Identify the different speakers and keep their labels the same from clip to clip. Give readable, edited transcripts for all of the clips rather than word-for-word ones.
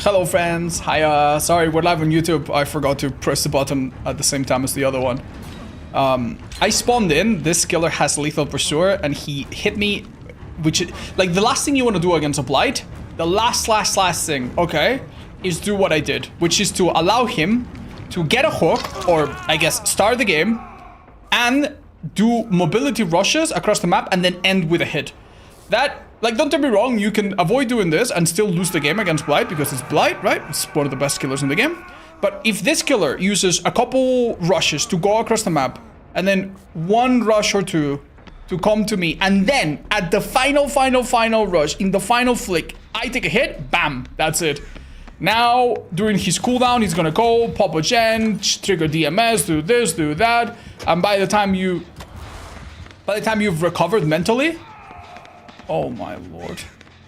Speaker 1: Hello friends, hi, sorry, we're live on YouTube. I forgot to press the button at the same time as the other one. I spawned in, this killer has lethal pursuer, and he hit me, which, like, the last thing you want to do against a blight, the last thing, okay, is do what I did, which is to allow him to get a hook, or, I guess, start the game, and do mobility rushes across the map, and then end with a hit. That, like, don't get me wrong, you can avoid doing this and still lose the game against Blight, because it's Blight, right? It's one of the best killers in the game. But if this killer uses a couple rushes to go across the map, and then one rush or two to come to me, and then at the final rush, in the final flick, I take a hit, bam, that's it. Now, during his cooldown, he's gonna go, pop a gen, trigger DMS, do this, do that, and by the time you've recovered mentally, oh my lord.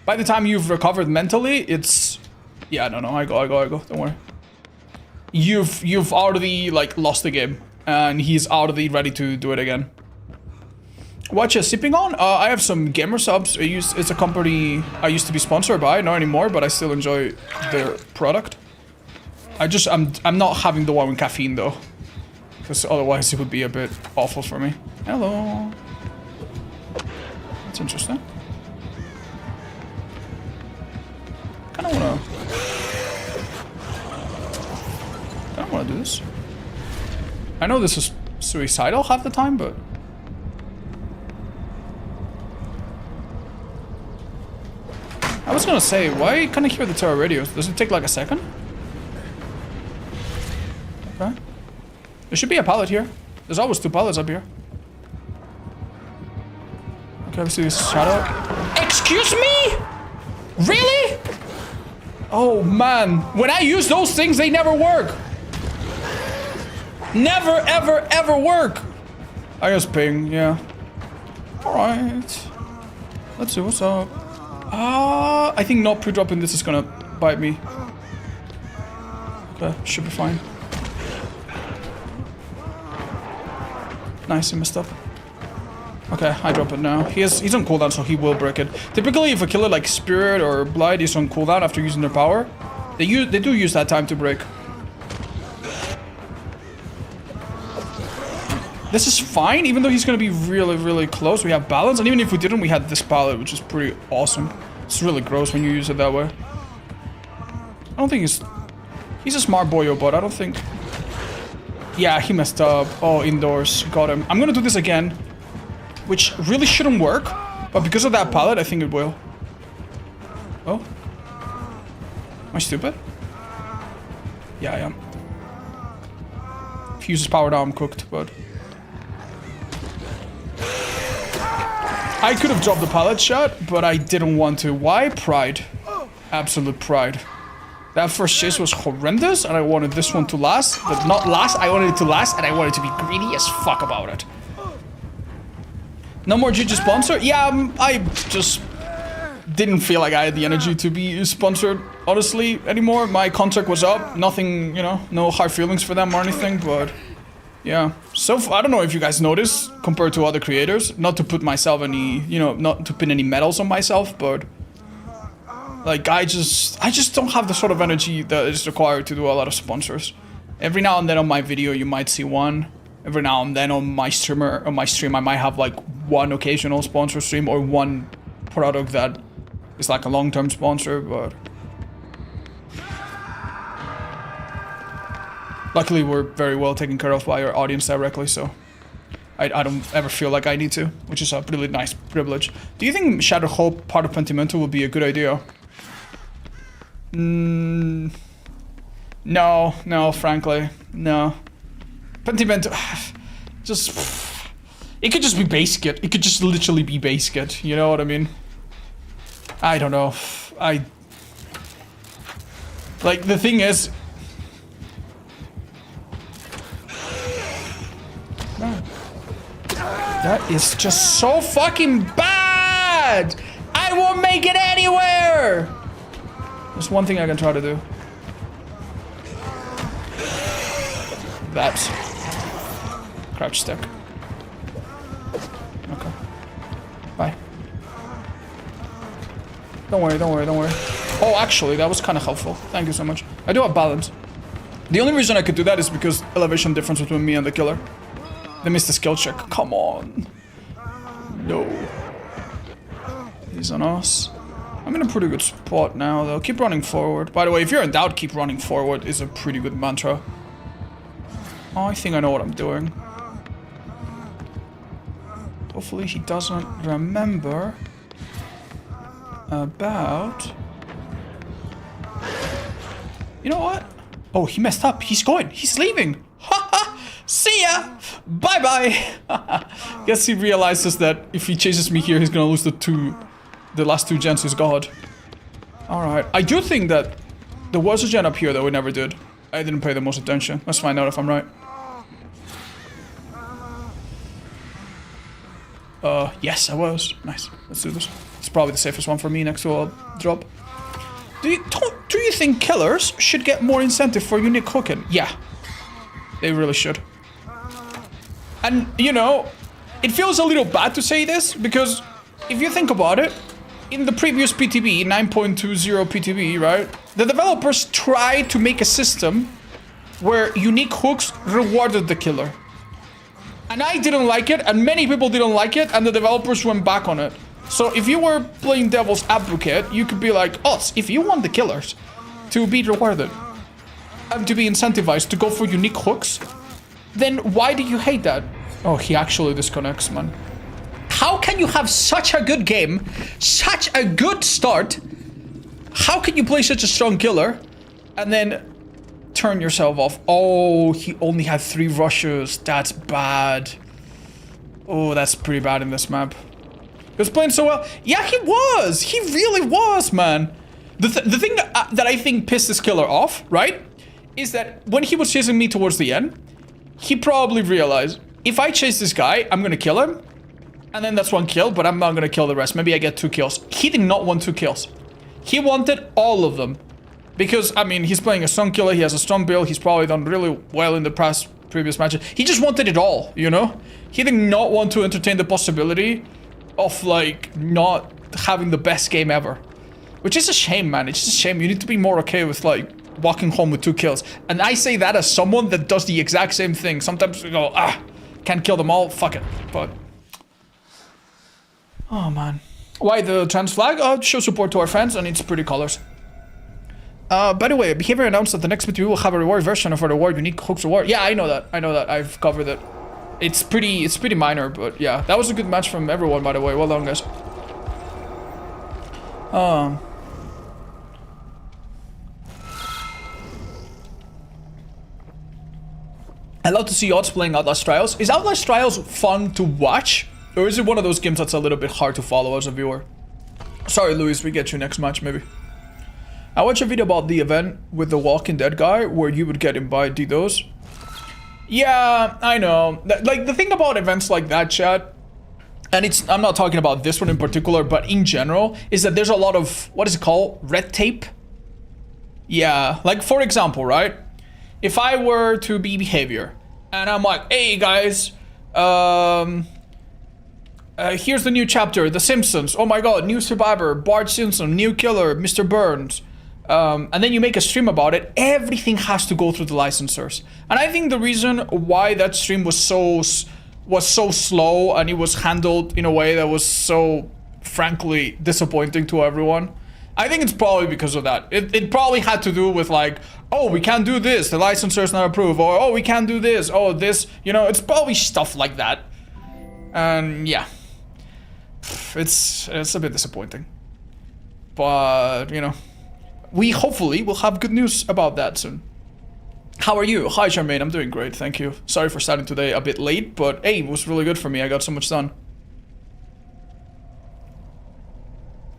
Speaker 1: By the time you've recovered mentally, it's... Yeah, no, I go, don't worry. You've already, like, lost the game. And he's already ready to do it again. What you sipping on? I have some gamer subs. It's a company I used to be sponsored by. Not anymore, but I still enjoy their product. I'm not having the one with caffeine, though. Because otherwise it would be a bit awful for me. Hello. That's interesting. I don't wanna do this. I know this is suicidal half the time, but I was gonna say, why can't I hear the Terra radios? Does it take like a second? Okay. There should be a pallet here. There's always two pallets up here. Okay, we see this shadow. Excuse me? Really? Oh man, when I use those things, they never work. Never, ever work. I just ping, yeah. Alright. Let's see what's up. I think not pre-dropping this is gonna bite me. Okay, should be fine. Nice, he messed up. Okay, I drop it now. He's on cooldown, so he will break it. Typically, if a killer like Spirit or Blight is on cooldown after using their power, they do use that time to break. This is fine, even though he's gonna be really close. We have balance, and even if we didn't, we had this pallet, which is pretty awesome. It's really gross when you use it that way. I don't think he's a smart boyo, but I don't think... Yeah, he messed up. Oh, indoors. Got him. I'm gonna do this again, which really shouldn't work, but because of that pallet, I think it will. Oh. Am I stupid? Yeah, I am. If he uses power now, I'm cooked, but... I could have dropped the pallet shot, but I didn't want to. Why? Pride. Absolute pride. That first chase was horrendous, and I wanted this one to last, but not last. I wanted it to last, and I wanted to be greedy as fuck about it. No more GG sponsor? Yeah, I just didn't feel like I had the energy to be sponsored, honestly, anymore. My contract was up. Nothing, you know, no hard feelings for them or anything, but... Yeah, so I don't know if you guys notice compared to other creators, not to put myself any, you know, not to pin any medals on myself, but like I just don't have the sort of energy that is required to do a lot of sponsors. Every now and then on my video you might see one. Every now and then on my stream I might have like one occasional sponsor stream or one product that is like a long-term sponsor, but luckily, we're very well taken care of by our audience directly, so I don't ever feel like I need to, which is a really nice privilege. Do you think Shadow Hope part of Pentimento would be a good idea? No, frankly, no. Pentimento, it could just be base kit. It could just literally be base kit, you know what I mean? I don't know. Like, the thing is... That is just so fucking bad! I won't make it anywhere! There's one thing I can try to do. That's... Crouch stick. Okay. Bye. Don't worry. Oh, actually, that was kind of helpful. Thank you so much. I do have balance. The only reason I could do that is because elevation difference between me and the killer. They missed the skill check. Come on. No. He's on us. I'm in a pretty good spot now, though. Keep running forward. By the way, if you're in doubt, keep running forward is a pretty good mantra. Oh, I think I know what I'm doing. Hopefully he doesn't remember about... You know what? Oh, he messed up. He's going. He's leaving. See ya. Bye-bye. Guess he realizes that if he chases me here, he's gonna lose the last two gens he's got. Alright. I do think that there was a gen up here that we never did. I didn't pay the most attention. Let's find out if I'm right. Yes, I was. Nice. Let's do this. It's probably the safest one for me next to a drop. Do you think killers should get more incentive for unique hooking? Yeah. They really should. And, you know, it feels a little bad to say this, because if you think about it, in the previous PTB, 9.20 PTB, right? The developers tried to make a system where unique hooks rewarded the killer. And I didn't like it, and many people didn't like it, and the developers went back on it. So if you were playing devil's advocate, you could be like, oh, if you want the killers to be rewarded and to be incentivized to go for unique hooks, then why do you hate that? Oh, he actually disconnects, man. How can you have such a good game, such a good start? How can you play such a strong killer and then turn yourself off? Oh, he only had 3 rushes. That's bad. Oh, that's pretty bad in this map. He was playing so well. Yeah, he was. He really was, man. The thing that I think pissed this killer off, right, is that when he was chasing me towards the end, he probably realized, if I chase this guy, I'm gonna kill him. And then that's 1 kill, but I'm not gonna kill the rest. Maybe I get 2 kills. He did not want 2 kills. He wanted all of them. Because, I mean, he's playing a strong killer, he has a strong build, he's probably done really well in the previous matches. He just wanted it all, you know? He did not want to entertain the possibility of, like, not having the best game ever. Which is a shame, man. It's just a shame. You need to be more okay with, like, walking home with 2 kills. And I say that as someone that does the exact same thing. Sometimes you go, can't kill them all, fuck it. But... oh, man. Why the trans flag? Show support to our fans, and it's pretty colors. By the way, Behavior announced that the next PTB will have a reward version of a reward, unique hooks reward. Yeah, I know that. I know that. I've covered it. It's pretty minor, but yeah. That was a good match from everyone, by the way. Well done, guys. I love to see odds playing Outlast Trials. Is Outlast Trials fun to watch? Or is it one of those games that's a little bit hard to follow as a viewer? Sorry, Luis, we get you next match, maybe. I watched a video about the event with the Walking Dead guy where you would get him by DDoS. Yeah, I know. Like, the thing about events like that, chat, and I'm not talking about this one in particular, but in general, is that there's a lot of, what is it called? Red tape? Yeah, like, for example, right? If I were to be Behavior, and I'm like, hey, guys, here's the new chapter, The Simpsons. Oh my god, new survivor, Bart Simpson, new killer, Mr. Burns. And then you make a stream about it, everything has to go through the licensors. And I think the reason why that stream was so slow and it was handled in a way that was so, frankly, disappointing to everyone, I think it's probably because of that. It probably had to do with like, oh, we can't do this, the licensor's not approved, or oh, we can't do this, oh, this, you know, it's probably stuff like that. And yeah. It's a bit disappointing. But, you know, we hopefully will have good news about that soon. How are you? Hi, Charmaine. I'm doing great, thank you. Sorry for starting today a bit late, but hey, it was really good for me. I got so much done.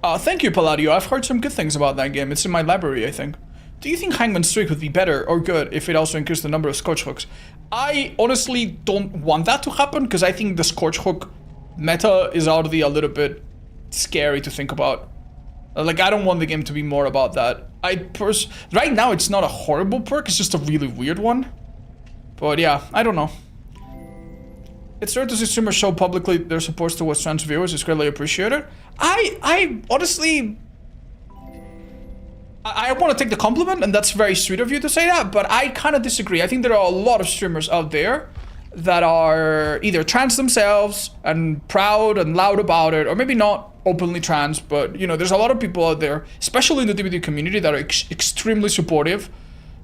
Speaker 1: Thank you, Palladio. I've heard some good things about that game. It's in my library, I think. Do you think Hangman's Streak would be better or good if it also increased the number of Scorch Hooks? I honestly don't want that to happen, because I think the Scorch Hook meta is already a little bit scary to think about. Like, I don't want the game to be more about that. Right now, it's not a horrible perk, it's just a really weird one. But yeah, I don't know. It's rare to see streamers show publicly their support towards trans viewers. It's greatly appreciated. I honestly... I want to take the compliment, and that's very sweet of you to say that, but I kind of disagree. I think there are a lot of streamers out there that are either trans themselves and proud and loud about it, or maybe not openly trans, but you know, there's a lot of people out there, especially in the DVD community, that are extremely supportive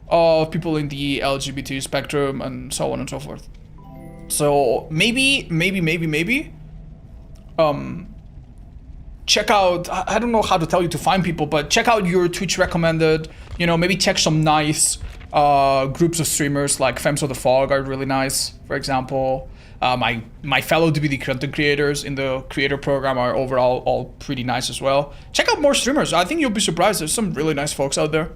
Speaker 1: of people in the LGBT spectrum and so on and so forth. So maybe, check out, I don't know how to tell you to find people, but check out your Twitch recommended, you know, maybe check some nice groups of streamers like Femmes of the Fog are really nice, for example. My fellow DVD content creators in the creator program are overall all pretty nice as well. Check out more streamers. I think you'll be surprised. There's some really nice folks out there.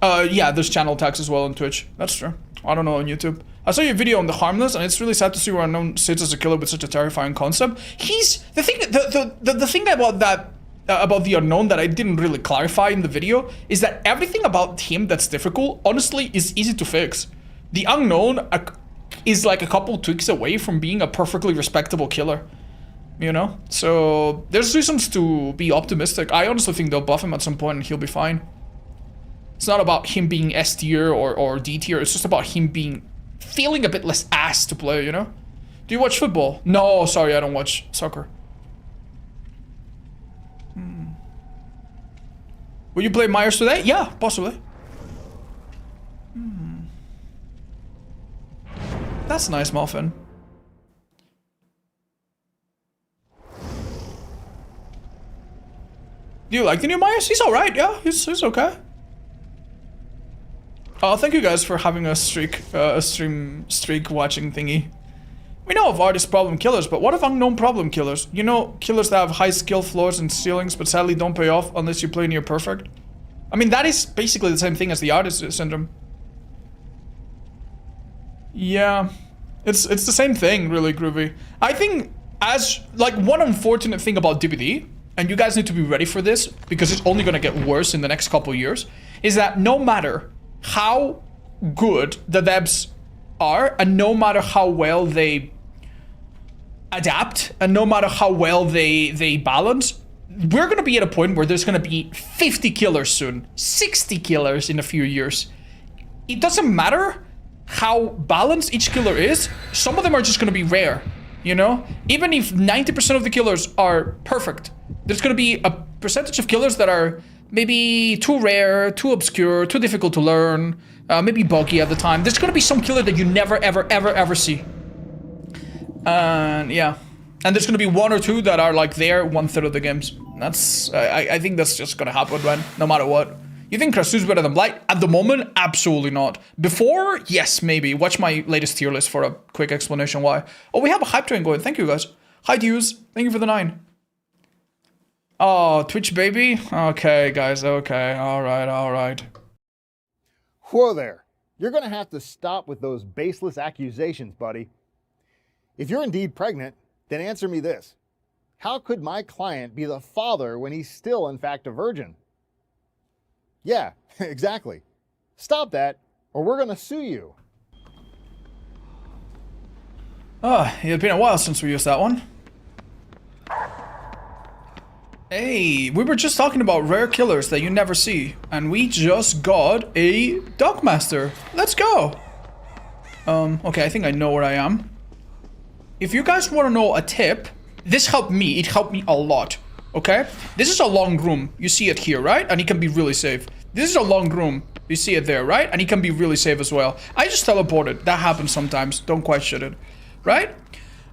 Speaker 1: Yeah, there's channel tags as well on Twitch. That's true. I don't know on YouTube. I saw your video on the Harmless, and it's really sad to see where Unknown sits as a killer with such a terrifying concept. He's the thing. The thing about that. About the Unknown that I didn't really clarify in the video is that everything about him that's difficult, honestly, is easy to fix. The Unknown is like a couple tweaks away from being a perfectly respectable killer, you know? So there's reasons to be optimistic. I honestly think they'll buff him at some point and he'll be fine. It's not about him being S tier or D tier, it's just about him feeling a bit less ass to play, you know? Do you watch football? No, sorry, I don't watch soccer. Will you play Myers today? Yeah, possibly. That's nice, Muffin. Do you like the new Myers? He's alright, yeah, he's okay. Oh, thank you guys for having a stream streak watching thingy. We know of artist problem killers, but what of unknown problem killers? You know, killers that have high skill floors and ceilings, but sadly don't pay off unless you play near perfect. I mean, that is basically the same thing as the artist syndrome. Yeah, it's the same thing, really, Groovy. I think as, like, one unfortunate thing about DBD, and you guys need to be ready for this, because it's only gonna get worse in the next couple years, is that no matter how good the devs are, and no matter how well they adapt, and no matter how well they balance, we're gonna be at a point where there's gonna be 50 killers soon, 60 killers in a few years. It doesn't matter how balanced each killer is, some of them are just gonna be rare, you know? Even if 90% of the killers are perfect, there's gonna be a percentage of killers that are maybe too rare, too obscure, too difficult to learn, maybe buggy at the time. There's gonna be some killer that you never, ever see. And yeah. And there's gonna be one or two that are like there 1/3 of the games. That's, I think that's just gonna happen, man, no matter what. You think Krasu's better than Blight? At the moment, absolutely not. Before, yes, maybe. Watch my latest tier list for a quick explanation why. Oh, we have a hype train going. Thank you, guys. Hi, Dews. Thank you for the 9. Oh, Twitch baby? Okay, guys, okay. Alright.
Speaker 2: Whoa there. You're gonna have to stop with those baseless accusations, buddy. If you're indeed pregnant, then answer me this. How could my client be the father when he's still, in fact, a virgin? Yeah, exactly. Stop that, or we're gonna sue you.
Speaker 1: Oh, it's been a while since we used that one. Hey, we were just talking about rare killers that you never see, and we just got a Dogmaster. Let's go! Okay, I think I know where I am. If you guys want to know a tip, this helped me. It helped me a lot, okay? This is a long room. You see it here, right? And it can be really safe. This is a long room. You see it there, right? And it can be really safe as well. I just teleported. That happens sometimes. Don't question it, right?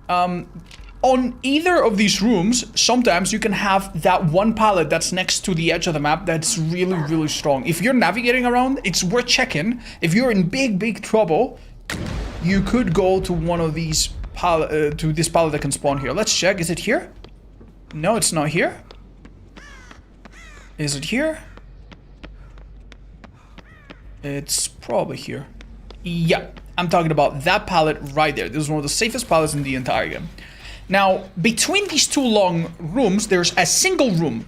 Speaker 1: On either of these rooms, sometimes you can have that one pallet that's next to the edge of the map that's really, really strong. If you're navigating around, it's worth checking. If you're in big trouble, you could go to one of these to this pallet that can spawn here. Let's check. Is it here? No, it's not here. Is it here? It's probably here. Yeah, I'm talking about that pallet right there. This is one of the safest pallets in the entire game. Now, between these two long rooms, there's a single room.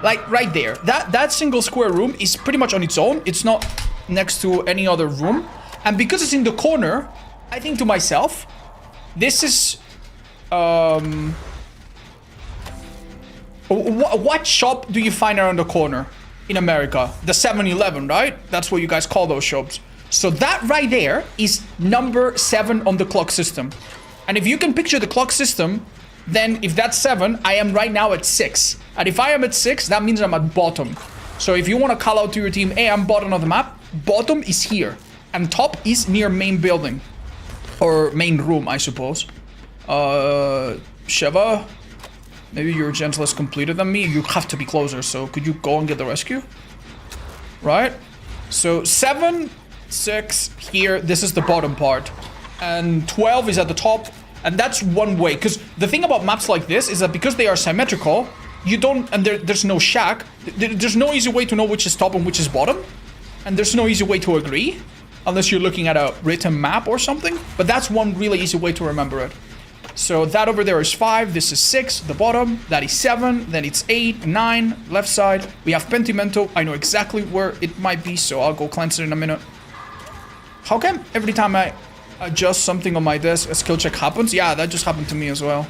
Speaker 1: Like, right there. That single square room is pretty much on its own. It's not next to any other room. And because it's in the corner, I think to myself, this is... What shop do you find around the corner in America? The 7-Eleven, right? That's what you guys call those shops. So that right there is number 7 on the clock system. And if you can picture the clock system, then if that's 7, I am right now at 6. And if I am at 6, that means I'm at bottom. So if you want to call out to your team, hey, I'm bottom of the map, bottom is here. And top is near main building. Or main room, I suppose. Sheva, maybe your gen's less completed than me. You have to be closer, so could you go and get the rescue? Right? So 7, 6, here, this is the bottom part. And 12 is at the top. And that's one way, because the thing about maps like this is that because they are symmetrical, you don't, and there's no shack, there's no easy way to know which is top and which is bottom. And there's no easy way to agree, unless you're looking at a written map or something. But that's one really easy way to remember it. So that over there is 5, this is 6, the bottom, that is 7, then it's 8, 9, left side. We have Pentimento, I know exactly where it might be, so I'll go cleanse it in a minute. How come every time I adjust something on my desk, a skill check happens? Yeah, that just happened to me as well.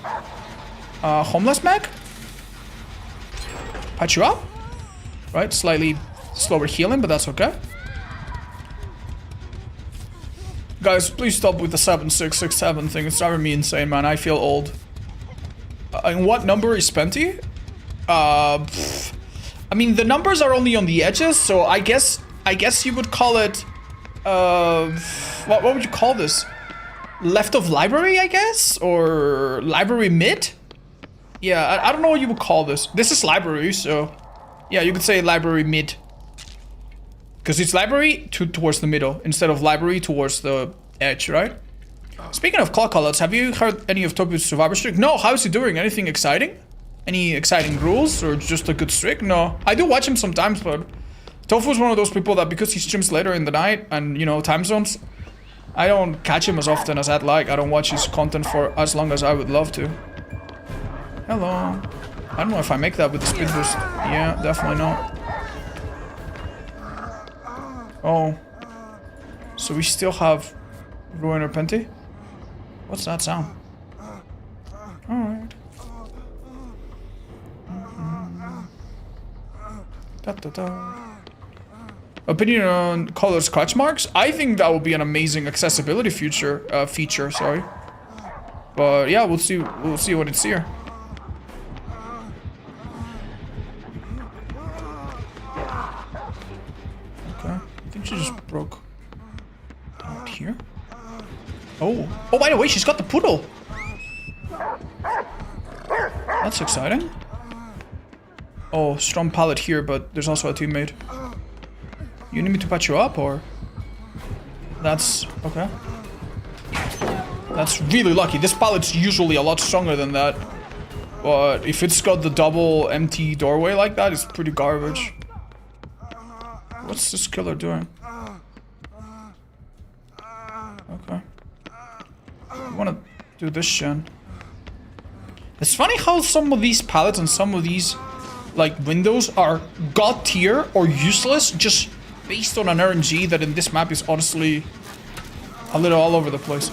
Speaker 1: Homeless Mag? Patch you up? Right, slightly slower healing, but that's okay. Guys, please stop with the 7-6-6-7 thing. It's driving me insane, man. I feel old. And what number is Penty? I mean, the numbers are only on the edges, so I guess you would call it... what would you call this? Left of library, I guess? Or library mid? Yeah, I don't know what you would call this. This is library, so... Yeah, you could say library mid. Because it's library towards the middle, instead of library towards the edge, right? Speaking of clock callouts, have you heard any of Toby's survivor streak? No, how's he doing? Anything exciting? Any exciting rules, or just a good streak? No, I do watch him sometimes, but... Tofu's one of those people that because he streams later in the night, and, you know, time zones, I don't catch him as often as I'd like. I don't watch his content for as long as I would love to. Hello. I don't know if I make that with the speed boost. Yeah, definitely not. Oh. So we still have Ruin or Penty? What's that sound? Alright. Da-da-da. Opinion on color scratch marks? I think that would be an amazing accessibility feature, sorry. But yeah, we'll see when it's here. Okay, I think she just broke out here. Oh, by the way, she's got the poodle. That's exciting. Oh, strong pallet here, but there's also a teammate. You need me to patch you up, or? That's... okay. That's really lucky. This pallet's usually a lot stronger than that. But if it's got the double empty doorway like that, it's pretty garbage. What's this killer doing? Okay. I wanna do this shen. It's funny how some of these pallets and some of these, like, windows are god tier or useless just based on an RNG that in this map is honestly a little all over the place.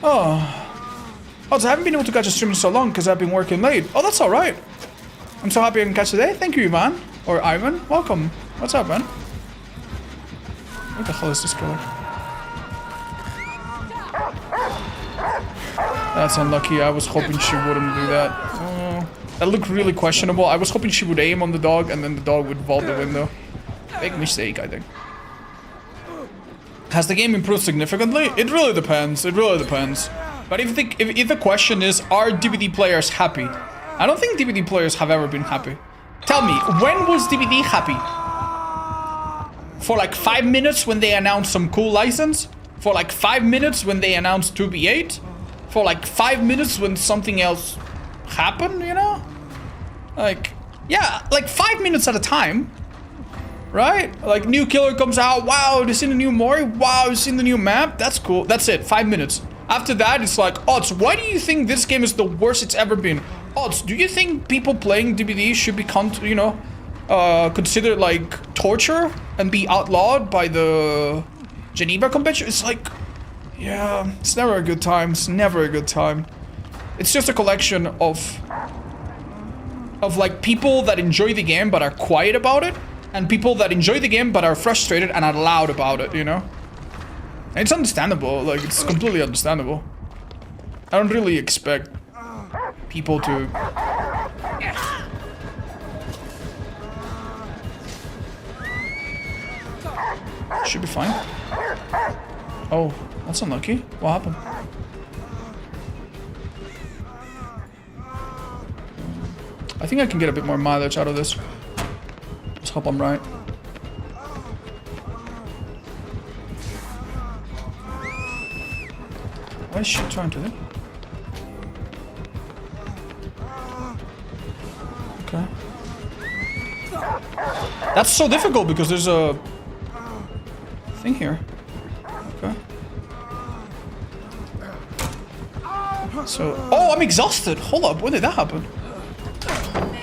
Speaker 1: Oh, so I haven't been able to catch a stream in so long because I've been working late. Oh, that's alright. I'm so happy I can catch today. Thank you, Ivan. Or Ivan. Welcome. What's up, man? What the hell is this killer? That's unlucky. I was hoping she wouldn't do that. Oh, that looked really questionable. I was hoping she would aim on the dog and then the dog would vault the window. Big mistake, I think. Has the game improved significantly? It really depends. It really depends. But if the question is, are DVD players happy? I don't think DVD players have ever been happy. Tell me, when was DVD happy? For like 5 minutes when they announced some cool license? For like 5 minutes when they announced 2B8? For like 5 minutes when something else happened, you know? Like, yeah, like 5 minutes at a time. Right? Like, new killer comes out. Wow, have you seen the new Mori? Wow, have you seen the new map? That's cool. That's it. 5 minutes. After that, it's like, Odds, why do you think this game is the worst it's ever been? Odds, do you think people playing DBD should be, considered like torture and be outlawed by the Geneva Convention? It's like, yeah, it's never a good time. It's never a good time. It's just a collection of of like people that enjoy the game but are quiet about it, and people that enjoy the game but are frustrated and are loud about it, you know? And it's understandable, like it's completely understandable. I don't really expect people to... Should be fine. Oh, that's unlucky. What happened? I think I can get a bit more mileage out of this. Let's hope I'm right. What is she trying to do? Okay. That's so difficult because there's a thing here. Okay. So, oh, I'm exhausted. Hold up, when did that happen?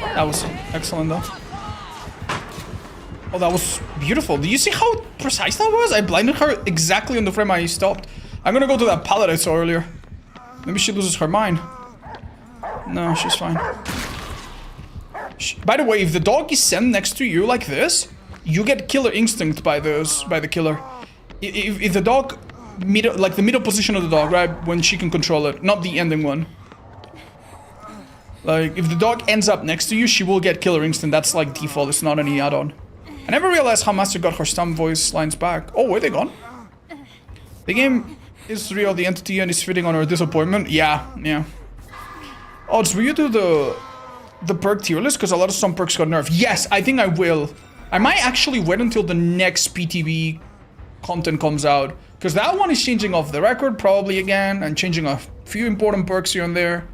Speaker 1: That was excellent though. Oh, that was beautiful. Do you see how precise that was? I blinded her exactly on the frame I stopped. I'm gonna go to that pallet I saw earlier. Maybe she loses her mind. No, she's fine. By the way, if the dog is sent next to you like this, you get killer instinct by the killer. If the dog, like the middle position of the dog, right, when she can control it, not the ending one. Like, if the dog ends up next to you, she will get killer instinct. That's like default, it's not any add-on. I never realized how Master got her stump voice lines back. Oh, where they gone? The game is real, the entity, and is feeding on her disappointment. Yeah. Oh, so will you do the perk tier list? Because a lot of some perks got nerfed. Yes, I think I will. I might actually wait until the next PTB content comes out. Because that one is changing off the record probably again. And changing a few important perks here and there.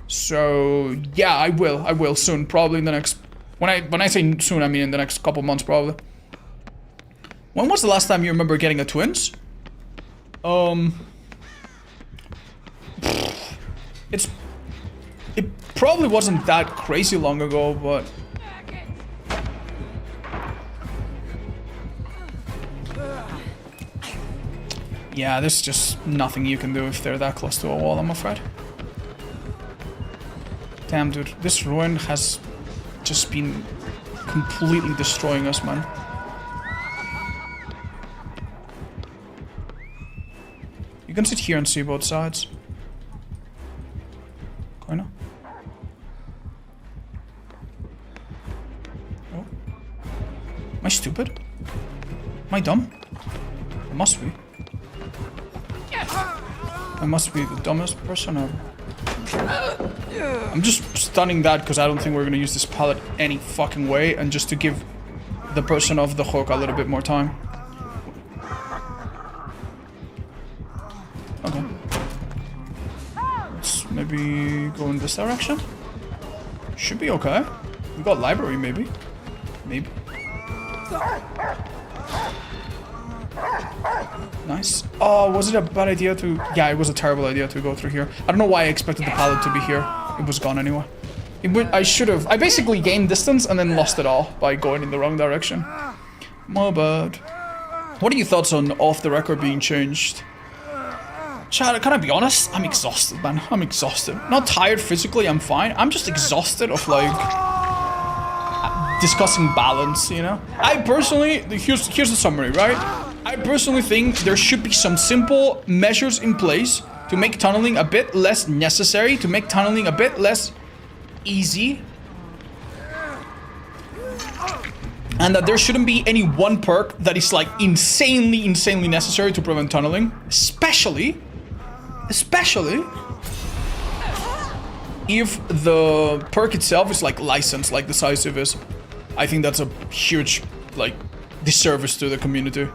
Speaker 1: So, yeah, I will soon. Probably in the next... When I say soon, I mean in the next couple months probably. When was the last time you remember getting a twins? It probably wasn't that crazy long ago, but... Yeah, there's just nothing you can do if they're that close to a wall, I'm afraid. Damn, dude, this ruin has just been completely destroying us, man. You can sit here and see both sides. Kinda. Oh. Am I stupid? Am I dumb? I must be. I must be the dumbest person ever. I'm just stunning that because I don't think we're gonna use this pallet any fucking way, and just to give the person of the hook a little bit more time. Okay. Let's maybe go in this direction. Should be okay. We got library, maybe. Maybe. Nice. Oh, was it a bad idea to... Yeah, it was a terrible idea to go through here. I don't know why I expected the pallet to be here. It was gone anyway. I should have... I basically gained distance and then lost it all by going in the wrong direction. My bad. What are your thoughts on off the record being changed? Chad, can I be honest? I'm exhausted, man. I'm exhausted. Not tired physically, I'm fine. I'm just exhausted of, like... discussing balance, you know? I personally... Here's the summary, right? I personally think there should be some simple measures in place to make tunneling a bit less necessary, to make tunneling a bit less easy. And that there shouldn't be any one perk that is like insanely necessary to prevent tunneling. Especially if the perk itself is like licensed, like Decisive is. I think that's a huge like disservice to the community.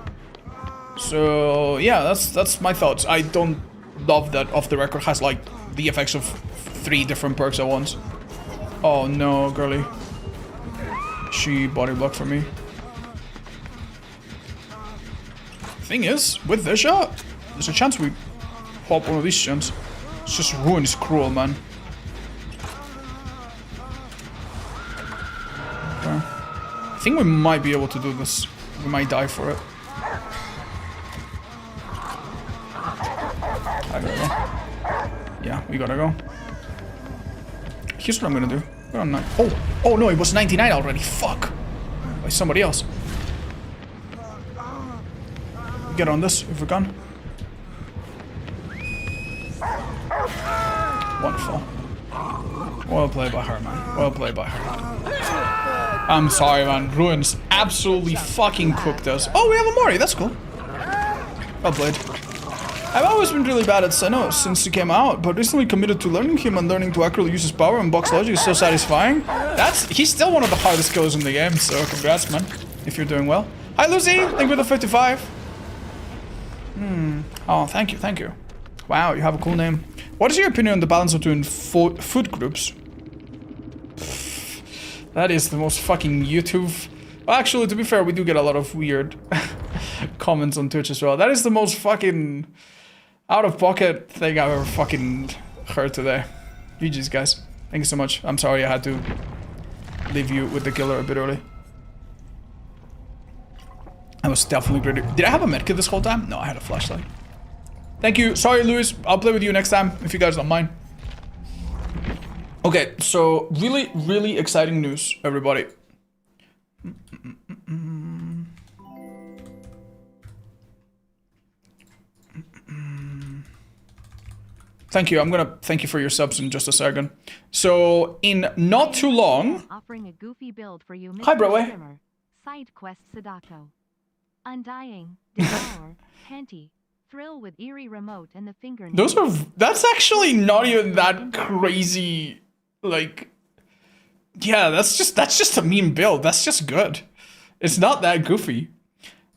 Speaker 1: So yeah, that's my thoughts. I don't love that Off the Record has like the effects of 3 different perks at once. Oh no, girly. She body blocked for me. Thing is, with this shot, there's a chance we pop one of these gems. It's just ruin is cruel, man. Okay. I think we might be able to do this. We might die for it. I gotta go. Yeah, we gotta go. Here's what I'm gonna do. We're on oh no, it was 99 already. Fuck. By somebody else. Get on this if we're gone. Wonderful. Well played by her, man. Well played by her. I'm sorry, man. Ruins absolutely fucking cooked us. Oh, we have a Mori. That's cool. Well played. I've always been really bad at Senna since he came out, but recently committed to learning him and learning to accurately use his power and box logic is so satisfying. He's still one of the hardest killers in the game, so congrats, man, if you're doing well. Hi, Lucy! Thank you for the 55. Oh, thank you, thank you. Wow, you have a cool name. What is your opinion on the balance between food groups? That is the most fucking YouTube... Well, actually, to be fair, we do get a lot of weird comments on Twitch as well. That is the most fucking out-of-pocket thing I've ever fucking heard today. GG's, guys. Thank you so much. I'm sorry I had to leave you with the killer a bit early. I was definitely great. Did I have a medkit this whole time? No, I had a flashlight. Thank you. Sorry, Lewis. I'll play with you next time, if you guys don't mind. Okay, so really, really exciting news, everybody. Thank you. I'm gonna thank you for your subs in just a second. So, in not too long...
Speaker 3: Offering a goofy build for you,
Speaker 1: Hi, Broadway.
Speaker 3: Side quest Sadako. Undying, Devour, Panty, Thrill with Eerie Remote and the Fingernail.
Speaker 1: Those are... That's actually not even that crazy, like... Yeah, that's just a meme build. That's just good. It's not that goofy.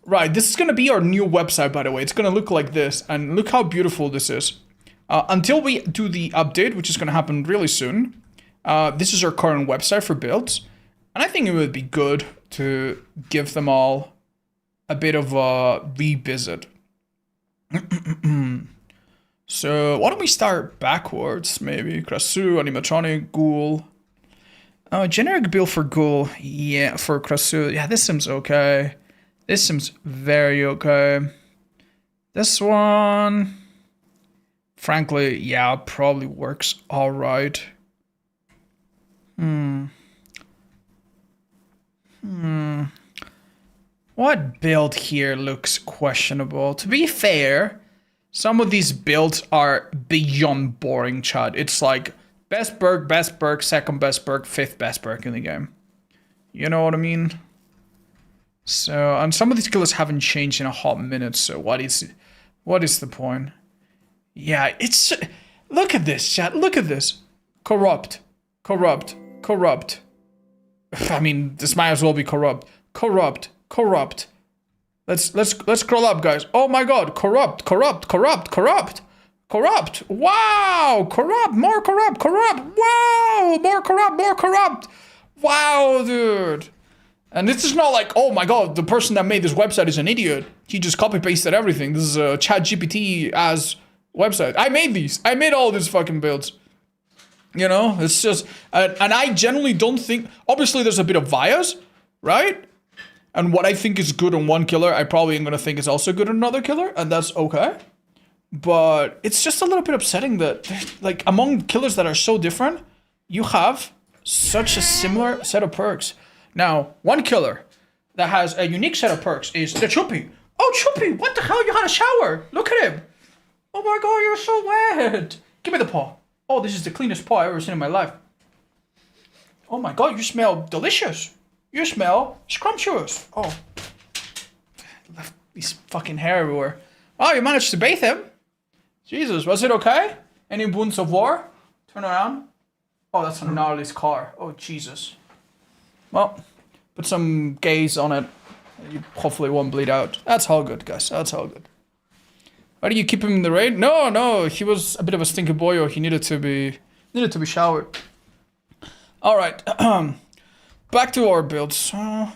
Speaker 1: Right, this is gonna be our new website, by the way. It's gonna look like this, and look how beautiful this is. Until we do the update, which is gonna happen really soon, this is our current website for builds. And I think it would be good to give them all a bit of a revisit. So, why don't we start backwards, maybe? Krasu, animatronic, ghoul. Generic build for ghoul. Yeah, for Krasu. Yeah, this seems okay. This seems very okay. This one... Frankly, yeah, probably works alright. What build here looks questionable? To be fair, some of these builds are beyond boring, Chad. It's like best perk, second best perk, fifth best perk in the game. You know what I mean? So, and some of these killers haven't changed in a hot minute, so what is the point? Yeah, it's... Look at this, chat. Look at this. Corrupt. Corrupt. Corrupt. I mean, this might as well be corrupt. Corrupt. Corrupt. Let's scroll up, guys. Oh my god. Corrupt. Corrupt. Corrupt. Corrupt. Corrupt. Wow. Corrupt. More corrupt. Corrupt. Wow. More corrupt. More corrupt. Wow, dude. And this is not like, oh my god, the person that made this website is an idiot. He just copy-pasted everything. This is a ChatGPT as... website. I made these. I made all these fucking builds. You know, it's just, and I generally don't think, obviously there's a bit of bias, right? And what I think is good on one killer, I probably am going to think is also good on another killer, and that's okay. But it's just a little bit upsetting that, like, among killers that are so different, you have such a similar set of perks. Now, one killer that has a unique set of perks is the Chuppy. Oh, Chuppy, what the hell? You had a shower. Look at him. Oh my god, you're so wet! Give me the paw. Oh, this is the cleanest paw I've ever seen in my life. Oh my god, you smell delicious. You smell scrumptious. Oh. Left his fucking hair everywhere. Oh, you managed to bathe him? Jesus, was it okay? Any wounds of war? Turn around. Oh, that's a gnarly scar. Oh, Jesus. Well, put some gaze on it. You hopefully won't bleed out. That's all good, guys. That's all good. Why do you keep him in the raid? No, he was a bit of a stinky boy, or he needed to be showered. All right, back to our builds.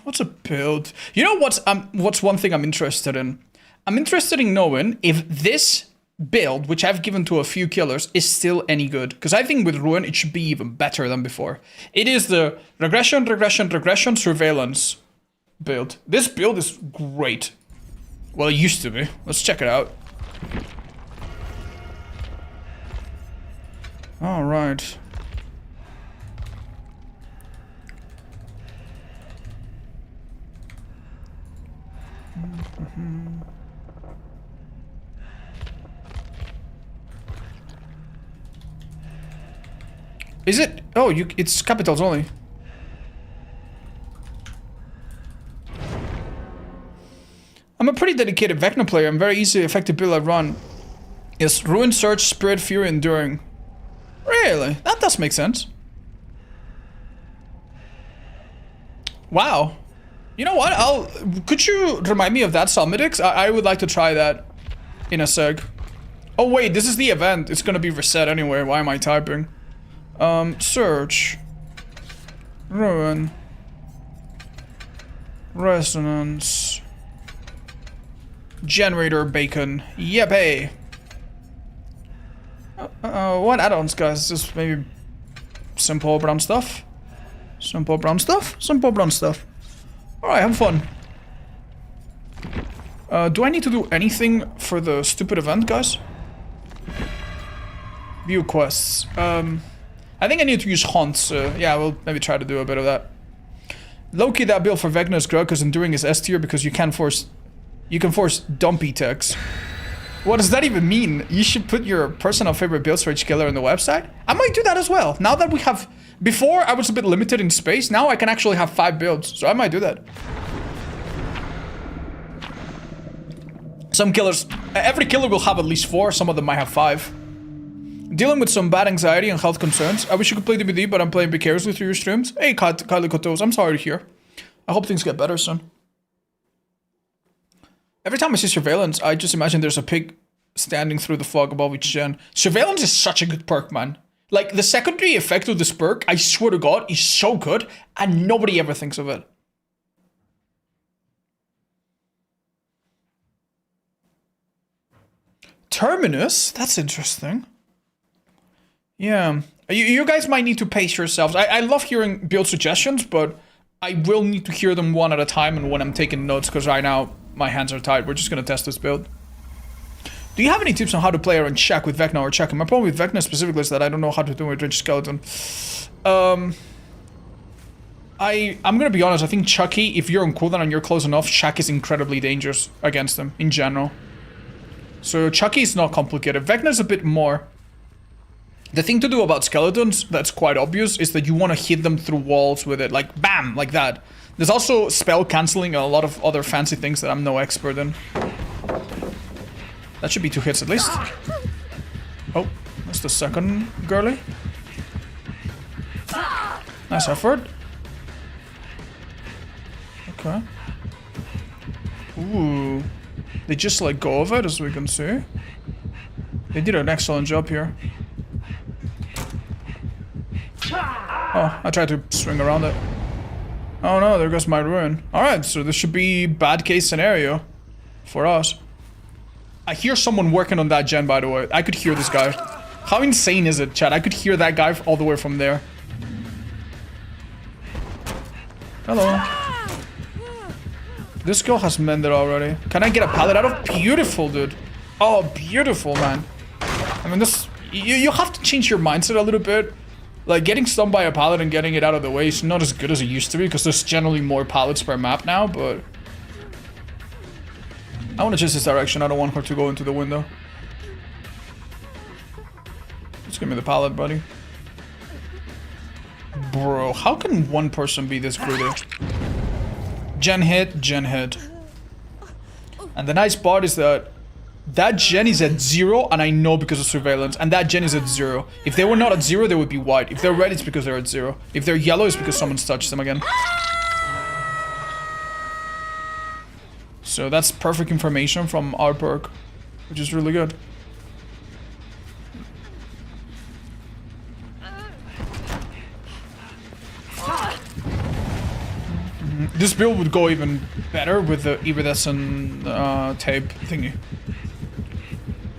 Speaker 1: What's a build? You know what's one thing I'm interested in? I'm interested in knowing if this build, which I've given to a few killers, is still any good. Because I think with Ruin, it should be even better than before. It is the regression surveillance build. This build is great. Well, it used to be. Let's check it out. All right. Is it? Oh, it's capitals only. I'm a pretty dedicated Vecna player. I'm very easy, effective build I run. Yes, Ruin, Search, Spirit, Fury, Enduring. Really? That does make sense. Wow. You know what? Could you remind me of that Summedix? I would like to try that in a sec. Oh wait, this is the event. It's gonna be reset anyway. Why am I typing? Search. Ruin. Resonance. Generator bacon. Yippee. What add-ons, guys? Just maybe simple brown stuff. Simple brown stuff. Simple brown stuff. Alright, have fun. Do I need to do anything for the stupid event, guys? View quests. I think I need to use haunts. Yeah, we'll maybe try to do a bit of that. Low-key, that build for Vecna is great because Enduring is S tier because you can force dumpy techs. What does that even mean? You should put your personal favorite builds for each killer on the website? I might do that as well. Now that we have... Before, I was a bit limited in space. Now I can actually have 5 builds. So I might do that. Some killers... Every killer will have at least 4. Some of them might have 5. Dealing with some bad anxiety and health concerns. I wish you could play DBD, but I'm playing precariously through your streams. Hey, Kylie Kotos, I'm sorry to hear. I hope things get better soon. Every time I see Surveillance, I just imagine there's a pig standing through the fog above each gen. Surveillance is such a good perk, man. Like, the secondary effect of this perk, I swear to God, is so good, and nobody ever thinks of it. Terminus? That's interesting. Yeah. You guys might need to pace yourselves. I love hearing build suggestions, but I will need to hear them one at a time and when I'm taking notes, because right now, my hands are tied. We're just gonna test this build. Do you have any tips on how to play around Shack with Vecna or Chucky? My problem with Vecna specifically is that I don't know how to do with Rich Skeleton. I'm gonna be honest, I think Chucky, if you're on cooldown and you're close enough, Shack is incredibly dangerous against them, in general. So Chucky is not complicated. Vecna's a bit more. The thing to do about skeletons that's quite obvious is that you want to hit them through walls with it, like BAM, like that. There's also spell cancelling and a lot of other fancy things that I'm no expert in. That should be 2 hits at least. Oh, that's the second girly. Nice effort. Okay. Ooh. They just let go of it, as we can see. They did an excellent job here. Oh, I tried to swing around it. Oh no, there goes my ruin. Alright, so this should be bad case scenario for us. I hear someone working on that gen, by the way. I could hear this guy. How insane is it, chat? I could hear that guy all the way from there. Hello. This girl has mended already. Can I get a pallet out of? Beautiful, dude. Oh, beautiful, man. I mean, this... You have to change your mindset a little bit. Like, getting stunned by a pallet and getting it out of the way is not as good as it used to be, because there's generally more pallets per map now, but... I want to change this direction. I don't want her to go into the window. Just give me the pallet, buddy. Bro, how can one person be this greedy? Gen hit, gen hit. And the nice part is that that gen is at 0, and I know because of surveillance, and that gen is at 0. If they were not at 0, they would be white. If they're red, it's because they're at 0. If they're yellow, it's because someone's touched them again. So that's perfect information from our perk, which is really good. This build would go even better with the iridescent tape thingy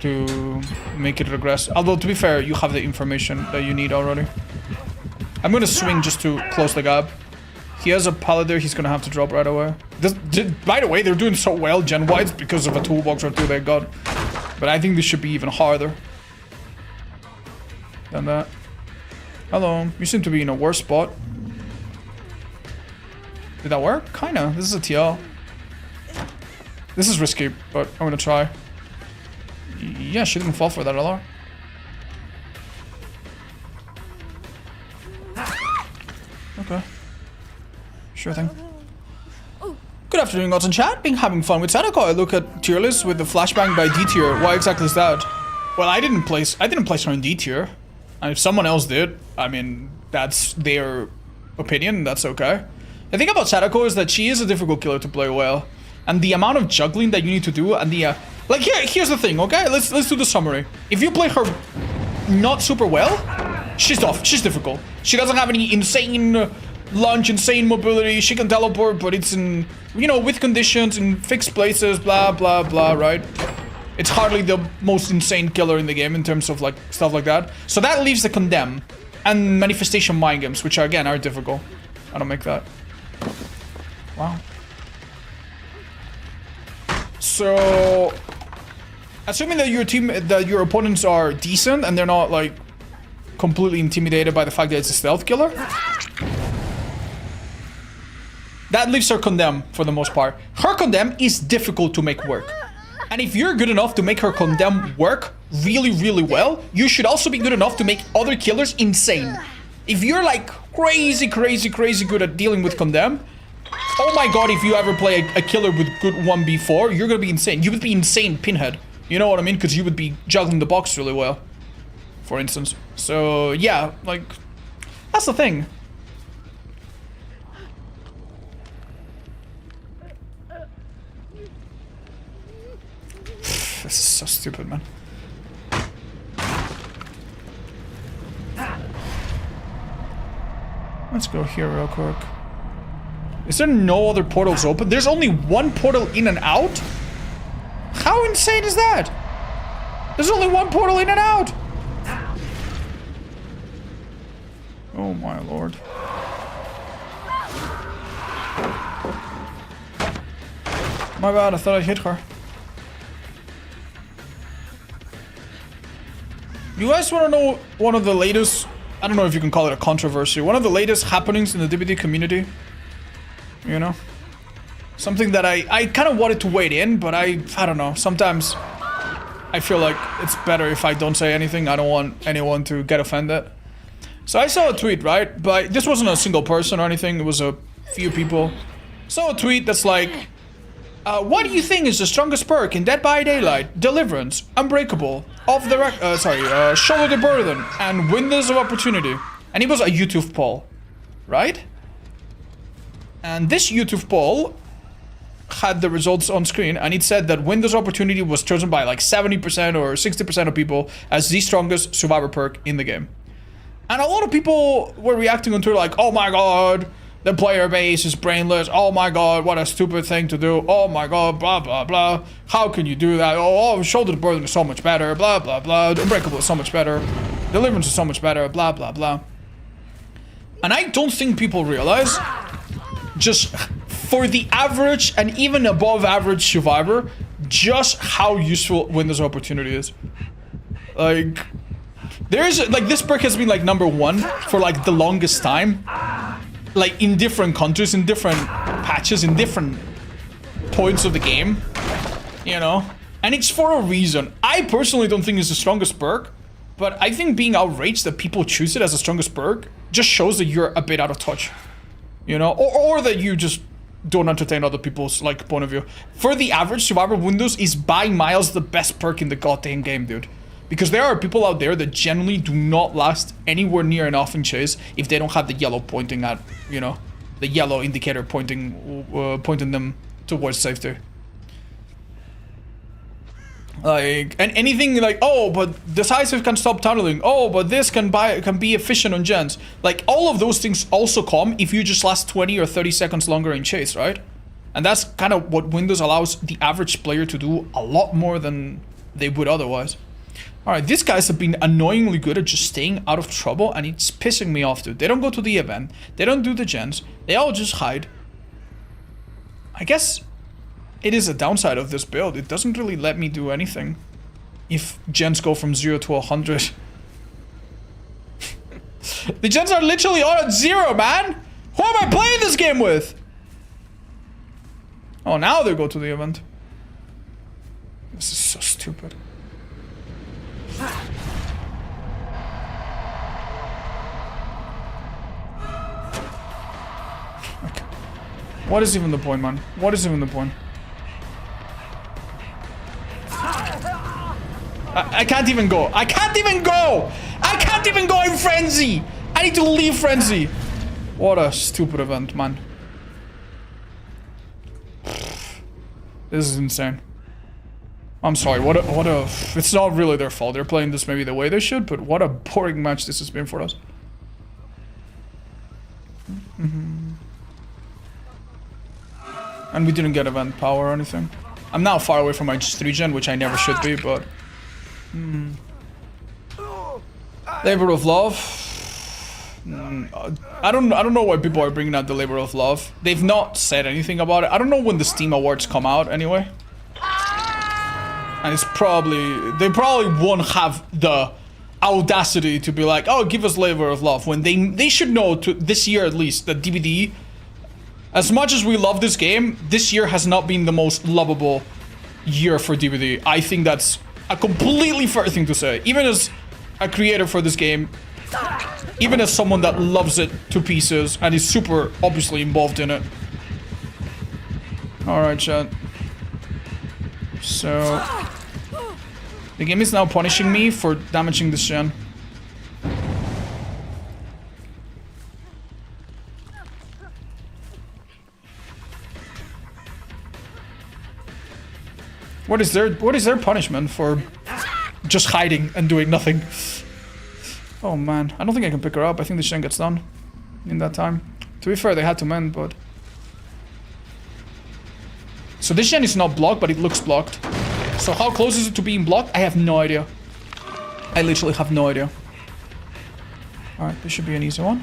Speaker 1: to make it regress. Although, to be fair, you have the information that you need already. I'm gonna swing just to close the gap. He has a pallet there, he's gonna have to drop right away. By the way, they're doing so well gen-wise because of a toolbox or two they got. But I think this should be even harder than that. Hello, you seem to be in a worse spot. Did that work? Kinda. This is a TL. This is risky, but I'm gonna try. Yeah, she didn't fall for that alarm. Okay. Sure thing. Good afternoon, gods in chat. Been having fun with Sadako. I look at tier list with the flashbang by D tier. Why exactly is that? Well, I didn't place her in D tier. And if someone else did, I mean, that's their opinion. That's okay. The thing about Sadako is that she is a difficult killer to play well, and the amount of juggling that you need to do, and the like. Here's the thing. Okay, let's do the summary. If you play her not super well, she's tough. She's difficult. She doesn't have any insane launch, insane mobility. She can teleport, but it's in, you know, with conditions in fixed places, blah blah blah, right? It's hardly the most insane killer in the game in terms of like stuff like that. So that leaves the Condemn and Manifestation Mind Games, which again are difficult. I don't make that. Wow. So assuming that your opponents are decent and they're not like completely intimidated by the fact that it's a stealth killer, that leaves her Condemn for the most part. Her Condemn is difficult to make work. And if you're good enough to make her Condemn work really, really well, you should also be good enough to make other killers insane. If you're like crazy good at dealing with Condemn, oh my god, if you ever play a killer with good 1v4, you're gonna be insane. You would be insane Pinhead. You know what I mean? Because you would be juggling the box really well, for instance. So yeah, like, that's the thing. This is so stupid, man. Let's go here real quick. Is there no other portals open? There's only one portal in and out? How insane is that? There's only one portal in and out! Oh my lord. My bad, I thought I hit her. You guys want to know one of the latest, I don't know if you can call it a controversy, one of the latest happenings in the DBD community? You know? Something that I kind of wanted to wade in, but I don't know. Sometimes I feel like it's better if I don't say anything. I don't want anyone to get offended. So I saw a tweet, right? But this wasn't a single person or anything. It was a few people. Saw a tweet that's like, what do you think is the strongest perk in Dead by Daylight, Deliverance, Unbreakable, Shoulder the Burden, and Windows of Opportunity? And it was a YouTube poll, right? And this YouTube poll had the results on screen, and it said that Windows Opportunity was chosen by like 70% or 60% of people as the strongest survivor perk in the game. And a lot of people were reacting on Twitter like, oh my god, the player base is brainless. Oh my god, what a stupid thing to do. Oh my god, blah blah blah. How can you do that? Oh, Shoulder the Burden is so much better. Blah blah blah. Unbreakable is so much better. Deliverance is so much better. Blah blah blah. And I don't think people realize, just for the average and even above average survivor, just how useful Windows Opportunity is. Like, there's like, this perk has been like #1 for like the longest time. Like in different countries, in different patches, in different points of the game, you know? And it's for a reason. I personally don't think it's the strongest perk, but I think being outraged that people choose it as the strongest perk just shows that you're a bit out of touch, you know? Or that you just don't entertain other people's like point of view. For the average survivor, Windows is by miles the best perk in the goddamn game, dude. Because there are people out there that generally do not last anywhere near enough in chase if they don't have the yellow pointing at, you know, the yellow indicator pointing them towards safety. Like, and anything like, oh, but decisive can stop tunneling. Oh, but this can be efficient on gens. Like, all of those things also come if you just last 20 or 30 seconds longer in chase, right? And that's kind of what Windows allows the average player to do a lot more than they would otherwise. Alright, these guys have been annoyingly good at just staying out of trouble, and it's pissing me off, dude. They don't go to the event. They don't do the gens. They all just hide. I guess it is a downside of this build. It doesn't really let me do anything if gens go from 0 to 100. The gens are literally all at 0, man! Who am I playing this game with? Oh, now they go to the event. This is so stupid. Okay. What is even the point, man? What is even the point? I can't even go. I can't even go! I can't even go in Frenzy! I need to leave Frenzy! What a stupid event, man. This is insane. I'm sorry, what a... It's not really their fault. They're playing this maybe the way they should, but what a boring match this has been for us. And we didn't get event power or anything. I'm now far away from my 3 gen, which I never should be, but... Labor of Love. I don't know why people are bringing out the Labor of Love. They've not said anything about it. I don't know when the Steam Awards come out anyway. And it's probably... They probably won't have the audacity to be like, oh, give us Labor of Love. When they should know, this year at least, that DVD... As much as we love this game, this year has not been the most lovable year for DVD. I think that's a completely fair thing to say. Even as a creator for this game, even as someone that loves it to pieces and is super obviously involved in it. Alright, chat. So... The game is now punishing me for damaging this gen. What is their punishment for just hiding and doing nothing? Oh man, I don't think I can pick her up. I think the gen gets done in that time. To be fair, they had to mend, but... So this gen is not blocked, but it looks blocked. So how close is it to being blocked? I have no idea. I literally have no idea. Alright, this should be an easy one.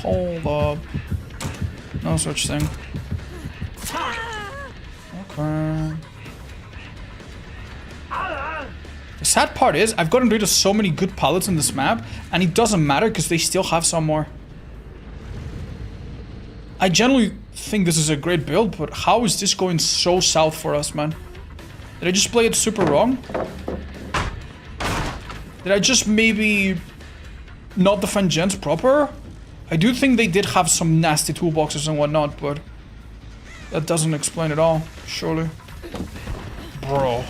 Speaker 1: Hold up. No such thing. Okay. The sad part is, I've gotten rid of so many good pallets in this map, and it doesn't matter because they still have some more. I generally think this is a great build, but how is this going so south for us, man? Did I just play it super wrong? Did I just maybe not defend gens proper? I do think they did have some nasty toolboxes and whatnot, but that doesn't explain it all, surely. Bro.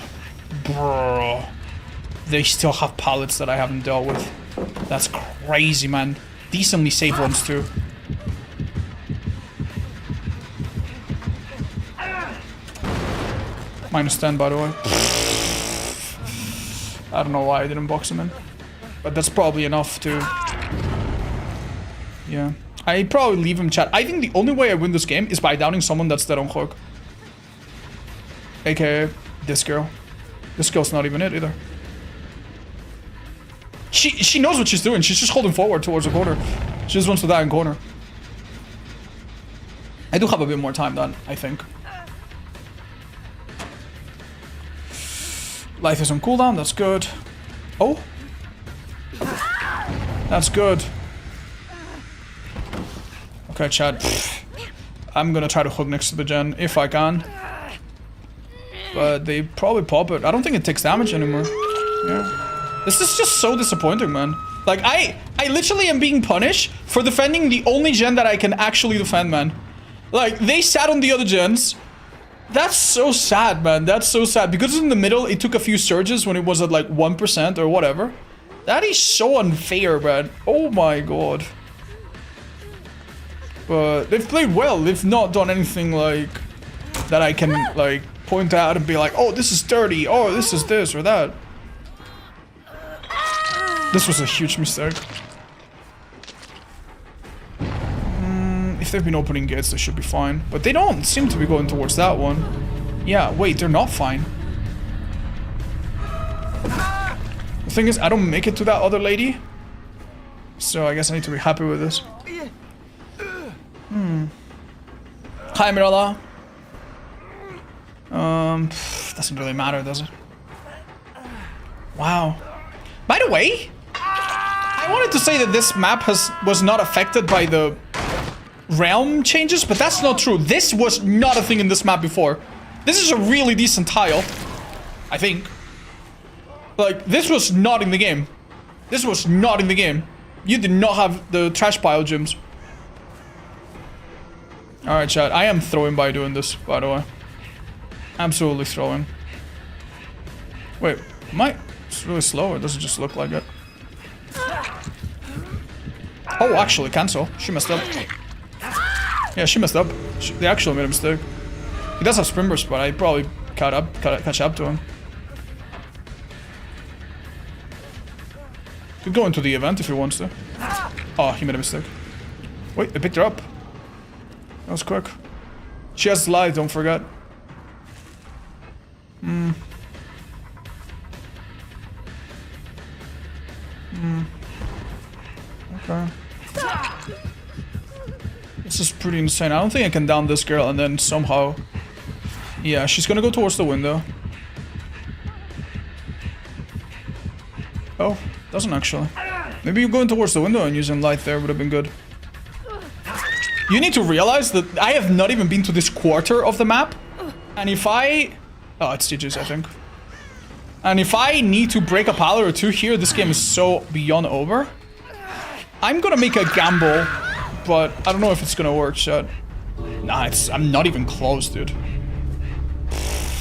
Speaker 1: They still have pallets that I haven't dealt with. That's crazy, man. Decently safe ones, too. -10, by the way. I don't know why I didn't box him in. But that's probably enough to... Yeah. I'd probably leave him, chat. I think the only way I win this game is by downing someone that's dead on hook. AKA this girl. This girl's not even it either. She knows what she's doing. She's just holding forward towards the corner. She just wants to die in corner. I do have a bit more time done, I think. Life is on cooldown, that's good. Oh. That's good. Okay, chat. I'm gonna try to hook next to the gen, if I can. But they probably pop it. I don't think it takes damage anymore. Yeah. This is just so disappointing, man. Like, I literally am being punished for defending the only gen that I can actually defend, man. Like, they sat on the other gens. That's so sad, man. That's so sad. Because in the middle, it took a few surges when it was at like 1% or whatever. That is so unfair, man. Oh my god. But they've played well. They've not done anything like that I can like point out and be like, oh, this is dirty. Oh, this is this or that. This was a huge mistake. If they've been opening gates, they should be fine. But they don't seem to be going towards that one. Yeah, wait, they're not fine. The thing is, I don't make it to that other lady. So I guess I need to be happy with this. Hi, Mirella. Doesn't really matter, does it? Wow. By the way, I wanted to say that this map was not affected by the realm changes, but that's not true. This was not a thing in this map before. This is a really decent tile, I think. Like, this was not in the game. This was not in the game. You did not have the trash pile gyms. Alright, chat. I am throwing by doing this, by the way. Absolutely throwing. Wait, am I... It's really slow, or does it just look like it? Oh, actually, cancel. She messed up. Yeah, she messed up. They actually made a mistake. He does have sprint burst, but I probably catch up to him. Could go into the event if he wants to. Oh, he made a mistake. Wait, they picked her up. That was quick. She has slide, don't forget. Okay. This is pretty insane. I don't think I can down this girl and then somehow... Yeah, she's gonna go towards the window. Oh, doesn't actually. Maybe you going towards the window and using light there would have been good. You need to realize that I have not even been to this quarter of the map. And if I... Oh, it's GG's, I think. And if I need to break a pallet or two here, this game is so beyond over. I'm gonna make a gamble, but I don't know if it's gonna work, chat. Nah, I'm not even close, dude.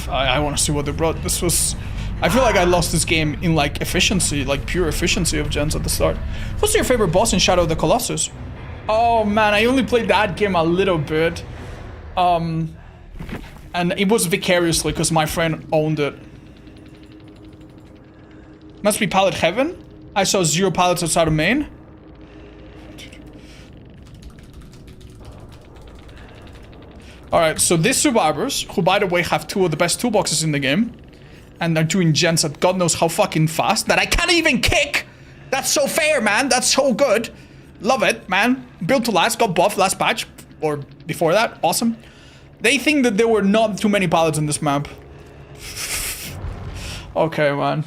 Speaker 1: I want to see what they brought. This was... I feel like I lost this game in, like, efficiency, like, pure efficiency of gens at the start. What's your favorite boss in Shadow of the Colossus? Oh, man, I only played that game a little bit. And it was vicariously, because my friend owned it. Must be Pallet Heaven? I saw 0 pallets outside of main. Alright, so these survivors, who by the way have 2 of the best toolboxes in the game, and they're doing gens at God knows how fucking fast, that I can't even kick! That's so fair, man! That's so good! Love it, man. Built to last, got buffed last patch, or before that, awesome. They think that there were not too many pallets in this map. Okay, man.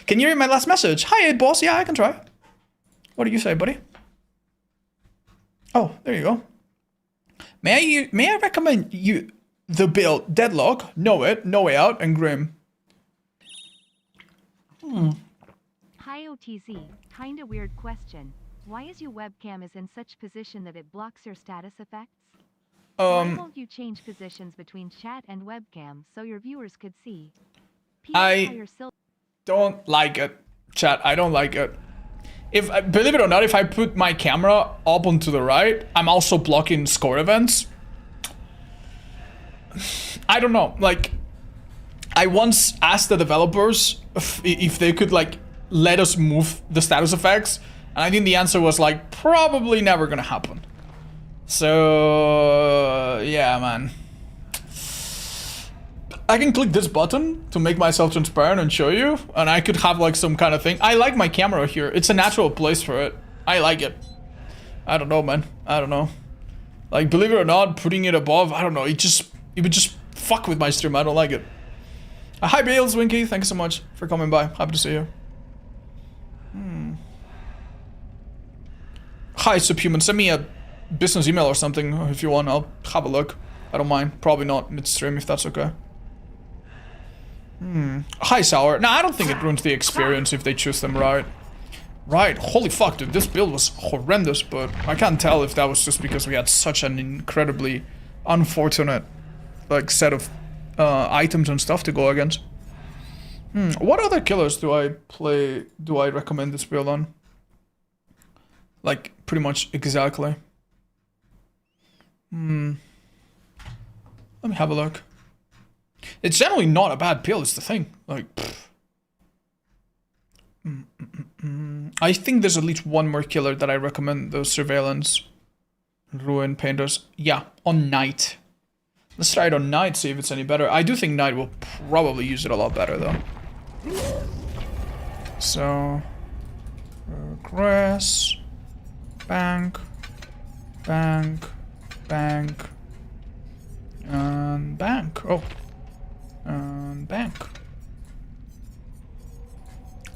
Speaker 1: Can you read my last message? Hi, boss. Yeah, I can try. What do you say, buddy? Oh, there you go. May I recommend you the build Deadlock, Know It, No Way Out, and Grim?
Speaker 3: Hi OTZ, kinda weird question. Why is your webcam is in such position that it blocks your status effects? Why won't you change positions between chat and webcam so your viewers could see?
Speaker 1: I don't like it, chat. I don't like it. If believe it or not, if I put my camera up onto the right, I'm also blocking score events. I don't know. Like, I once asked the developers if they could like let us move the status effects, and I think the answer was like probably never gonna happen. So yeah, man. I can click this button to make myself transparent and show you, and I could have like some kind of thing. I like my camera here. It's a natural place for it. I like it. I don't know, man. I don't know. Like, believe it or not, putting it above, I don't know. It would just fuck with my stream. I don't like it. Hi, Bales, Winky. Thanks so much for coming by. Happy to see you. Hi, Subhuman. Send me a business email or something if you want. I'll have a look. I don't mind. Probably not mid-stream if that's okay. Hi, Sour. Nah, I don't think it ruins the experience if they choose them right. Right. Holy fuck, dude. This build was horrendous, but I can't tell if that was just because we had such an incredibly unfortunate, like, set of items and stuff to go against. What other killers do I recommend this build on? Like, pretty much exactly. Let me have a look. It's generally not a bad build, it's the thing. Like, I think there's at least one more killer that I recommend, those Surveillance, Ruin, Painters. Yeah, on Night. Let's try it on Night, see if it's any better. I do think Night will probably use it a lot better, though. So, Grass, Bank, Bank, Bank, and Bank. Oh. And Bank.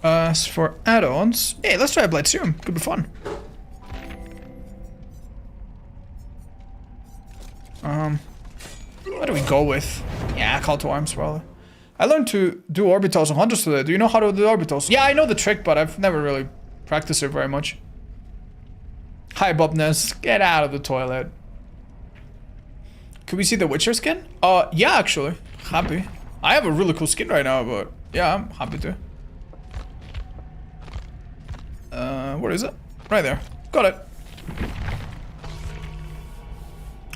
Speaker 1: As for add-ons, hey, let's try a Blight Serum. Could be fun. What do we go with? Yeah, call to arms probably. I learned to do orbitals on hunters today. Do you know how to do orbitals? Yeah, I know the trick, but I've never really practiced it very much. Hi, Bobness. Get out of the toilet. Could we see the Witcher skin? Yeah, actually. Happy. I have a really cool skin right now, but yeah, I'm happy to. Where is it? Right there. Got it.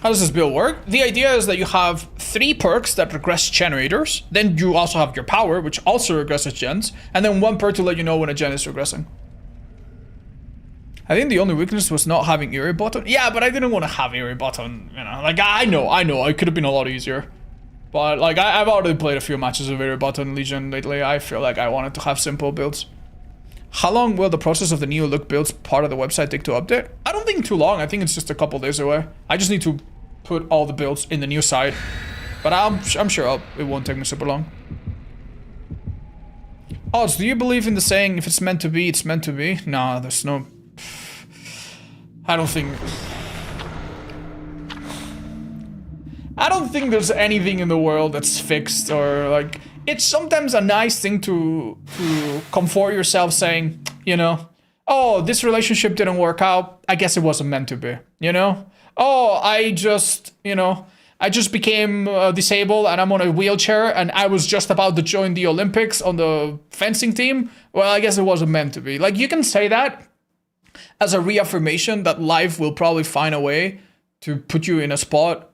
Speaker 1: How does this build work? The idea is that you have 3 perks that regress generators. Then you also have your power, which also regresses gens. And then 1 perk to let you know when a gen is regressing. I think the only weakness was not having Eerie button. Yeah, but I didn't want to have Eerie button, you know. Like, I know. It could have been a lot easier. But, like, I've already played a few matches of Eerie button Legion lately. I feel like I wanted to have simple builds. How long will the process of the new look builds part of the website take to update? I don't think too long. I think it's just a couple days away. I just need to put all the builds in the new site. But I'm sure it won't take me super long. Odds, do you believe in the saying, if it's meant to be, it's meant to be? Nah, there's no... I don't think there's anything in the world that's fixed or like... It's sometimes a nice thing to comfort yourself saying, you know, oh, this relationship didn't work out. I guess it wasn't meant to be, you know? Oh, I just became disabled and I'm on a wheelchair and I was just about to join the Olympics on the fencing team. Well, I guess it wasn't meant to be. Like, you can say that as a reaffirmation that life will probably find a way to put you in a spot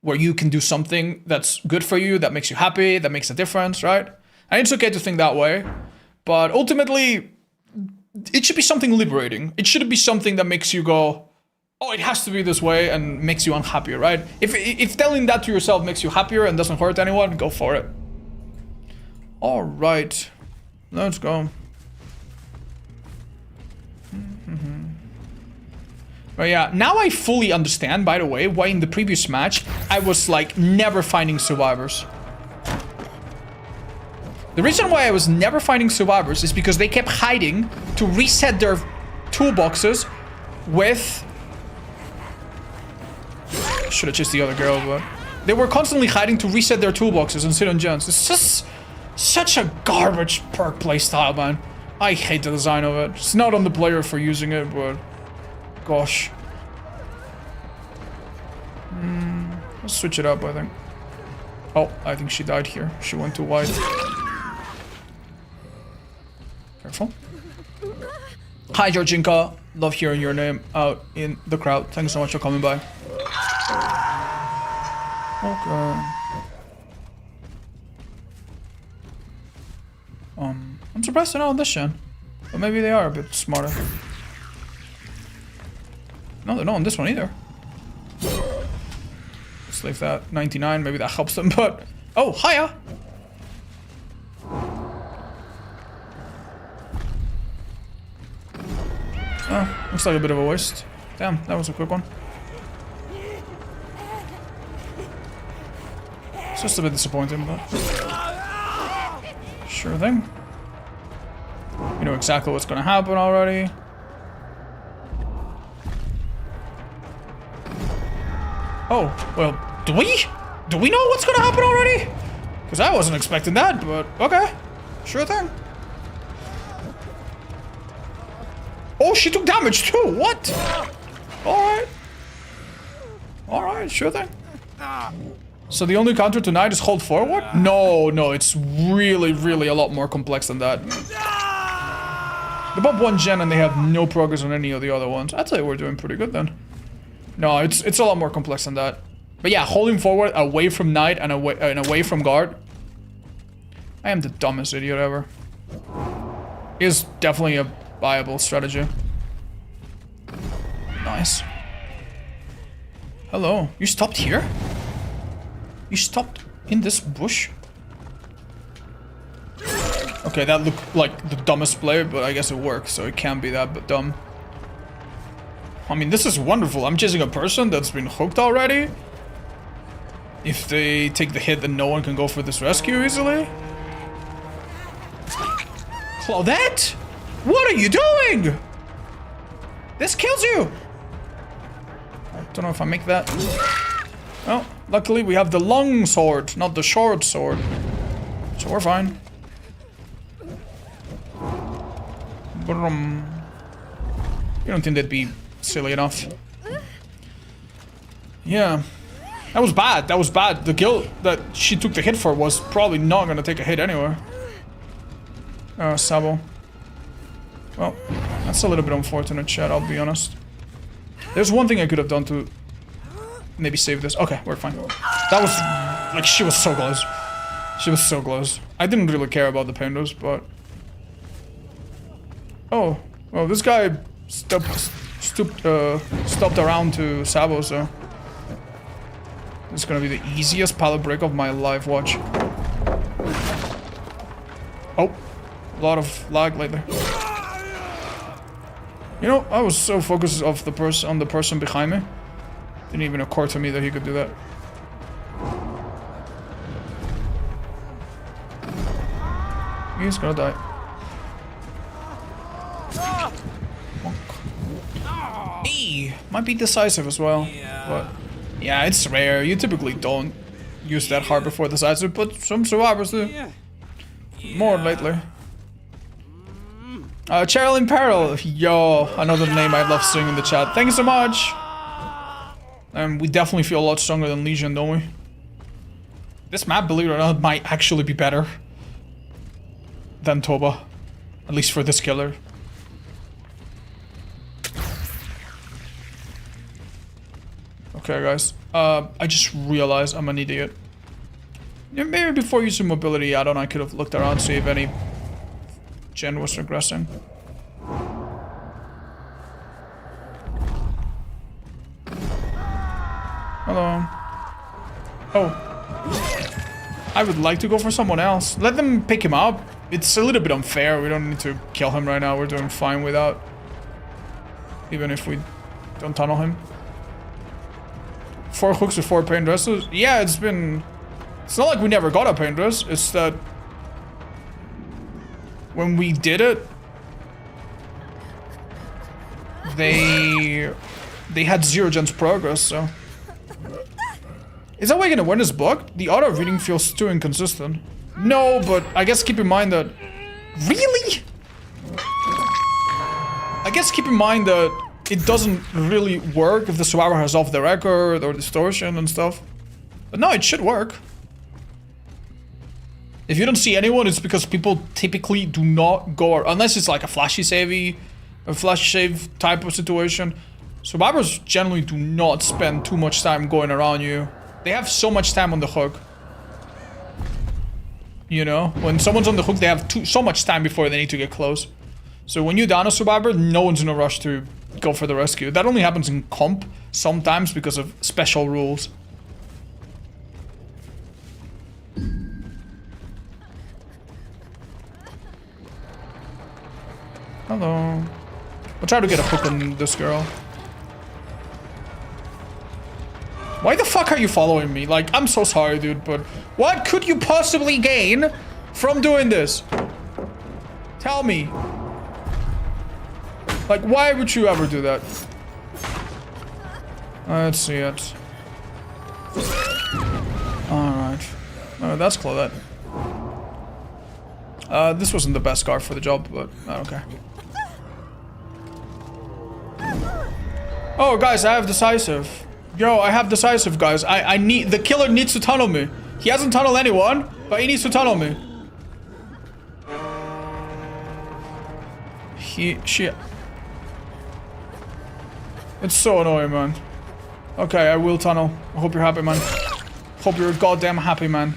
Speaker 1: where you can do something that's good for you, that makes you happy, that makes a difference, right? And it's okay to think that way, but ultimately, it should be something liberating. It shouldn't be something that makes you go, oh, it has to be this way and makes you unhappier, right? If telling that to yourself makes you happier and doesn't hurt anyone, go for it. All right, let's go. But yeah, now I fully understand, by the way, why in the previous match I was like never finding survivors. The reason why I was never finding survivors is because they kept hiding to reset their toolboxes with... Should have chased the other girl, but... They were constantly hiding to reset their toolboxes and sit on gens. It's just such a garbage perk playstyle, man. I hate the design of it. It's not on the player for using it, but... Gosh. Let's switch it up, I think. Oh, I think she died here. She went too wide. Careful. Hi, Georginka. Love hearing your name out in the crowd. Thanks so much for coming by. Okay. I'm surprised they're not on this gen. But maybe they are a bit smarter. No, they're not on this one either. Let's leave that 99. Maybe that helps them, but... Oh, hiya! Oh, looks like a bit of a waste. Damn, that was a quick one. It's just a bit disappointing, but... Sure thing. You know exactly what's gonna happen already. Oh, well, do we know what's gonna happen already? Because I wasn't expecting that, but okay. Sure thing. Oh, she took damage too, what? Alright. Alright, sure thing. So the only counter tonight is hold forward? No, it's really, really a lot more complex than that. They bought 1 gen and they have no progress on any of the other ones. I'd say we're doing pretty good then. No, it's a lot more complex than that. But yeah, holding forward away from Knight and away from guard. I am the dumbest idiot ever. Is definitely a viable strategy. Nice. Hello, you stopped here? You stopped in this bush? Okay, that looked like the dumbest play, but I guess it worked, so it can't be that dumb. I mean, this is wonderful. I'm chasing a person that's been hooked already. If they take the hit, then no one can go for this rescue easily. Claudette? What are you doing? This kills you. I don't know if I make that. Well, luckily we have the long sword, not the short sword. So we're fine. Brum. You don't think that'd be silly enough? Yeah. That was bad. That was bad. The kill that she took the hit for was probably not gonna take a hit anywhere. Sabo. Well, that's a little bit unfortunate, chat, I'll be honest. There's one thing I could have done to maybe save this. Okay, we're fine. That was... like, she was so close. She was so close. I didn't really care about the pandas, but... Oh. Well, this guy stopped around to Sabo, so... This is gonna be the easiest pallet break of my life, watch. Oh. A lot of lag lately. You know, I was so focused on the person behind me. Didn't even occur to me that he could do that. He's gonna die. Hey, might be decisive as well. But yeah, it's rare. You typically don't use that hard before decisive, but some survivors do. More lately. Cheryl in Peril. Yo, another name I love seeing in the chat. Thank you so much. We definitely feel a lot stronger than Legion, don't we? This map, believe it or not, might actually be better than Toba. At least for this killer. Okay, guys. I just realized I'm an idiot. Yeah, maybe before using mobility add-on, I could have looked around to see if any gen was regressing. Hello. Oh. I would like to go for someone else. Let them pick him up. It's a little bit unfair. We don't need to kill him right now. We're doing fine without. Even if we don't tunnel him. 4 hooks with 4 paint dresses. Yeah, it's been... It's not like we never got a paint dress. It's that... when we did it... They had 0 gens progress, so... Is that why you're gonna win this book? The auto reading feels too inconsistent. No, but I guess keep in mind that... Really? I guess keep in mind that it doesn't really work if the survivor has off the record or distortion and stuff. But no, it should work. If you don't see anyone, it's because people typically do not go... Unless it's like a flash save type of situation. Survivors generally do not spend too much time going around you. They have so much time on the hook. You know? When someone's on the hook, they have so much time before they need to get close. So when you down a survivor, no one's in a rush to go for the rescue. That only happens in comp sometimes because of special rules. Hello. I'll try to get a hook on this girl. Why the fuck are you following me? Like, I'm so sorry, dude, but what could you possibly gain from doing this? Tell me. Like, why would you ever do that? Let's see it. Alright. That's Claudette. This wasn't the best scarf for the job, but okay. Oh, guys, I have decisive. Yo, I have decisive, guys. I need... The killer needs to tunnel me. He hasn't tunneled anyone, but he needs to tunnel me. She... It's so annoying, man. Okay, I will tunnel. I hope you're happy, man. Hope you're goddamn happy, man.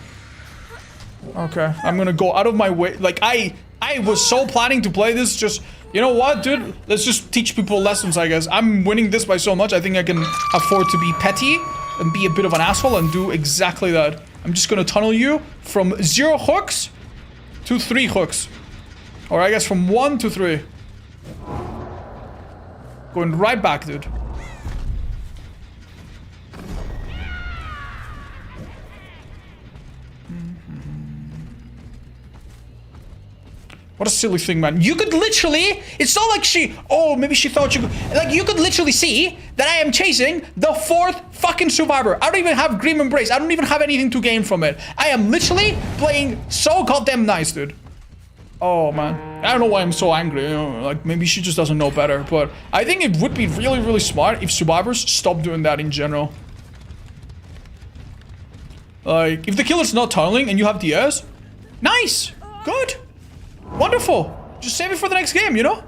Speaker 1: Okay, I'm gonna go out of my way. Like, I was so planning to play this just... You know what, dude? Let's just teach people lessons, I guess. I'm winning this by so much, I think I can afford to be petty and be a bit of an asshole and do exactly that. I'm just gonna tunnel you from 0 hooks to 3 hooks. Or I guess from 1 to 3. Going right back, dude. What a silly thing, man. You could literally... It's not like she... Oh, maybe she thought you could... Like, you could literally see that I am chasing the 4th fucking survivor. I don't even have Grim Embrace. I don't even have anything to gain from it. I am literally playing so goddamn nice, dude. Oh, man. I don't know why I'm so angry. You know, like, maybe she just doesn't know better. But I think it would be really, really smart if survivors stopped doing that in general. Like, if the killer's not tunneling and you have DS, nice. Good. Wonderful. Just save it for the next game, you know?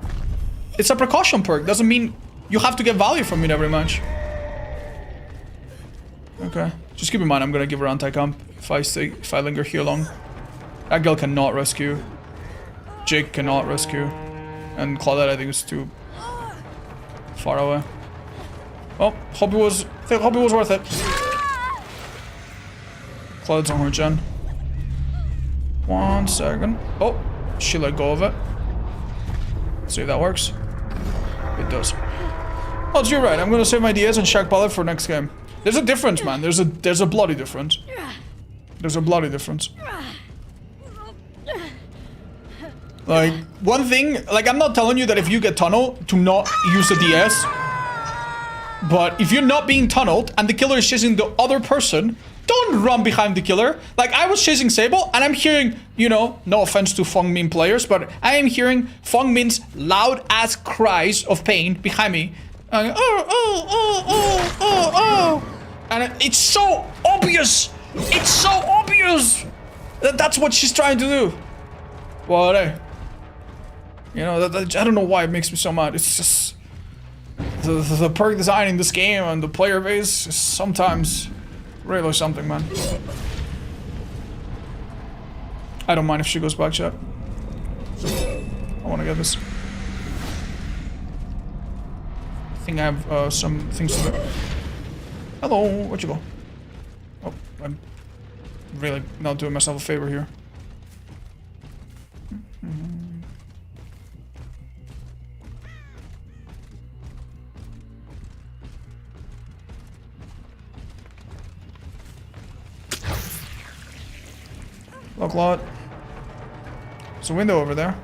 Speaker 1: It's a precaution perk. Doesn't mean you have to get value from it every match. Okay. Just keep in mind, I'm gonna give her anti-comp if I linger here long. That girl cannot rescue. Jake cannot rescue. And Claudette, I think, is too far away. Well, hope it was worth it. Claudette's on her gen. 1 second. Oh. She let go of it. Let's see if that works. It does. Oh, you're right. I'm gonna save my DS and Shaq Ballet for next game. There's a difference, man. There's a bloody difference. There's a bloody difference. Like, one thing, like, I'm not telling you that if you get tunneled, to not use the DS. But if you're not being tunneled and the killer is chasing the other person, don't run behind the killer. Like, I was chasing Sable, and I'm hearing, you know, no offense to Feng Min players, but I am hearing Feng Min's loud-ass cries of pain behind me. Oh. And it's so obvious. It's so obvious that that's what she's trying to do. Well, hey. You know, I don't know why it makes me so mad. It's just... The perk design in this game and the player base is sometimes... really something, man. I don't mind if she goes back, chat. I want to get this. I think I have some things to do. Hello, where'd you go? Oh, I'm really not doing myself a favor here. Look, lot. There's a window over there.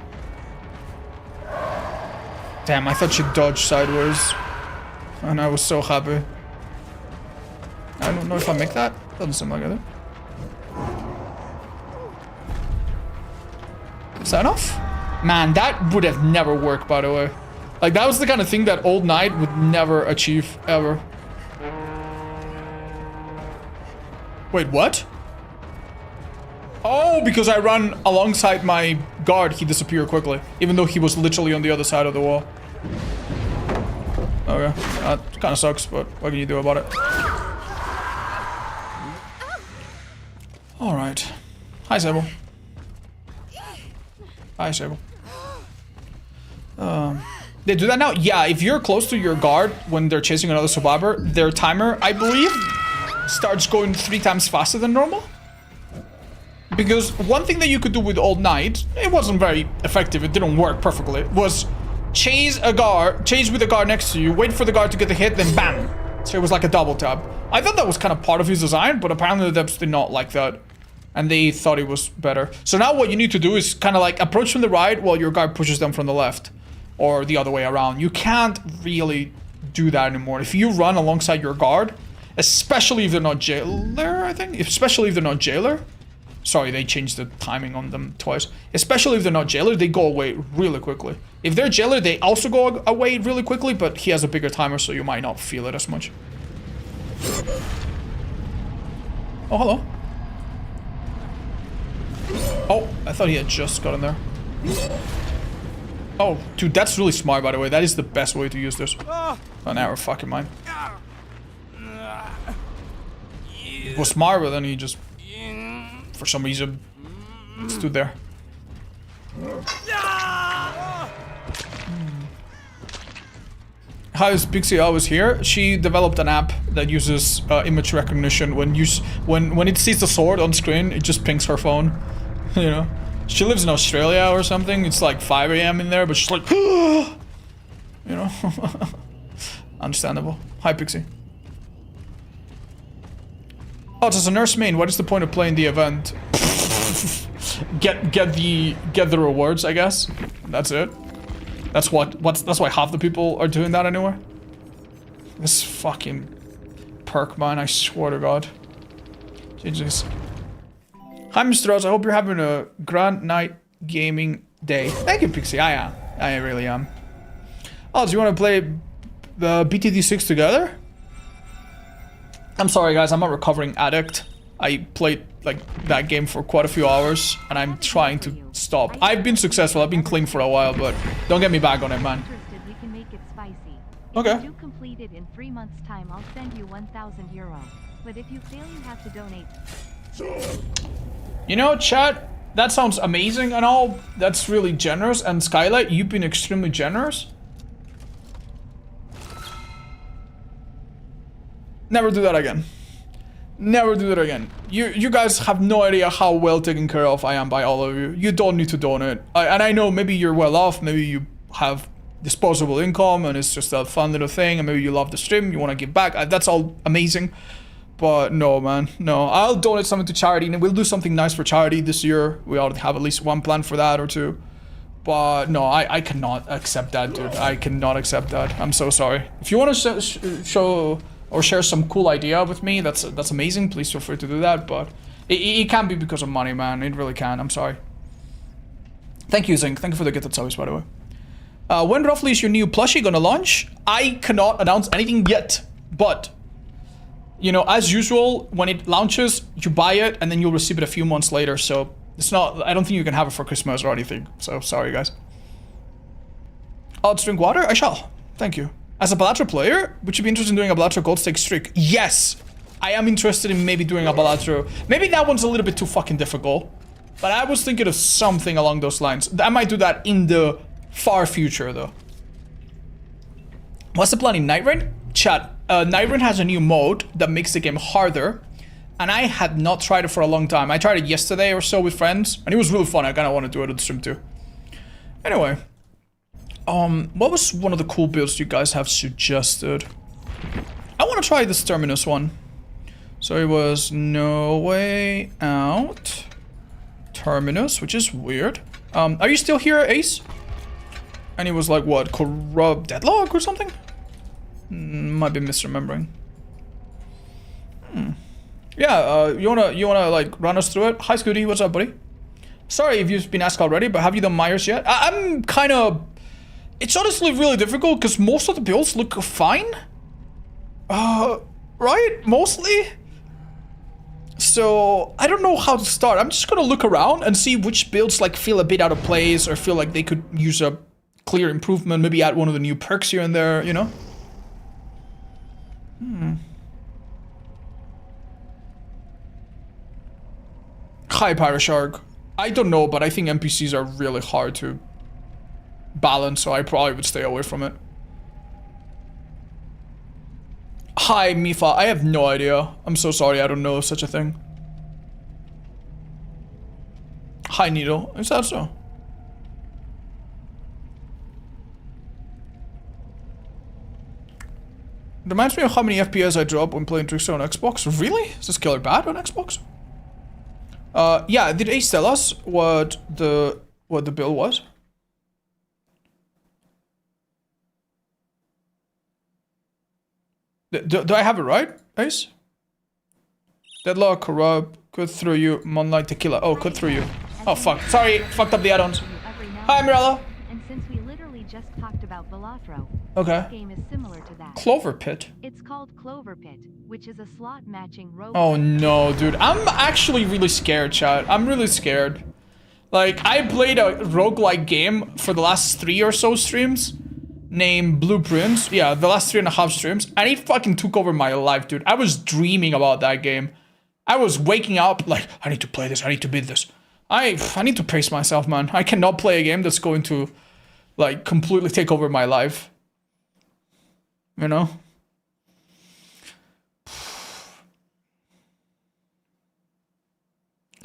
Speaker 1: Damn, I thought she dodged sideways. And I was so happy. I don't know if I make that. Doesn't seem like it. Is that enough? Man, that would have never worked, by the way. Like, that was the kind of thing that Old Knight would never achieve, ever. Wait, what? Oh, because I ran alongside my guard, he disappeared quickly. Even though he was literally on the other side of the wall. Okay, that kind of sucks, but what can you do about it? Alright. Hi, Sable. Hi, Sable. They do that now? Yeah, if you're close to your guard when they're chasing another survivor, their timer, I believe, starts going 3 times faster than normal. Because one thing that you could do with Old Knight, it wasn't very effective, it didn't work perfectly, was chase with a guard next to you, wait for the guard to get the hit, then bam. So it was like a double tap. I thought that was kind of part of his design, but apparently the devs did not like that. And they thought it was better. So now what you need to do is kind of like approach from the right while your guard pushes them from the left. Or the other way around. You can't really do that anymore. If you run alongside your guard, especially if they're not jailer, I think. Especially if they're not jailer. Sorry, they changed the timing on them twice. Especially if they're not jailer, they go away really quickly. If they're jailer, they also go away really quickly, but he has a bigger timer, so you might not feel it as much. Oh, hello. Oh, I thought he had just gotten there. Oh, dude, that's really smart, by the way. That is the best way to use this. Oh, never fucking mind. It was smart, but then he just... for some reason, stood there. How is Pixie always here? She developed an app that uses image recognition. When it sees the sword on screen, it just pings her phone. You know? She lives in Australia or something. It's like 5 AM in there, but she's like... you know? Understandable. Hi, Pixie. Oh, it's a nurse main. What is the point of playing the event? get the rewards, I guess. That's it. That's why half the people are doing that anyway. This fucking perk, man, I swear to God. GG's. Hi, Mr. Oz, I hope you're having a grand night gaming day. Thank you, Pixie. I am. I really am. Oh, do you want to play the BTD6 together? I'm sorry, guys. I'm a recovering addict. I played like that game for quite a few hours, and I'm trying to stop. I've been successful. I've been clean for a while, but don't get me back on it, man.
Speaker 3: We can make it spicy.
Speaker 1: Okay.
Speaker 3: If you do complete it in 3 months' time, I'll send you 1,000 euro. But if you fail, you have to donate.
Speaker 1: You know, chat, that sounds amazing and all. That's really generous. And Skylight, you've been extremely generous. Never do that again. Never do that again. You guys have no idea how well taken care of I am by all of you. You don't need to donate. And I know maybe you're well off. Maybe you have disposable income and it's just a fun little thing. And maybe you love the stream. You want to give back. That's all amazing. But no, man. No. I'll donate something to charity. And we'll do something nice for charity this year. We already have at least one plan for that or two. But no, I cannot accept that, dude. I cannot accept that. I'm so sorry. If you want to show... or share some cool idea with me, that's amazing. Please feel free to do that, but it can't be because of money, man. It really can't. I'm sorry. Thank you, Zink. Thank you for the gifted service, by the way. When roughly is your new plushie gonna launch? I cannot announce anything yet, but you know, as usual, when it launches, you buy it and then you'll receive it a few months later. So it's not. I don't think you can have it for Christmas or anything. So sorry, guys. I'll drink water. I shall. Thank you. As a Balatro player, would you be interested in doing a Balatro gold stake streak? Yes! I am interested in maybe doing a Balatro. Maybe that one's a little bit too fucking difficult. But I was thinking of something along those lines. I might do that in the far future, though. What's the plan in Nightreign? Chat, Nightreign has a new mode that makes the game harder. And I had not tried it for a long time. I tried it yesterday or so with friends. And it was really fun. I kind of want to do it on the stream, too. Anyway. What was one of the cool builds you guys have suggested? I want to try this Terminus one. So it was No Way Out. Terminus, which is weird. Are you still here, Ace? And it was like, what, Corrupt Deadlock or something? Might be misremembering. Yeah, you wanna like run us through it? Hi, Scooty, what's up, buddy? Sorry if you've been asked already, but have you done Myers yet? I'm kind of... It's honestly really difficult because most of the builds look fine. Right? Mostly? So, I don't know how to start. I'm just gonna look around and see which builds like feel a bit out of place or feel like they could use a clear improvement. Maybe add one of the new perks here and there, you know? Hi, Pyroshark. I don't know, but I think NPCs are really hard to balance, so I probably would stay away from it. Hi, Mifa. I have no idea. I'm so sorry. I don't know such a thing. Hi, Needle. Is that so? Reminds me of how many FPS I drop when playing Trickster on Xbox. Really? Is this killer bad on Xbox? Yeah. Did Ace tell us what the build was? Do I have it right, Ace? Deadlock, Corrupt, Cut Through You, Moonlight, Tequila. Oh, Cut Through You. Oh, fuck. Sorry, fucked up the add-ons. Hi, Mirella.
Speaker 3: And since we literally just talked about Balatro,
Speaker 1: okay.
Speaker 3: This game is similar to that.
Speaker 1: Clover Pit.
Speaker 3: It's called Clover Pit, which is a slot matching rogue.
Speaker 1: Oh no, dude. I'm actually really scared, chat. I'm really scared. Like, I played a roguelike game for the last 3 or so streams. Named Blueprints. Yeah, the last 3.5 streams. And it fucking took over my life, dude. I was dreaming about that game. I was waking up like, I need to play this. I need to beat this. I need to pace myself, man. I cannot play a game that's going to, like, completely take over my life. You know?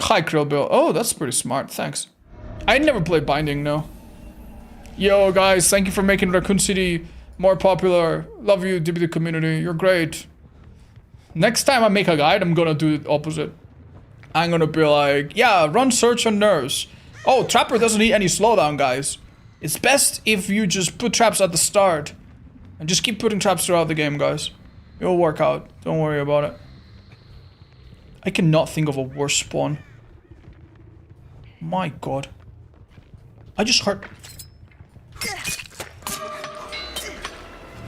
Speaker 1: Hi, Krillbill. Oh, that's pretty smart. Thanks. I never played Binding, no. Yo, guys, thank you for making Raccoon City more popular. Love you, DBD community. You're great. Next time I make a guide, I'm gonna do the opposite. I'm gonna be like, yeah, run, search, and nurse. Oh, Trapper doesn't need any slowdown, guys. It's best if you just put traps at the start. And just keep putting traps throughout the game, guys. It'll work out. Don't worry about it. I cannot think of a worse spawn. My god. I just heard...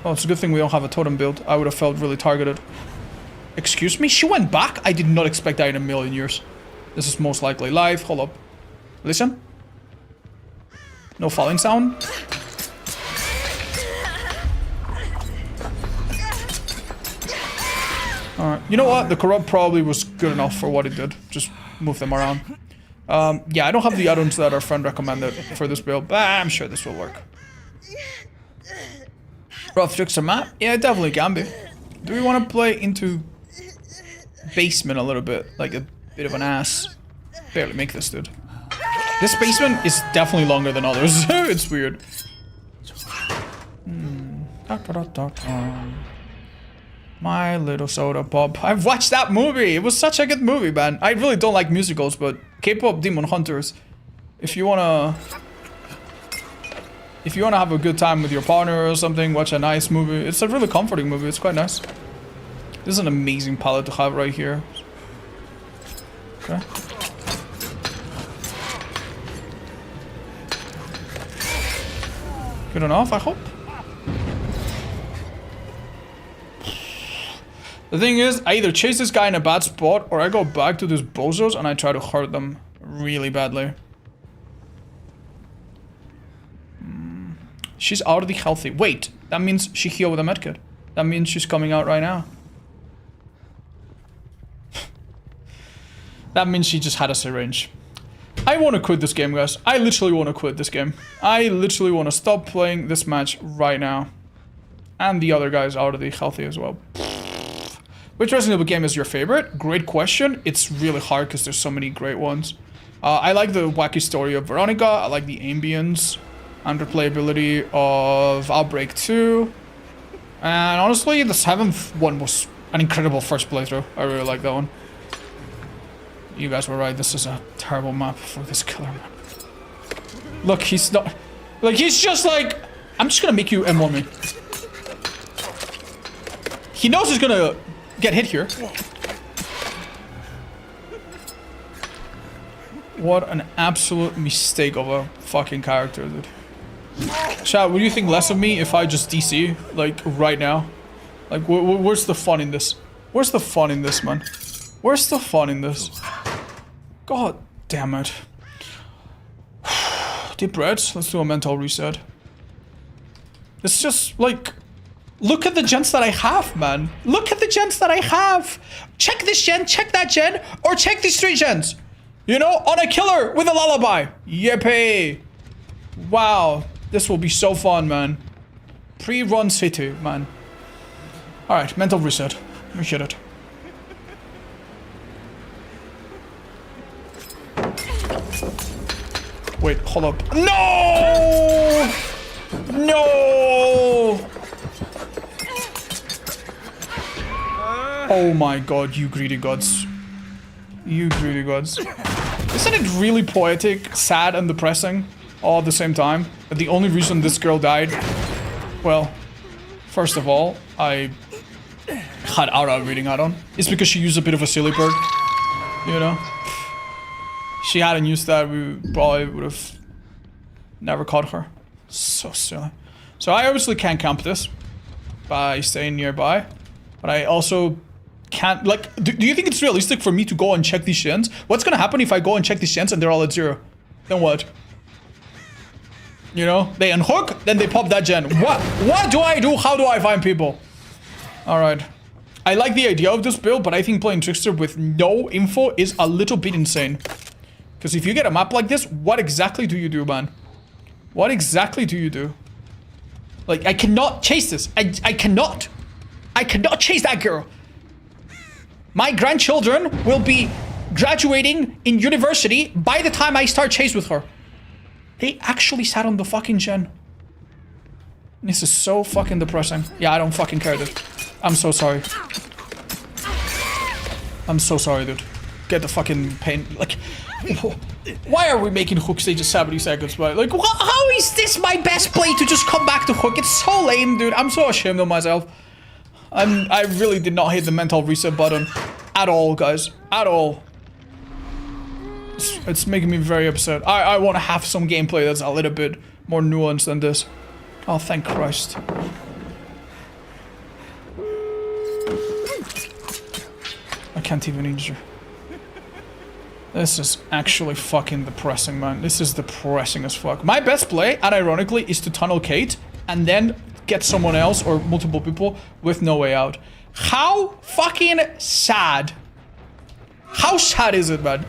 Speaker 1: Oh, it's a good thing we don't have a totem build. I would have felt really targeted. Excuse me? She went back? I did not expect that in a million years. This is most likely live. Hold up. Listen. No falling sound. Alright. You know what? The corrupt probably was good enough for what it did. Just move them around. Yeah, I don't have the add-ons that our friend recommended for this build, but I'm sure this will work. Rough trickster map? Yeah, it definitely can be. Do we want to play into basement a little bit? Like a bit of an ass. Barely make this, dude. This basement is definitely longer than others. It's weird. My Little Soda Pop. I've watched that movie. It was such a good movie, man. I really don't like musicals, but K-pop Demon Hunters. If you wanna have a good time with your partner or something, watch a nice movie. It's a really comforting movie. It's quite nice. This is an amazing palette to have right here. Okay. Good enough, I hope. The thing is, I either chase this guy in a bad spot or I go back to these bozos and I try to hurt them really badly. She's already healthy. Wait, that means she healed with a medkit. That means she's coming out right now. That means she just had a syringe. I want to quit this game, guys. I literally want to quit this game. I literally want to stop playing this match right now. And the other guy's already healthy as well. Which Resident Evil game is your favorite? Great question. It's really hard because there's so many great ones. I like the wacky story of Veronica. I like the ambience and replayability of Outbreak 2. And honestly, the 7th one was an incredible first playthrough. I really like that one. You guys were right. This is a terrible map for this killer map. Look, he's not... Like, he's just like... I'm just gonna make you M1 me. He knows he's gonna get hit here. What an absolute mistake of a fucking character, dude. Chat, would you think less of me if I just DC, like, right now? Like, where's the fun in this? Where's the fun in this, man? Where's the fun in this? God damn it. Deep breaths. Let's do a mental reset. It's just, like... Look at the gens that I have, man. Look at the gens that I have. Check this gen, check that gen, or check these 3 gens. You know, on a killer with a lullaby. Yippee. Wow. This will be so fun, man. Pre-run city, man. Alright, mental reset. Let me hit it. Wait, hold up. No! No! Oh my god, you greedy gods. You greedy gods. Isn't it really poetic, sad, and depressing all at the same time? That the only reason this girl died... Well, first of all, I had Aura reading add-on. It's because she used a bit of a silly bird. You know? If she hadn't used that, we probably would have never caught her. So silly. So I obviously can't camp this by staying nearby. But I also can't, like, do you think it's realistic for me to go and check these gens? What's gonna happen if I go and check these gens and they're all at 0? Then what? You know, they unhook, then they pop that gen. What do I do? How do I find people? Alright. I like the idea of this build, but I think playing Trickster with no info is a little bit insane. Because if you get a map like this, what exactly do you do, man? What exactly do you do? Like, I cannot chase this. I cannot. I cannot chase that girl. My grandchildren will be graduating in university by the time I start chase with her. They actually sat on the fucking gen. This is so fucking depressing. Yeah, I don't fucking care, dude. I'm so sorry. I'm so sorry, dude. get the fucking pain. Like, why are we making hook stages 70 seconds, right? Like, how is this my best play to just come back to hook? It's so lame, dude. I'm so ashamed of myself. I really did not hit the mental reset button at all, guys. At all. It's making me very upset. I want to have some gameplay that's a little bit more nuanced than this. Oh, thank Christ. I can't even injure. This is actually fucking depressing, man. This is depressing as fuck. My best play, unironically, is to tunnel Kate and then get someone else or multiple people with no way out. How fucking sad. How sad is it, man?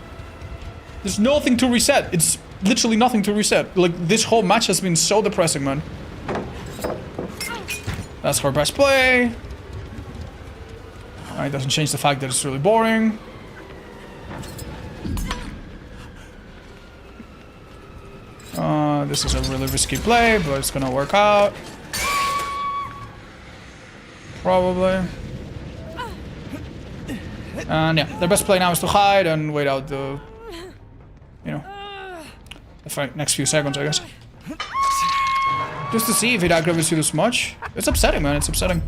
Speaker 1: There's nothing to reset. It's literally nothing to reset. Like, this whole match has been so depressing, man. That's her best play. It doesn't change the fact that it's really boring. This is a really risky play, but it's gonna work out. Probably. And yeah, their best play now is to hide and wait out the, you know, the next few seconds, I guess. Just to see if it aggravates you this much. It's upsetting, man. It's upsetting.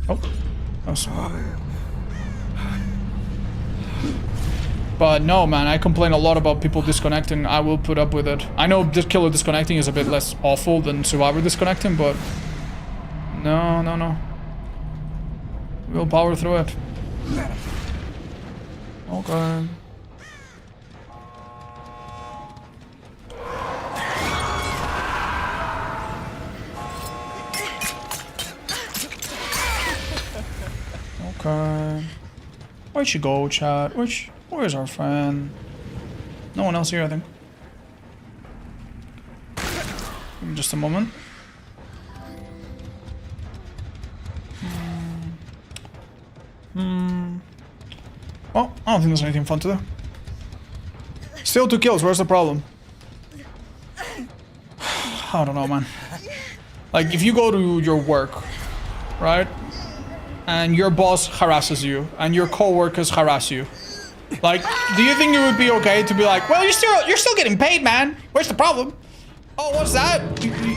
Speaker 1: Oh. But no, man, I complain a lot about people disconnecting. I will put up with it. I know this killer disconnecting is a bit less awful than survivor disconnecting, but no. We'll power through it. Okay. Okay. Where'd she go, chat? Where's our friend? No one else here, I think. Give me just a moment. Well, I don't think there's anything fun to do. Still 2 kills, where's the problem? I don't know, man. Like, if you go to your work, right? And your boss harasses you, and your co-workers harass you. Like, do you think it would be okay to be like, well, you're still getting paid, man. Where's the problem? Oh, what's that?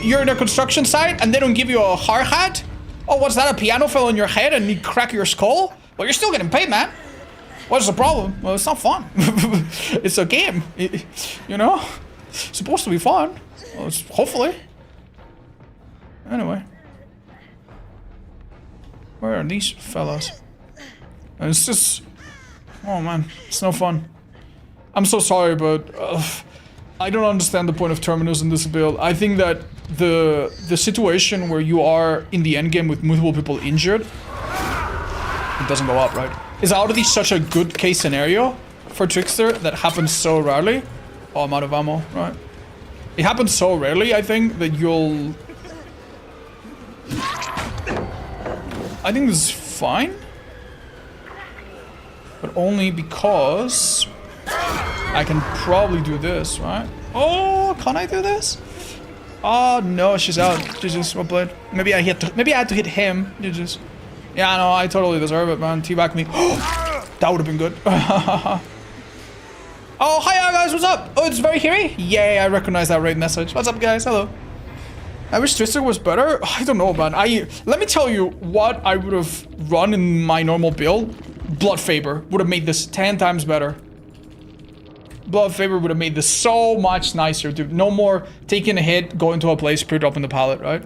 Speaker 1: You're in a construction site and they don't give you a hard hat? Oh, what's that? A piano fell on your head and you crack your skull? Well, you're still getting paid, man. What's the problem? Well, it's not fun. It's a game. You know? It's supposed to be fun. Well, hopefully. Anyway. Where are these fellas? And it's just... Oh man, it's no fun. I'm so sorry, but I don't understand the point of terminals in this build. I think that the situation where you are in the endgame with multiple people injured, it doesn't go up, right? Is already such a good case scenario for Trickster that happens so rarely. Oh, I'm out of ammo, right? It happens so rarely, I think, that you'll... I think this is fine. But only because I can probably do this, right? Oh, can I do this? Oh no, she's out. Jesus, well played. Maybe I had to hit him. Jesus. Yeah, no, I totally deserve it, man. Teabag me. Oh, that would have been good. Oh, hi guys, what's up? Oh, it's very hairy. Yay, I recognize that raid message. What's up, guys? Hello. I wish Twister was better. I don't know, man. Let me tell you what I would have run in my normal build. Blood Faber would have made this 10 times better. Blood Faber would have made this so much nicer, dude. No more taking a hit, going to a place, pre-dropping the pallet, right?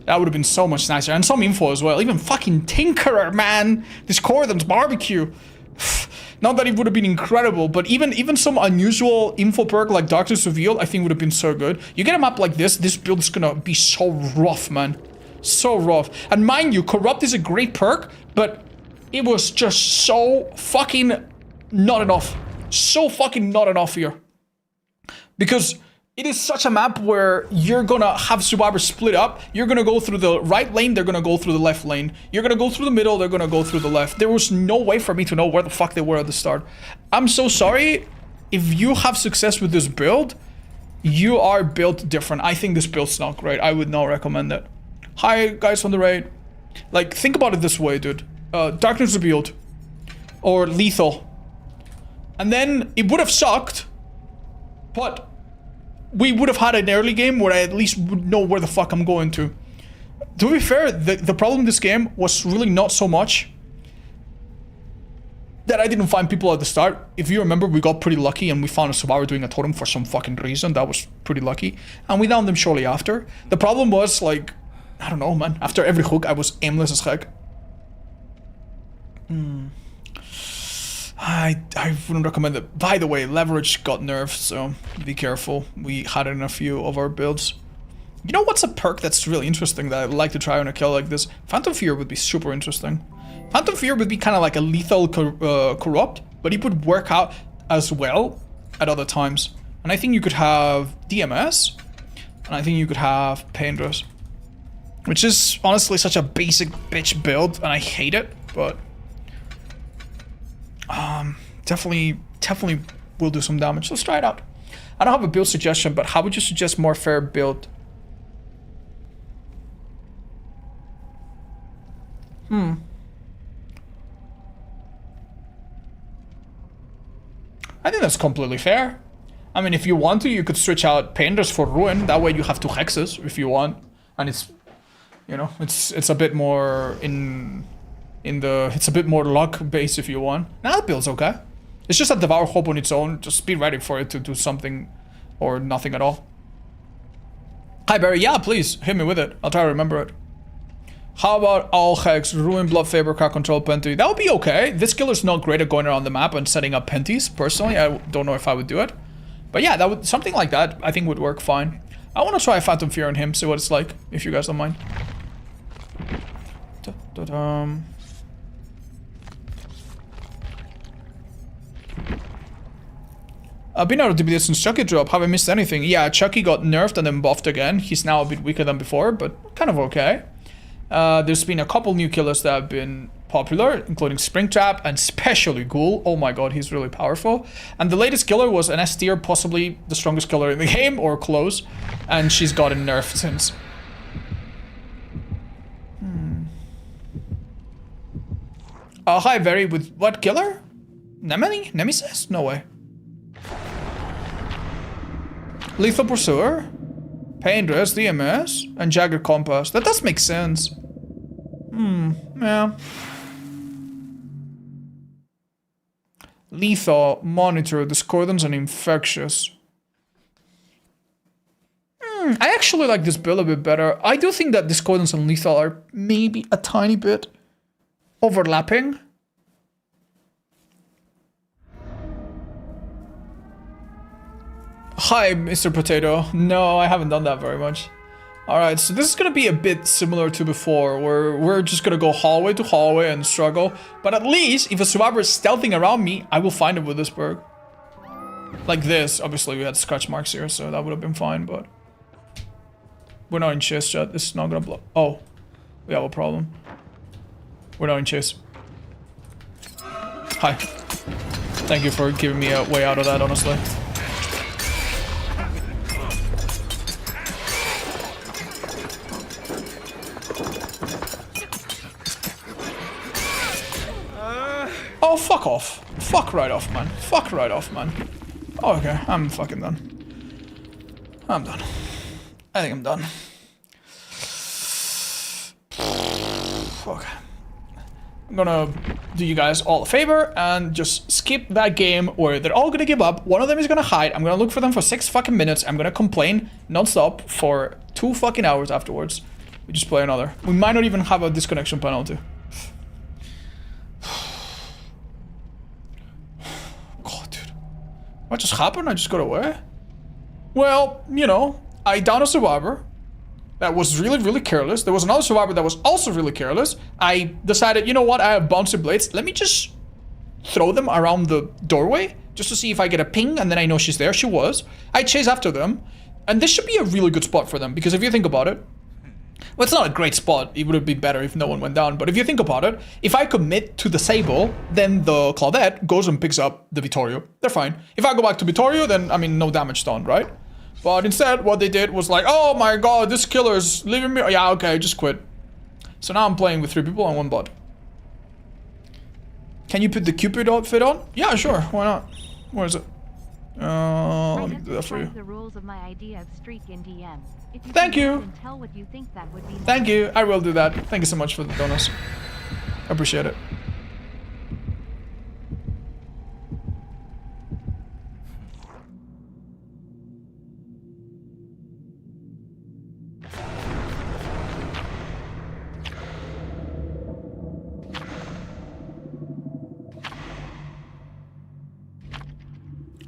Speaker 1: That would have been so much nicer. And some info as well. Even fucking Tinkerer, man. Discordance barbecue. Not that it would have been incredible, but even some unusual info perk like Darkness Revealed, I think would have been so good. You get a map like this build is gonna be so rough, man. So rough. And mind you, Corrupt is a great perk, but it was just so fucking not enough. So fucking not enough here. Because it is such a map where you're gonna have survivors split up. You're gonna go through the right lane, they're gonna go through the left lane. You're gonna go through the middle, they're gonna go through the left. There was no way for me to know where the fuck they were at the start. I'm so sorry. If you have success with this build, you are built different. I think this build's not great. I would not recommend it. Hi, guys from the raid. Like, think about it this way, dude. Darkness Revealed. or lethal. And then it would have sucked, but we would have had an early game where I at least would know where the fuck I'm going to. To be fair, the problem in this game was really not so much that I didn't find people at the start. If you remember, we got pretty lucky and we found a survivor doing a totem for some fucking reason. That was pretty lucky. And we downed them shortly after. The problem was, like, I don't know, man. After every hook, I was aimless as heck. I wouldn't recommend it. By the way, leverage got nerfed, so be careful. We had it in a few of our builds. You know what's a perk that's really interesting that I'd like to try on a kill like this? Phantom Fear would be super interesting. Phantom Fear would be kind of like a lethal corrupt, but it would work out as well at other times. And I think you could have DMS, and I think you could have Painter's, which is honestly such a basic bitch build, and I hate it, but definitely will do some damage. Let's try it out. I don't have a build suggestion, but how would you suggest more fair build? I think that's completely fair. I mean, if you want to, you could switch out Painters for Ruin. That way you have 2 hexes if you want. And it's, you know, it's a bit more it's a bit more luck based if you want. Now the build's okay. It's just a Devour Hope on its own. Just be ready for it to do something or nothing at all. Hi Barry, yeah, please hit me with it. I'll try to remember it. How about all hex, Ruin, Blood Faber, Card Control, Penty? That would be okay. This killer's not great at going around the map and setting up Penties. Personally, I don't know if I would do it. But yeah, that would something like that I think would work fine. I want to try Phantom Fear on him, see what it's like, if you guys don't mind. I've been out of DBD since Chucky drop. Have I missed anything? Yeah, Chucky got nerfed and then buffed again. He's now a bit weaker than before, but kind of okay. There's been a couple new killers that have been popular, including Springtrap and especially Ghoul. Oh my god, he's really powerful. And the latest killer was an S tier, possibly the strongest killer in the game, or close. And she's gotten nerfed since. Hi, Very, with what killer? Nemesis? No way. Lethal Pursuer, Paintress, DMS, and Jagged Compass. That does make sense. Yeah. Lethal, Monitor, Discordance, and Infectious. I actually like this build a bit better. I do think that Discordance and Lethal are maybe a tiny bit overlapping. Hi, Mr. Potato. No, I haven't done that very much. Alright, so this is gonna be a bit similar to before, where we're just gonna go hallway to hallway and struggle. But at least, if a survivor is stealthing around me, I will find it with this perk. Like this. Obviously, we had scratch marks here, so that would have been fine, but... We're not in chase yet. This is not gonna blow. Oh. We have a problem. We're not in chase. Hi. Thank you for giving me a way out of that, honestly. Oh, fuck off. Fuck right off, man. Fuck right off, man. Oh, okay, I'm fucking done. I'm done. I think I'm done. Okay. I'm gonna do you guys all a favor and just skip that game where they're all gonna give up. One of them is gonna hide. I'm gonna look for them for 6 fucking minutes. I'm gonna complain non-stop for 2 fucking hours afterwards. We just play another. We might not even have a disconnection penalty. What just happened? I just got away? Well, you know, I downed a survivor that was really careless. There was another survivor that was also really careless. I decided, you know what, I have bouncy blades. Let me just throw them around the doorway just to see if I get a ping and then I know she's there. She was. I chase after them. And this should be a really good spot for them because if you think about it, well, it's not a great spot. It would have been better if no one went down. But if you think about it, if I commit to the Sable, then the Claudette goes and picks up the Vittorio. They're fine. If I go back to Vittorio, then, I mean, no damage done, right? But instead, what they did was like, oh my god, this killer's leaving me. Yeah, okay, just quit. So now I'm playing with 3 people and 1 bot. Can you put the Cupid outfit on? Yeah, sure. Why not? Where is it? Let me do that for you.
Speaker 3: The rules of my idea of streak in DM. If you
Speaker 1: Thank
Speaker 3: can
Speaker 1: you.
Speaker 3: read and tell what you think, that would be nice.
Speaker 1: Thank you. I will do that. Thank you so much for the donuts. I appreciate it.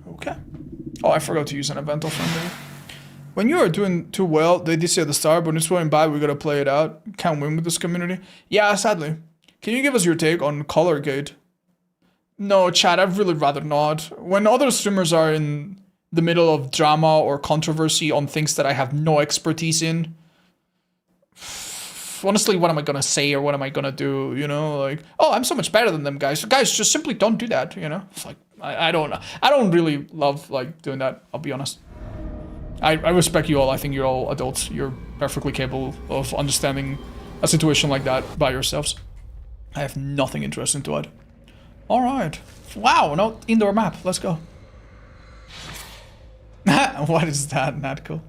Speaker 1: Okay. Oh, I forgot to use an event friendly. When you are doing too well, they did say at the start, but when it's going bad, we gotta play it out. Can't win with this community. Yeah, sadly. Can you give us your take on Colorgate? No, chat, I'd really rather not. When other streamers are in the middle of drama or controversy on things that I have no expertise in, honestly, what am I gonna say or what am I gonna do, you know? Like, oh, I'm so much better than them, guys. Guys, just simply don't do that, you know? It's like, I don't really love, like, doing that, I'll be honest. I respect you all. I think you're all adults. You're perfectly capable of understanding a situation like that by yourselves. I have nothing interesting to add. Alright. Wow, no indoor map. Let's go. What is that, Natco?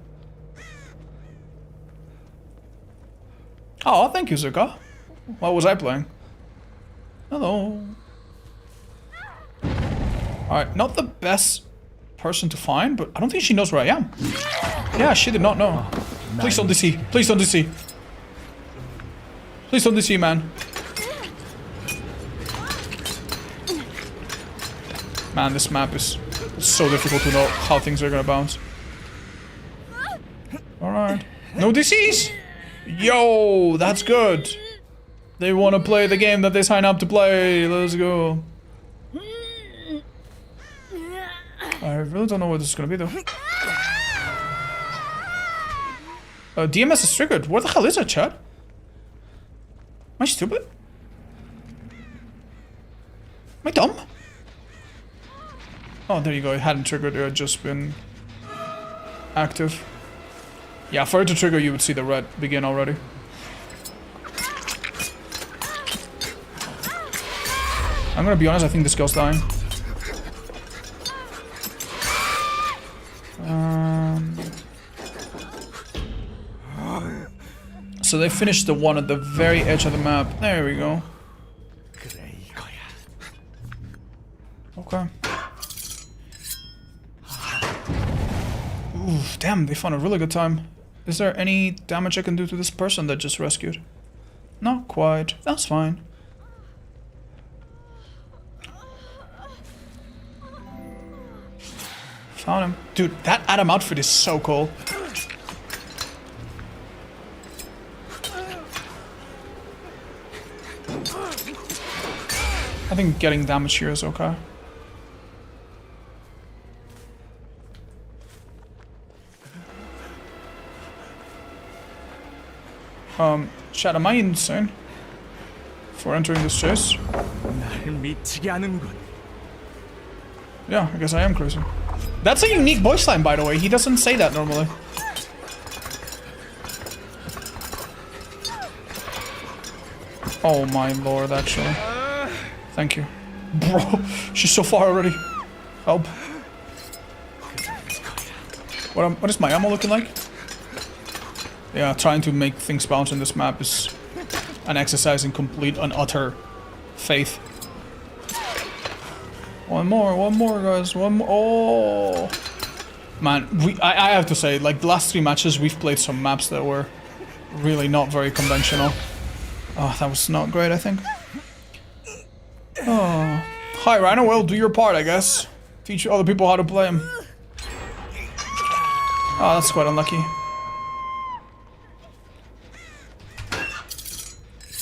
Speaker 1: Oh, thank you, Zuka. What was I playing? Hello. Alright, not the best person to find, but I don't think she knows where I am. Yeah, she did not know. Please don't DC. Please don't DC. Please don't DC, man. Man, this map is so difficult to know how things are gonna bounce. Alright. No DCs! Yo, that's good. They wanna play the game that they sign up to play. Let's go. I really don't know what this is gonna be though. DMS is triggered. What the hell is that, chat? Am I stupid? Am I dumb? Oh, there you go. It hadn't triggered. It had just been active. Yeah, for it to trigger, you would see the red begin already. I'm gonna be honest. I think this girl's dying. So they finished the one at the very edge of the map. There we go. Okay. Ooh, damn, they found a really good time. Is there any damage I can do to this person that just rescued? Not quite. That's fine. Found him. Dude, that Adam outfit is so cool. I think getting damage here is okay. Chat, am I insane for entering this chase? Yeah, I guess I am crazy. That's a unique voice line, by the way. He doesn't say that normally. Oh my lord, actually. Thank you. Bro, she's so far already. Help. What is my ammo looking like? Yeah, trying to make things bounce in this map is an exercise in complete and utter faith. One more, guys. One more. Oh, man, I have to say, like the last 3 matches, we've played some maps that were really not very conventional. Oh, that was not great, I think. Oh, hi, Rhino. Well, do your part, I guess. Teach other people how to play him. Oh, that's quite unlucky.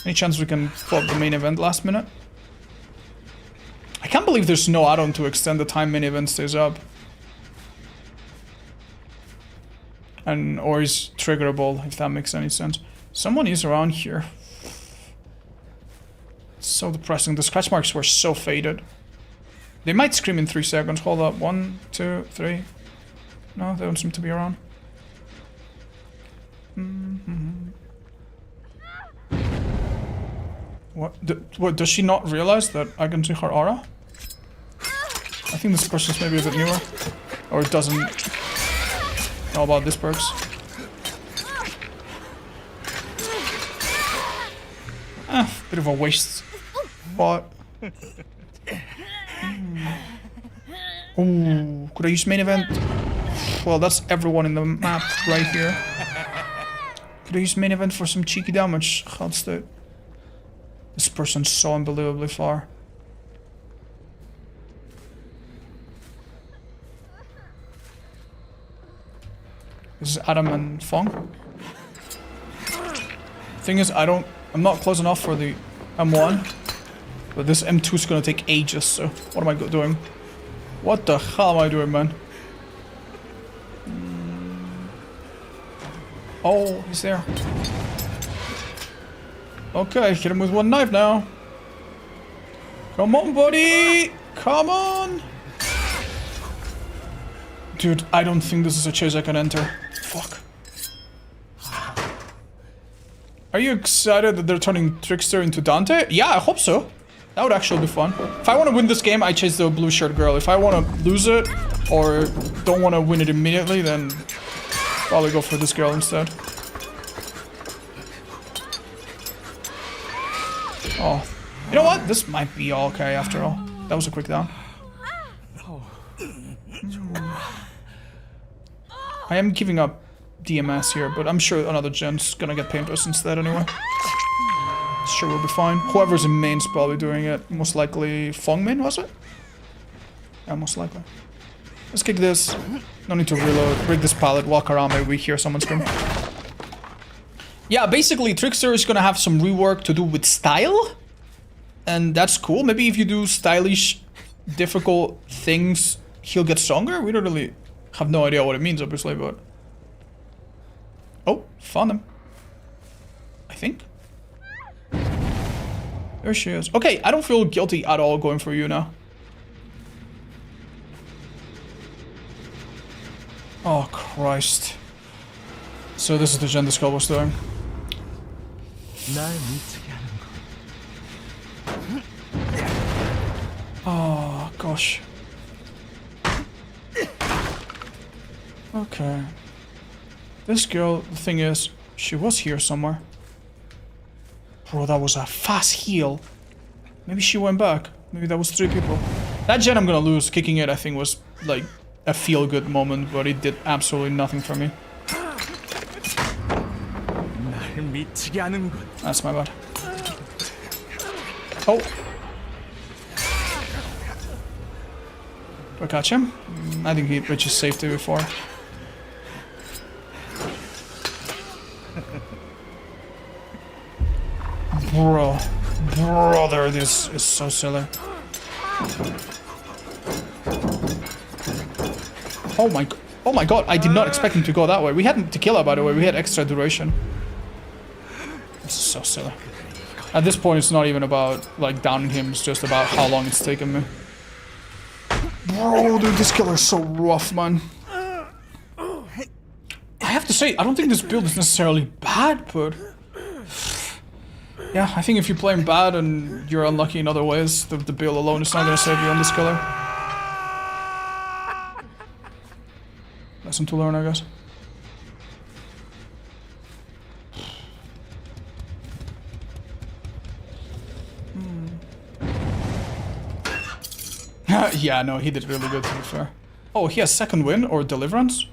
Speaker 1: Any chance we can pull up the main event last minute? I can't believe there's no add-on to extend the time main event stays up. And or is triggerable, if that makes any sense. Someone is around here. It's so depressing. The scratch marks were so faded. They might scream in 3 seconds. Hold up. 1, 2, 3. No, they don't seem to be around. What, does she not realize that I can see her aura? I think this person's maybe a bit newer. Or it doesn't know about this perks. Bit of a waste. But... Ooh, could I use main event? Well, that's everyone in the map right here. Could I use main event for some cheeky damage? Godste. This person's so unbelievably far. This is Adam and Fong. Thing is, I'm not close enough for the M1. But this M2 is gonna take ages, so what am I doing? What the hell am I doing, man? Oh, he's there. Okay, hit him with one knife now. Come on, buddy! Come on! Dude, I don't think this is a chase I can enter. Fuck. Are you excited that they're turning Trickster into Dante? Yeah, I hope so. That would actually be fun. If I want to win this game, I chase the blue shirt girl. If I want to lose it, or don't want to win it immediately, then probably go for this girl instead. Oh, you know what? This might be all okay after all. That was a quick down. I am giving up DMS here, but I'm sure another gen's gonna get Painters instead anyway. Sure, we'll be fine. Whoever's in main's probably doing it. Most likely Fong main, was it? Yeah, most likely. Let's kick this. No need to reload. Break this pallet, walk around, maybe we hear someone scream. Yeah, basically Trickster is gonna have some rework to do with style. And that's cool. Maybe if you do stylish, difficult things, he'll get stronger. We don't really have no idea what it means, obviously, but... Oh, found him. I think. There she is. Okay, I don't feel guilty at all going for you now. Oh, Christ. So this is the gen the skull was doing. Oh, gosh. Okay. This girl, the thing is, she was here somewhere. Bro, that was a fast heal. Maybe she went back. Maybe that was 3 people. That gen I'm gonna lose. Kicking it, I think, was like a feel-good moment, but it did absolutely nothing for me. That's my bad. Oh. Do I catch him? I think he reached safety before. Bro. Brother, this is so silly. Oh my god, I did not expect him to go that way. We had tequila, by the way. We had extra duration. This is so silly. At this point, it's not even about, like, downing him. It's just about how long it's taken me. Bro, dude, this killer's so rough, man. I have to say, I don't think this build is necessarily bad, but... Yeah, I think if you're playing bad and you're unlucky in other ways, the build alone is not going to save you on this killer. Lesson to learn, I guess. Yeah, no, he did really good, to be fair. Oh, he has second win or deliverance?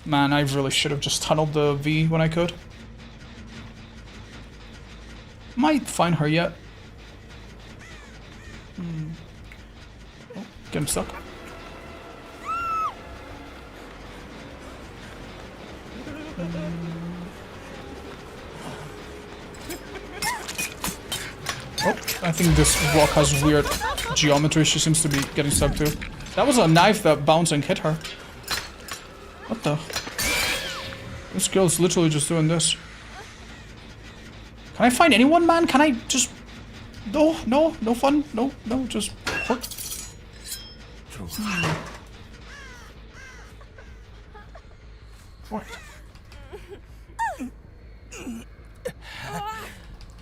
Speaker 1: Man, I really should have just tunneled the V when I could. Might find her yet. Oh, get him stuck. Oh, I think this rock has weird geometry. She seems to be getting stuck too. That was a knife that bounced and hit her. What the? This girl's literally just doing this. Can I find anyone, man? Can I just... No fun. No, just... What? What?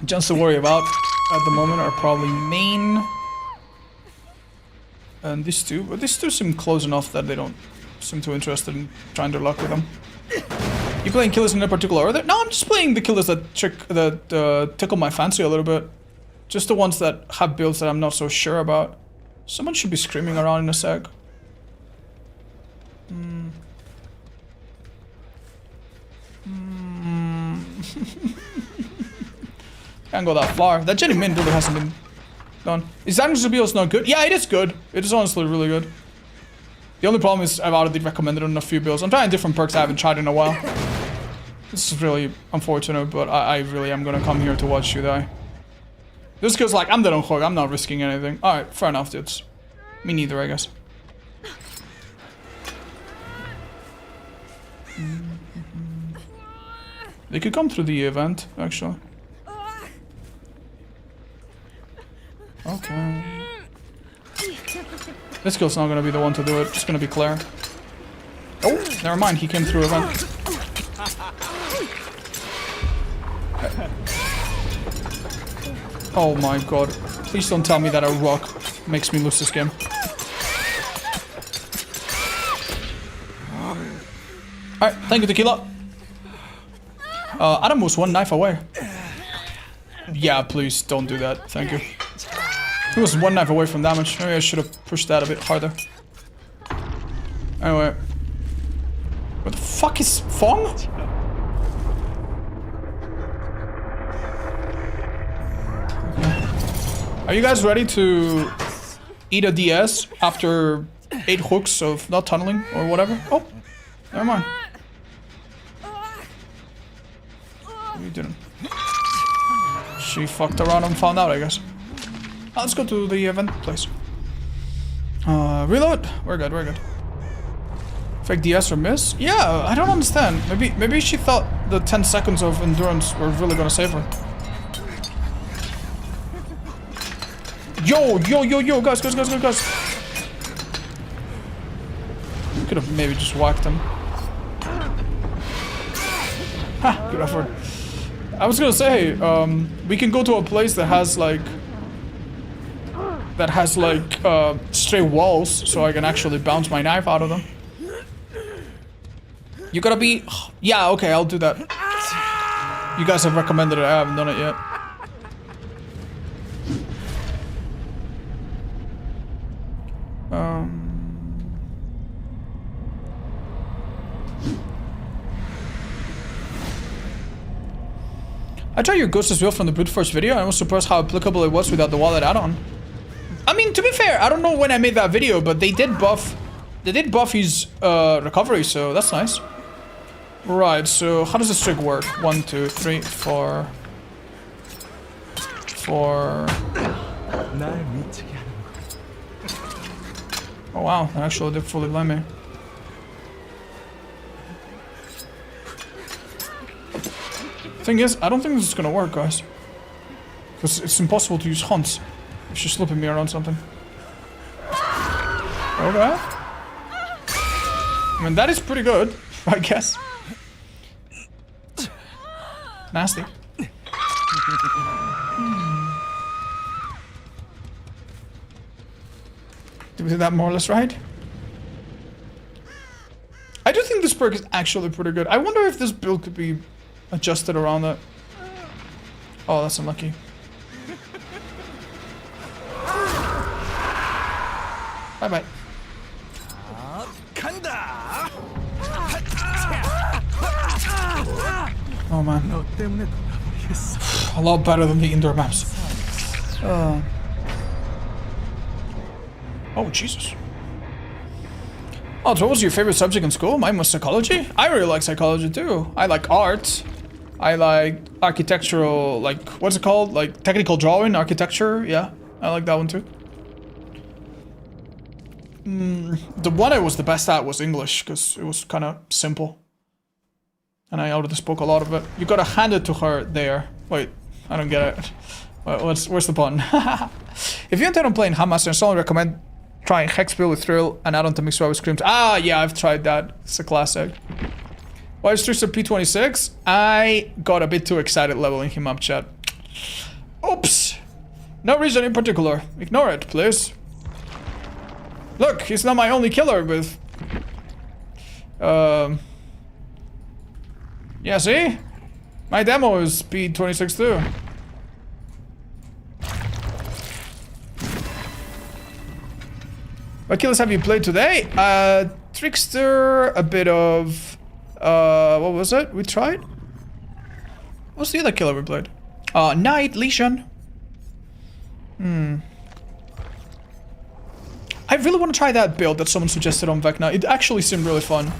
Speaker 1: Just to worry about. at the moment are probably main. And these two, but these two seem close enough that they don't seem too interested in trying their luck with them. You playing killers in a particular order? No, I'm just playing the killers that tickle my fancy a little bit. Just the ones that have builds that I'm not so sure about. Someone should be screaming around in a sec. Can't go that far. That Jenny Min really hasn't been done. Is that build not good? Yeah, it is good. It is honestly really good. The only problem is I've already recommended it on a few builds. I'm trying different perks I haven't tried in a while. This is really unfortunate, but I really am gonna come here to watch you die. This goes like, I'm dead on hook, I'm not risking anything. Alright, fair enough, dudes. Me neither, I guess. They could come through the event, actually. Okay. This kill's not gonna be the one to do it, it's gonna be Claire. Oh, never mind, he came through event. Oh my god. Please don't tell me that a rock makes me lose this game. Alright, thank you, Tequila. Adam was one knife away. Yeah, please don't do that. Thank you. He was one knife away from damage. Maybe I should have pushed that a bit harder. Anyway. What the fuck is Fong? Are you guys ready to eat a DS after 8 hooks of not tunneling or whatever? Oh, never mind. You didn't. She fucked around and found out, I guess. Let's go to the event place. Reload. We're good, we're good. Fake DS or miss? Yeah, I don't understand. Maybe she thought the 10 seconds of endurance were really gonna save her. Yo, guys. Could have maybe just whacked him. Ha, good effort. I was gonna say, we can go to a place that has like straight walls, so I can actually bounce my knife out of them. You gotta be... Yeah, okay, I'll do that. You guys have recommended it, I haven't done it yet. I tried your Ghost as well from the brute force video and I was surprised how applicable it was without the wallet add-on. I mean, to be fair, I don't know when I made that video, but they did buff his recovery, so that's nice. Right, so how does this trick work? 1, 2, 3, 4. 4. Oh wow, that actually did fully blind me. Thing is, I don't think this is gonna work, guys. Because it's impossible to use hunts if she's slipping me around something. Okay. I mean, that is pretty good, I guess. Nasty. Did we do that more or less right? I do think this perk is actually pretty good. I wonder if this build could be adjusted around it. Oh, that's unlucky. Bye-bye. Oh man. A lot better than the indoor maps. Oh, Jesus. Oh, so what was your favorite subject in school? Mine was psychology. I really like psychology too. I like art. I like architectural, like, what's it called? Like, technical drawing, architecture. Yeah, I like that one too. The one I was the best at was English, because it was kind of simple. And I already spoke a lot of it. You gotta hand it to her there. Wait, I don't get it. Where's the button? If you intend on playing Hammaster, I strongly recommend trying Hexbill with Thrill and add-on to mix with Screams. Ah, yeah, I've tried that. It's a classic. Why is Tristan P26? I got a bit too excited leveling him up, chat. Oops. No reason in particular. Ignore it, please. Look, he's not my only killer with... Yeah, see? My demo is speed 26 too. What killers have you played today? Trickster, a bit of... what was it we tried? What's the other killer we played? Nightreign. I really want to try that build that someone suggested on Vecna. It actually seemed really fun.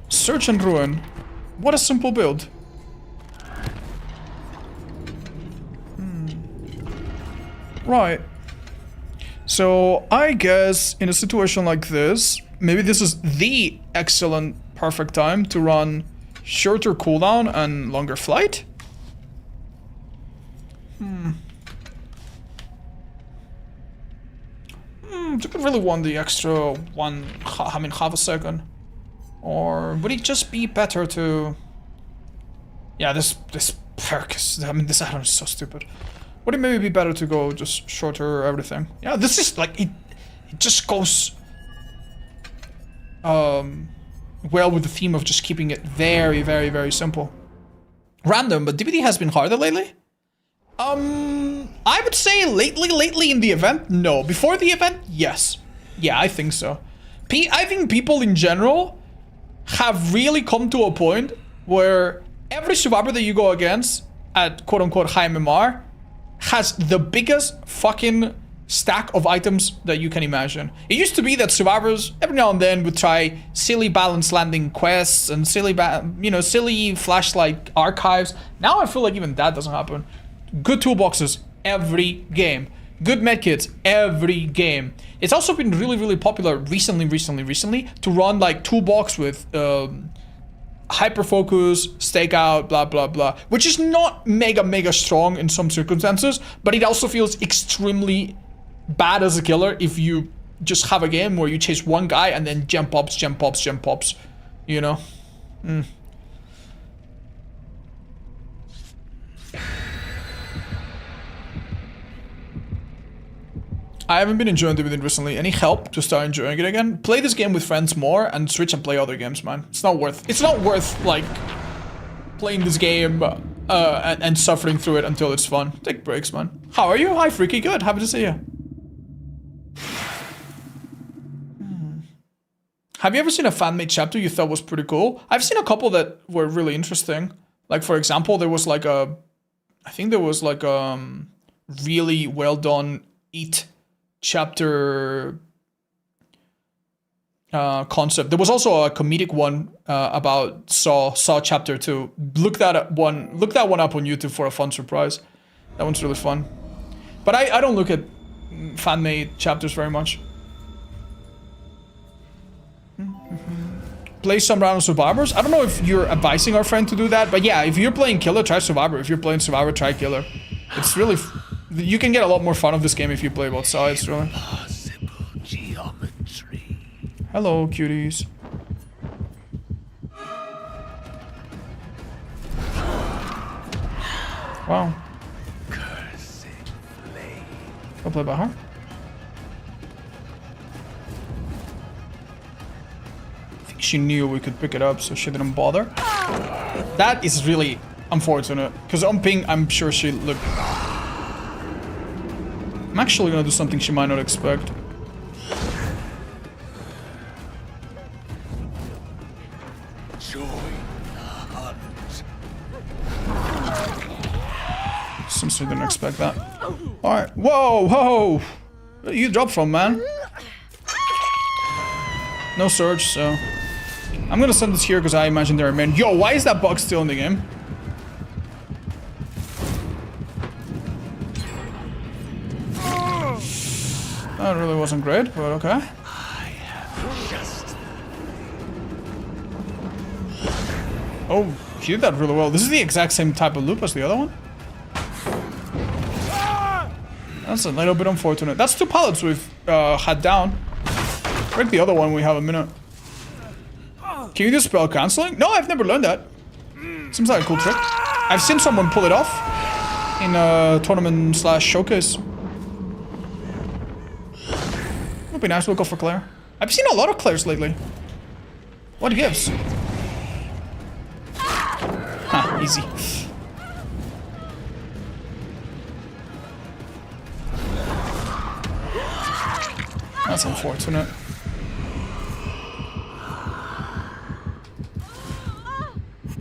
Speaker 1: Search and Ruin. What a simple build. Right. So, I guess in a situation like this, maybe this is the excellent, perfect time to run shorter cooldown and longer flight? You could really want the extra half a second. Or would it just be better to... Yeah, this perk is... I mean, this add-on is so stupid. Would it maybe be better to go just shorter everything? Yeah, this is like... It just goes... well with the theme of just keeping it very, very, very simple. Random, but DPD has been harder lately? I would say lately in the event, no. Before the event, yes. Yeah, I think so. I think people in general have really come to a point where every survivor that you go against at quote-unquote high MMR has the biggest fucking stack of items that you can imagine. It used to be that survivors every now and then would try silly balance landing quests and silly flashlight archives. Now I feel like even that doesn't happen. Good toolboxes every game. Good medkits every game. It's also been really popular recently to run like toolbox with hyper focus, stakeout, blah blah blah, which is not mega strong in some circumstances, but it also feels extremely bad as a killer if you just have a game where you chase one guy and then jump pops, you know? I haven't been enjoying it recently. Any help to start enjoying it again? Play this game with friends more and switch and play other games, man. It's not worth like playing this game and suffering through it until it's fun. Take breaks, man. How are you? Hi, Freaky. Good. Happy to see you. Have you ever seen a fan-made chapter you thought was pretty cool? I've seen a couple that were really interesting. Like, for example, there was like I think there was like really well done Eat chapter concept. There was also a comedic one about Saw chapter 2. Look that one up on YouTube for a fun surprise. That one's really fun. But I don't look at fan-made chapters very much. Play some round of Survivors. I don't know if you're advising our friend to do that, but yeah, if you're playing Killer, try Survivor. If you're playing Survivor, try Killer. It's really... You can get a lot more fun of this game if you play both sides, really. Geometry. Hello, cuties. Wow. Go play by her. I think she knew we could pick it up, so she didn't bother. That is really unfortunate, because on ping, I'm sure she looked... I'm actually gonna do something she might not expect. Some sort didn't expect that. Alright. Whoa! Where did you drop from, man? No surge, so... I'm gonna send this here because I imagine there are men. Yo, why is that bug still in the game? That really wasn't great, but okay. Oh, he did that really well. This is the exact same type of loop as the other one. That's a little bit unfortunate. That's 2 pallets we've had down. Break the other one, we have a minute. Can you do spell cancelling? No, I've never learned that. Seems like a cool trick. I've seen someone pull it off in a tournament / showcase. Would be nice. We'll go for Claire. I've seen a lot of Claires lately. What gives? Ha, easy. That's unfortunate.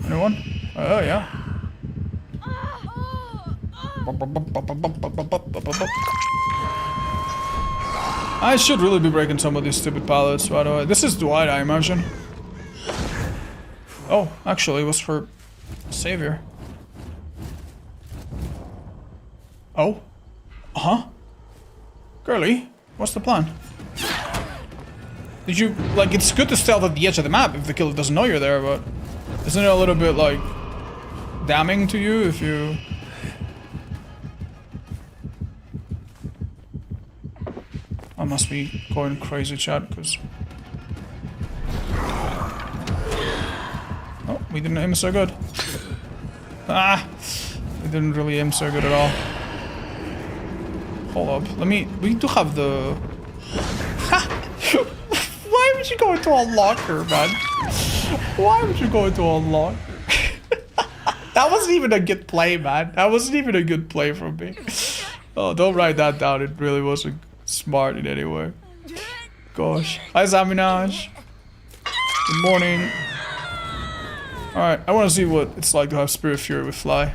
Speaker 1: Anyone? Oh, yeah. I should really be breaking some of these stupid pallets, by the way. This is Dwight, I imagine. Oh, actually, it was for Savior. Oh? Uh-huh. Girly, what's the plan? Did you... Like, it's good to stealth at the edge of the map if the killer doesn't know you're there, but... Isn't it a little bit, like... damning to you if you... I must be going crazy, chat, because... Oh, we didn't aim so good. Ah! We didn't really aim so good at all. Hold up, let me... We do have the... Why would you go into a locker, man? Why would you go into a locker? That wasn't even a good play, man. That wasn't even a good play from me. Oh, don't write that down. It really wasn't smart in any way. Gosh. Hi, Zaminaj. Good morning. Alright, I want to see what it's like to have Spirit Fury with Fly.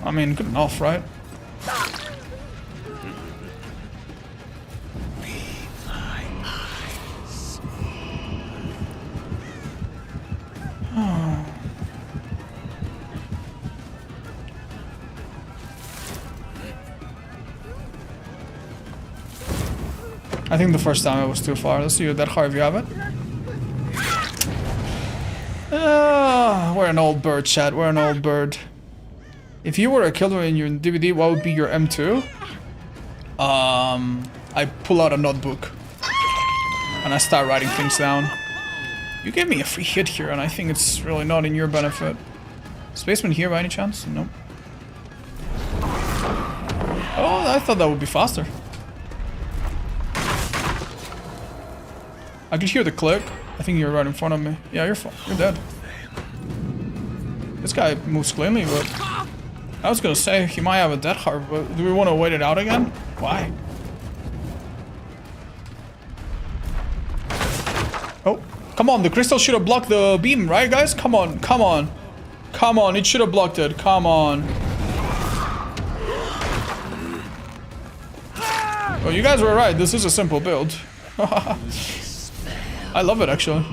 Speaker 1: I mean, good enough, right? I think the first time I was too far. Let's see you that hard if you have it. We're an old bird, chat. We're an old bird. If you were a killer in your DVD, what would be your M2? I pull out a notebook and I start writing things down. You gave me a free hit here, and I think it's really not in your benefit. Spaceman here by any chance? Nope. Oh, I thought that would be faster. I could hear the click. I think you're right in front of me. Yeah, you're dead. This guy moves cleanly, but I was gonna say he might have a dead heart, but do we want to wait it out again? Why? Oh, come on! The crystal should have blocked the beam, right, guys? Come on, come on, come on! It should have blocked it. Come on. Oh, you guys were right. This is a simple build. I love it, actually.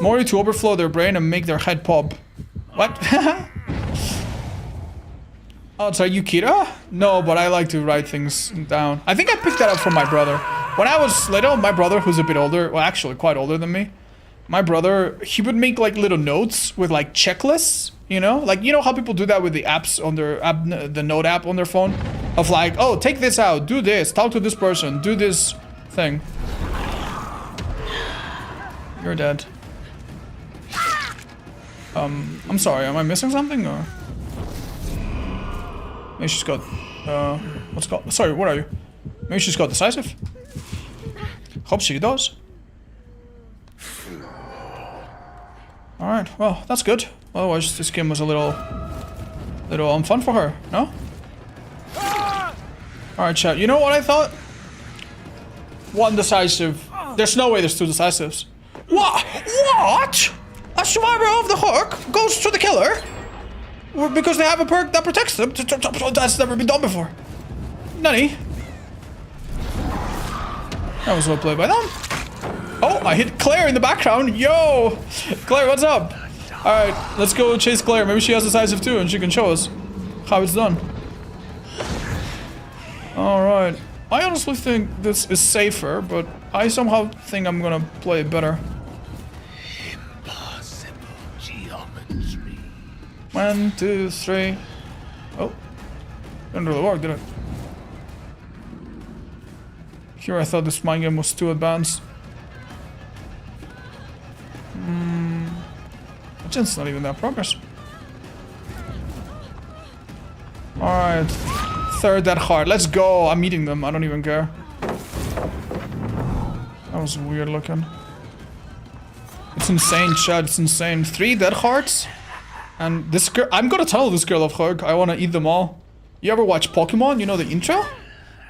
Speaker 1: More to overflow their brain and make their head pop. What? Oh, so you Kira? No, but I like to write things down. I think I picked that up from my brother. When I was little, my brother, who's a bit older, well, actually quite older than me, my brother, he would make like little notes with like checklists, you know? Like, you know how people do that with the apps on their app, the Note app on their phone? Of like, oh, take this out, do this, talk to this person, do this thing. You're dead. I'm sorry, am I missing something, or? Maybe she's got, what's it called? Sorry, what are you? Maybe she's got decisive? Hope she does. Alright, well, that's good. Otherwise, this game was a little unfun for her, no? Alright, chat, you know what I thought? One decisive. There's no way there's two decisives. What? What? A survivor of the hook goes to the killer? Because they have a perk that protects them? That's never been done before. Nani? That was well played by them. Oh, I hit Claire in the background. Yo! Claire, what's up? Alright, let's go chase Claire. Maybe she has decisive too and she can show us how it's done. Alright. I honestly think this is safer, but I somehow think I'm gonna play it better.
Speaker 4: Impossible geometry.
Speaker 1: 1, 2, 3. Oh. Didn't really work, did it? Here I thought this mind game was too advanced. It's not even that progress. Alright. Third dead hard. Let's go. I'm eating them. I don't even care. That was weird looking. It's insane, Chad. It's insane. 3 dead hearts. And this girl. I'm gonna tell this girl of Hug. I wanna eat them all. You ever watch Pokemon? You know the intro?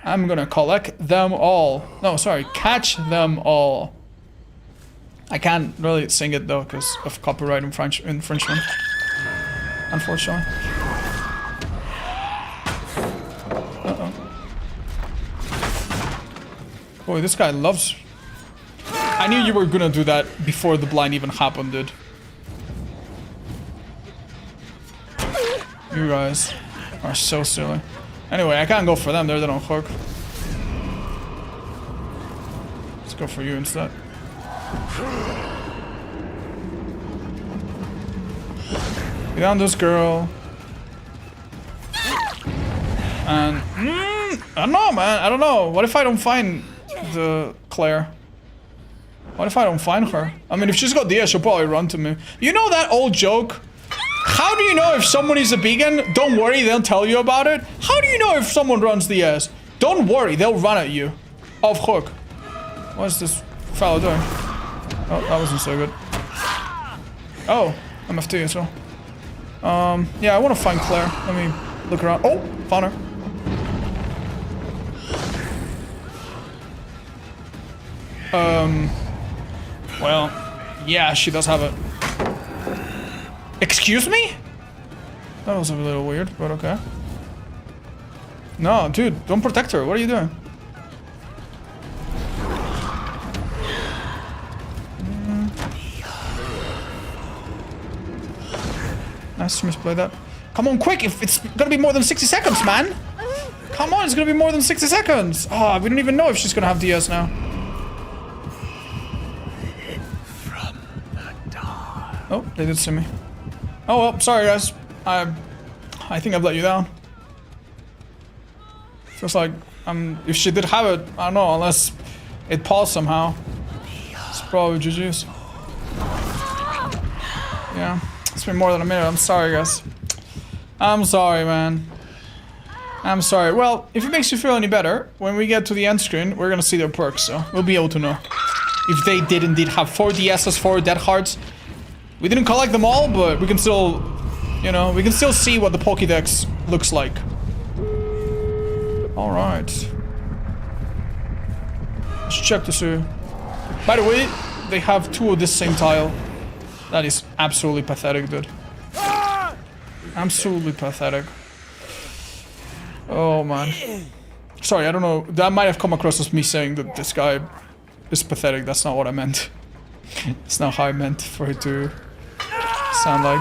Speaker 1: I'm gonna collect them all. No, sorry. Catch them all. I can't really sing it though because of copyright infringement. Unfortunately. Uh-oh. Boy, this guy loves... I knew you were gonna do that before the blind even happened, dude. You guys are so silly. Anyway, I can't go for them. They're on hook. Let's go for you instead. Get down this girl. And I don't know, man. I don't know. What if I don't find the Claire? What if I don't find her? I mean, if she's got DS, she'll probably run to me. You know that old joke? How do you know if someone is a vegan? Don't worry, they'll tell you about it. How do you know if someone runs DS? Don't worry, they'll run at you. Off hook. What's this fellow doing? Oh, that wasn't so good. Oh, MFT as well. Yeah, I want to find Claire. Let me look around. Oh, found her. Well, yeah, she does have it. Excuse me? That was a little weird, but okay. No, dude, don't protect her. What are you doing? Nice to misplay that. Come on, quick! If it's gonna be more than 60 seconds, man! Come on, it's gonna be more than 60 seconds! Oh, we don't even know if she's gonna have DS now. Oh, they did see me. Oh well, sorry guys. I think I've let you down. Feels like if she did have it, I don't know, unless it paused somehow. It's probably GG's. Yeah. It's been more than a minute. I'm sorry, guys. I'm sorry, man. I'm sorry. Well, if it makes you feel any better, when we get to the end screen, we're gonna see their perks, so we'll be able to know. If they did indeed have 4 DSs, 4 dead hearts. We didn't collect them all, but we can still, you know, we can still see what the Pokédex looks like. Alright. Let's check to see. By the way, they have 2 of this same tile. That is absolutely pathetic, dude. Absolutely pathetic. Oh, man. Sorry, I don't know. That might have come across as me saying that this guy is pathetic. That's not what I meant. It's not how I meant for it to sound like.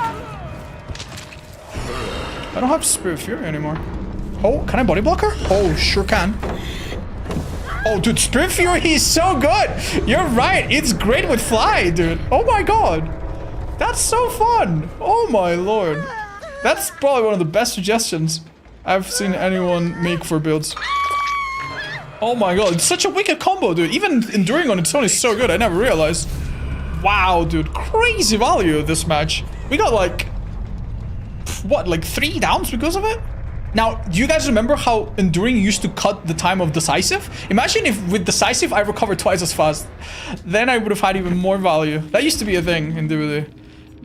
Speaker 1: I don't have Spirit Fury anymore. Oh, can I body block her? Oh, sure can. Oh, dude, Spirit Fury is so good! You're right, it's great with Fly, dude. Oh my god. That's so fun! Oh my lord. That's probably one of the best suggestions I've seen anyone make for builds. Oh my god, it's such a wicked combo, dude. Even Enduring on its own is so good, I never realized. Wow, dude, crazy value of this match. We got like, what, like 3 downs because of it? Now, do you guys remember how Enduring used to cut the time of Decisive? Imagine if with Decisive I recovered twice as fast. Then I would have had even more value. That used to be a thing in DBD.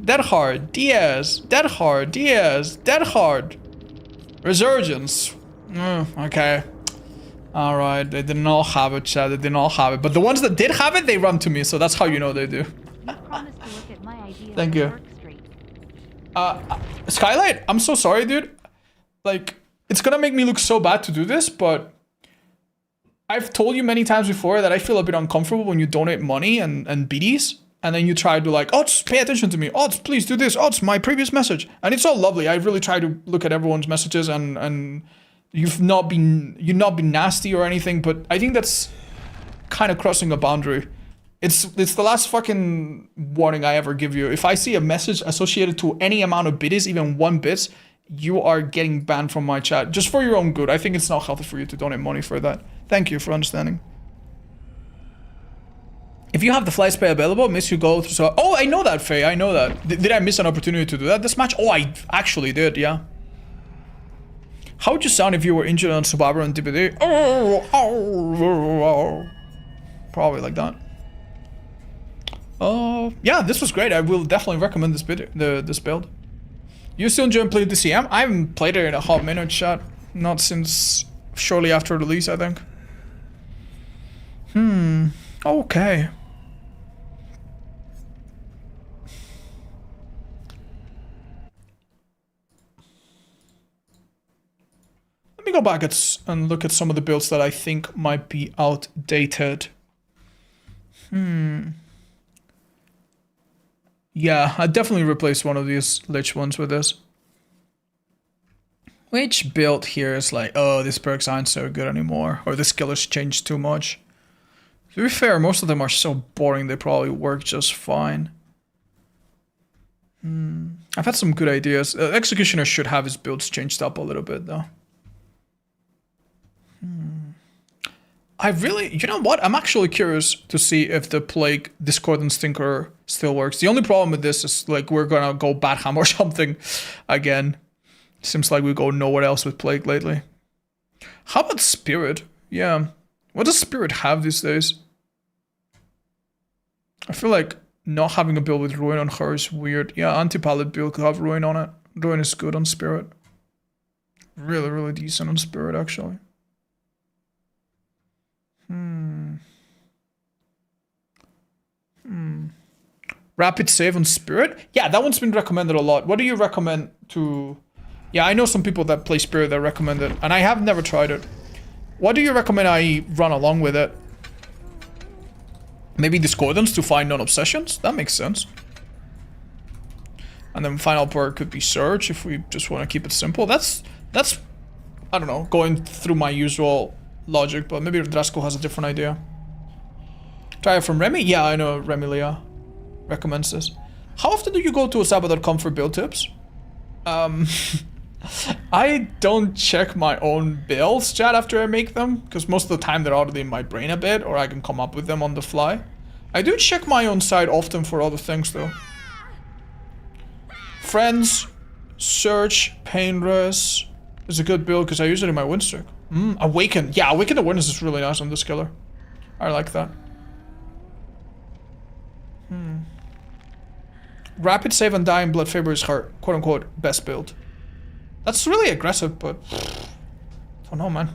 Speaker 1: Dead hard, DS, dead hard, DS, dead hard. Resurgence. Okay. Alright, they didn't all have it, Chad. They didn't all have it. But the ones that did have it, they run to me, so that's how you know they do.
Speaker 3: You promised to look at my idea.
Speaker 1: Thank you. Skylight, I'm so sorry, dude. Like, it's gonna make me look so bad to do this, but I've told you many times before that I feel a bit uncomfortable when you donate money and BDs, and then you try to like, oh, just pay attention to me. Oh, please do this. Oh, it's my previous message. And it's all lovely. I really try to look at everyone's messages and you've not been nasty or anything, but I think that's kind of crossing a boundary. It's the last fucking warning I ever give you. If I see a message associated to any amount of biddies, even 1 bit, you are getting banned from my chat. Just for your own good. I think it's not healthy for you to donate money for that. Thank you for understanding. If you have the flight spray available, miss you go through. So, oh, I know that, Faye. I know that. Did I miss an opportunity to do that this match? Oh, I actually did, yeah. How would you sound if you were injured on Survivor and DPD? Probably like that. Yeah, this was great. I will definitely recommend this build. You still enjoying playing DCM? I haven't played it in a hot minute, chat. Not since shortly after release, I think. Okay. Let me go back and look at some of the builds that I think might be outdated. Yeah, I'd definitely replace one of these Lich ones with this. Which build here is like, oh, these perks aren't so good anymore, or this skiller's changed too much. To be fair, most of them are so boring they probably work just fine. I've had some good ideas. Executioner should have his builds changed up a little bit though. I really, you know what? I'm actually curious to see if the Plague Discordant Stinker still works. The only problem with this is like we're gonna go Batham or something again. Seems like we go nowhere else with Plague lately. How about Spirit? Yeah. What does Spirit have these days? I feel like not having a build with Ruin on her is weird. Yeah, anti-pallet build could have Ruin on it. Ruin is good on Spirit. Really, really decent on Spirit actually. Rapid save on Spirit? Yeah, that one's been recommended a lot. What do you recommend to... Yeah, I know some people that play Spirit that recommend it, and I have never tried it. What do you recommend I run along with it? Maybe Discordance to find non-obsessions? That makes sense. And then final perk could be Surge if we just want to keep it simple. That's I don't know, going through my usual logic, but maybe Drasko has a different idea. Try it from Remy? Yeah, I know Remy Leah recommends this. How often do you go to asaba.com for build tips? I don't check my own builds, chat, after I make them, because most of the time they're already in my brain a bit, or I can come up with them on the fly. I do check my own site often for other things, though. Friends, Search, Painless is a good build, because I use it in my win streak. Awaken. Yeah, Awaken Awareness is really nice on this killer. I like that. Rapid save and die in Blood Faber is her quote-unquote best build. That's really aggressive, but... I don't know, man.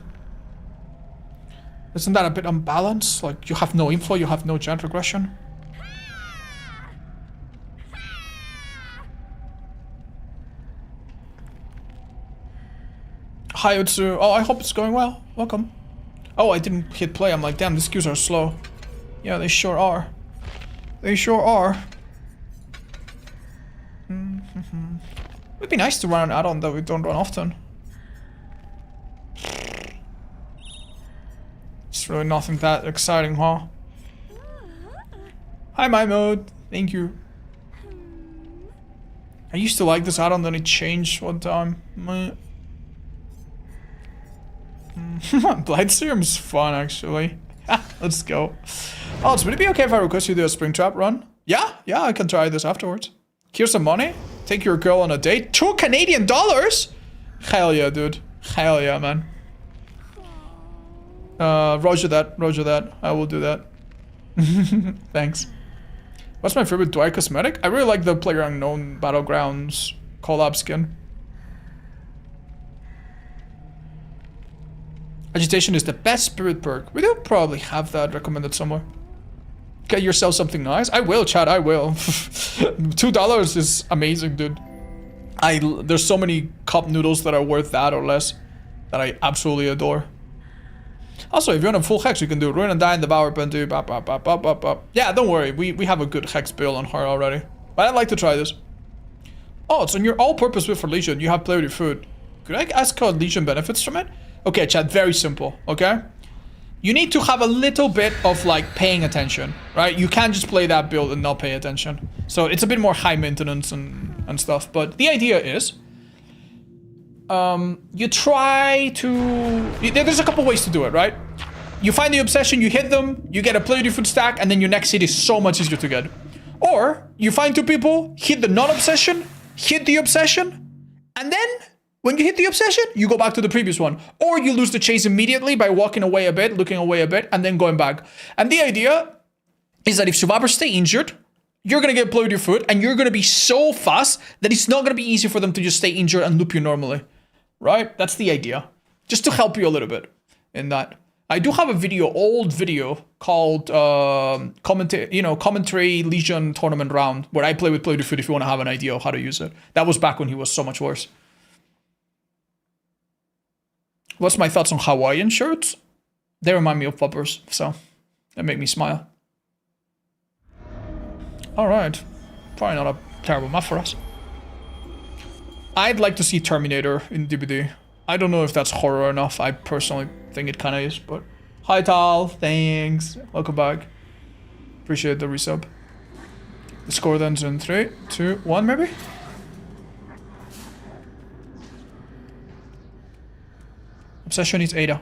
Speaker 1: Isn't that a bit unbalanced? Like, you have no inflow, you have no giant regression. Hi, Utsu. Oh, I hope it's going well. Welcome. Oh, I didn't hit play. I'm like, damn, these queues are slow. Yeah, they sure are. They sure are. It'd be nice to run an add-on that we don't run often. It's really nothing that exciting, huh? Hi, my mode. Thank you. I used to like this add-on, then it changed one time. Blightseerum's fun, actually. Let's go. Oh, would it be okay if I request you do a Springtrap run? Yeah, I can try this afterwards. Here's some money. Take your girl on a date. $2 Canadian? Hell yeah, dude. Hell yeah, man. Roger that. I will do that. Thanks. What's my favorite Dwight cosmetic? I really like the PlayerUnknown Battlegrounds collab skin. Agitation is the best spirit perk. We do probably have that recommended somewhere. Get yourself something nice. I will, chat, I will. $2 is amazing, dude. There's so many cup noodles that are worth that or less that I absolutely adore. Also, if you're on a full hex, you can do Ruin and Die and Devour, and do bop, bop, bop, bop, bop, bop. Yeah, don't worry. We have a good hex build on her already. But I'd like to try this. Oh, it's on your all-purpose build for Legion. You have play with your food. Could I ask how Legion benefits from it? Okay, chat, very simple, okay? you need to have a little bit of like paying attention, right? You can't just play that build and not pay attention. So it's a bit more high maintenance and stuff. But the idea is, you try to... There's a couple ways to do it, right? You find the obsession, you hit them, you get a play food stack, and then your next hit is so much easier to get. Or you find 2 people, hit the non-obsession, hit the obsession, and then when you hit the obsession, you go back to the previous one. Or you lose the chase immediately by walking away a bit, looking away a bit, and then going back. And the idea is that if survivors stay injured, you're going to get play with your foot, and you're going to be so fast that it's not going to be easy for them to just stay injured and loop you normally. Right? That's the idea. Just to help you a little bit in that. I do have a video, old video, called Commentary Legion Tournament Round, where I play with play with your foot if you want to have an idea of how to use it. That was back when he was so much worse. What's my thoughts on Hawaiian shirts? They remind me of poppers, so they make me smile. Alright. Probably not a terrible map for us. I'd like to see Terminator in DBD. I don't know if that's horror enough. I personally think it kind of is, but... Hi Tal, thanks. Welcome back. Appreciate the resub. The score then's in 3, 2, 1 maybe? Obsession needs Ada.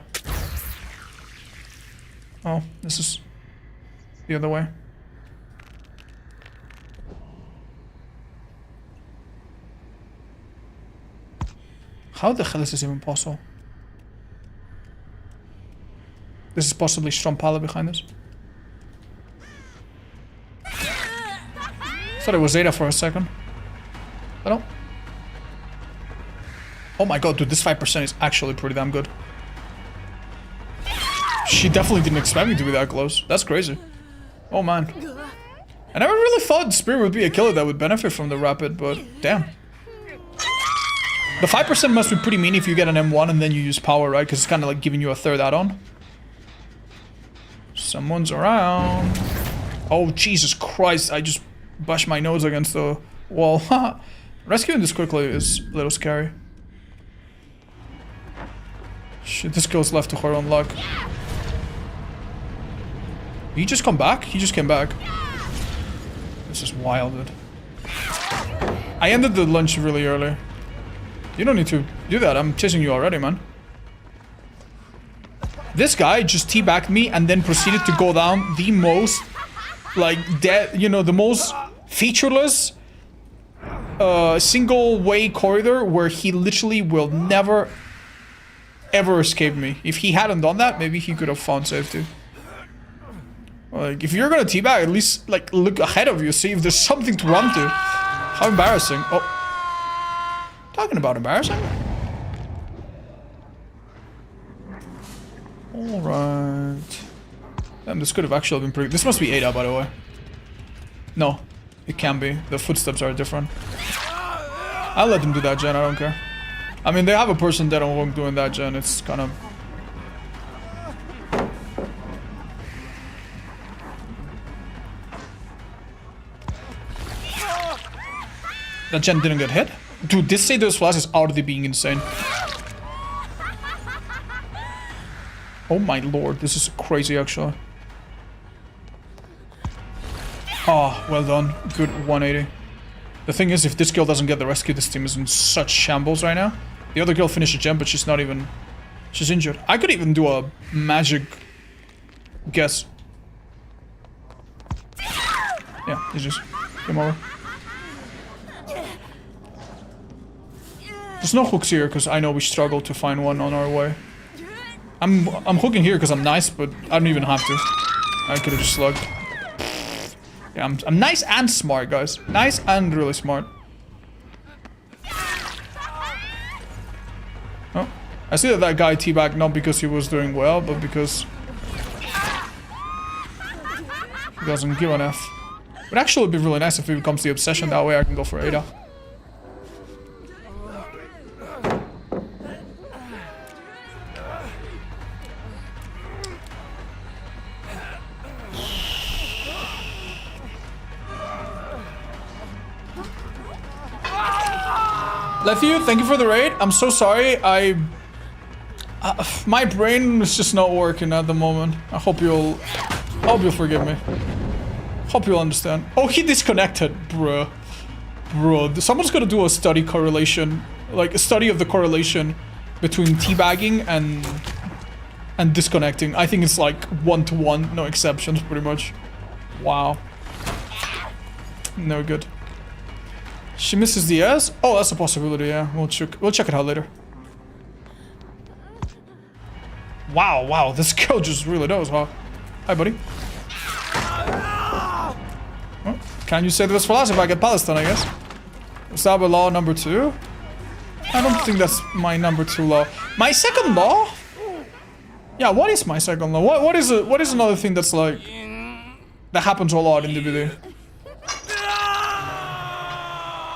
Speaker 1: Oh, this is the other way. How the hell is this even possible? This is possibly Strompala behind us. Thought it was Zeta for a second. I don't. Oh my god, dude, this 5% is actually pretty damn good. She definitely didn't expect me to be that close. That's crazy. Oh man. I never really thought Spirit would be a killer that would benefit from the rapid, but damn. The 5% must be pretty mean if you get an M1 and then you use power, right? Because it's kind of like giving you a third add-on. Someone's around. Oh, Jesus Christ. I just bashed my nose against the wall. Rescuing this quickly is a little scary. Shit, this girl's left to her own luck. He just come back? He just came back. This is wild, dude. I ended the lunch really early. You don't need to do that. I'm chasing you already, man. This guy just teabagged me and then proceeded to go down the most, like, dead, you know, the most featureless single way corridor where he literally will never ever escape me. If he hadn't done that, maybe he could have found safety. Like, if you're gonna teabag, at least, like, look ahead of you, see if there's something to run to. How embarrassing. Oh. Talking about embarrassing. Alright. Damn, this could have actually been pretty... This must be Ada, by the way. No, it can be. The footsteps are different. I'll let them do that gen, I don't care. I mean, they have a person dead on home doing that gen, it's kind of... That gen didn't get hit? Dude, this Sados Flash is already being insane. Oh my lord, this is crazy actually. Oh, well done. Good 180. The thing is, if this girl doesn't get the rescue, this team is in such shambles right now. The other girl finished a gem, but she's not even... She's injured. I could even do a magic guess. Yeah, it's just... Game over. There's no hooks here, because I know we struggle to find one on our way. I'm hooking here because I'm nice, but I don't even have to. I could have just slugged. Yeah, I'm nice and smart, guys. Nice and really smart. Oh, I see that guy teabagged not because he was doing well, but because he doesn't give an F. It would actually be really nice if it becomes the obsession. That way I can go for Ada. Lethu, thank you for the raid. I'm so sorry. I My brain is just not working at the moment. I hope you'll forgive me. Hope you'll understand. Oh, he disconnected, bro. Bro, someone's gonna do a study correlation, like a study of the correlation between teabagging and disconnecting. I think it's like 1-to-1, no exceptions, pretty much. Wow. No good. She misses the S? Oh, that's a possibility, yeah. We'll check it out later. Wow, this girl just really knows, huh? Hi, buddy. Well, can you say this for last if I get Palestine, I guess? Is that law number 2? I don't think that's my number 2 law. My second law? Yeah, what is my second law? What is another thing that's like... that happens a lot in DBD?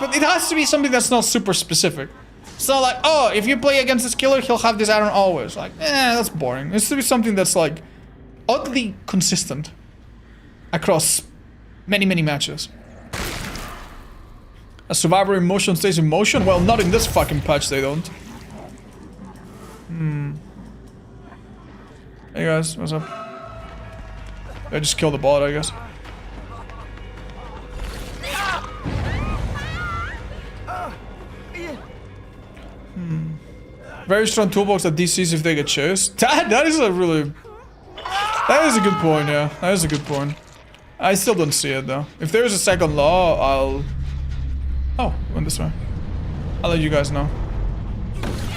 Speaker 1: But it has to be something that's not super specific. It's not like, oh, if you play against this killer, he'll have this item always. Like, that's boring. It has to be something that's like oddly consistent across many, many matches. A survivor in motion stays in motion? Well, not in this fucking patch, they don't. Hey guys, what's up? I just killed the bot, I guess. Very strong toolbox that DCs if they get chased. That is a really... that is a good point, yeah. That is a good point. I still don't see it, though. If there's a second law, I'll... oh, went this way. I'll let you guys know.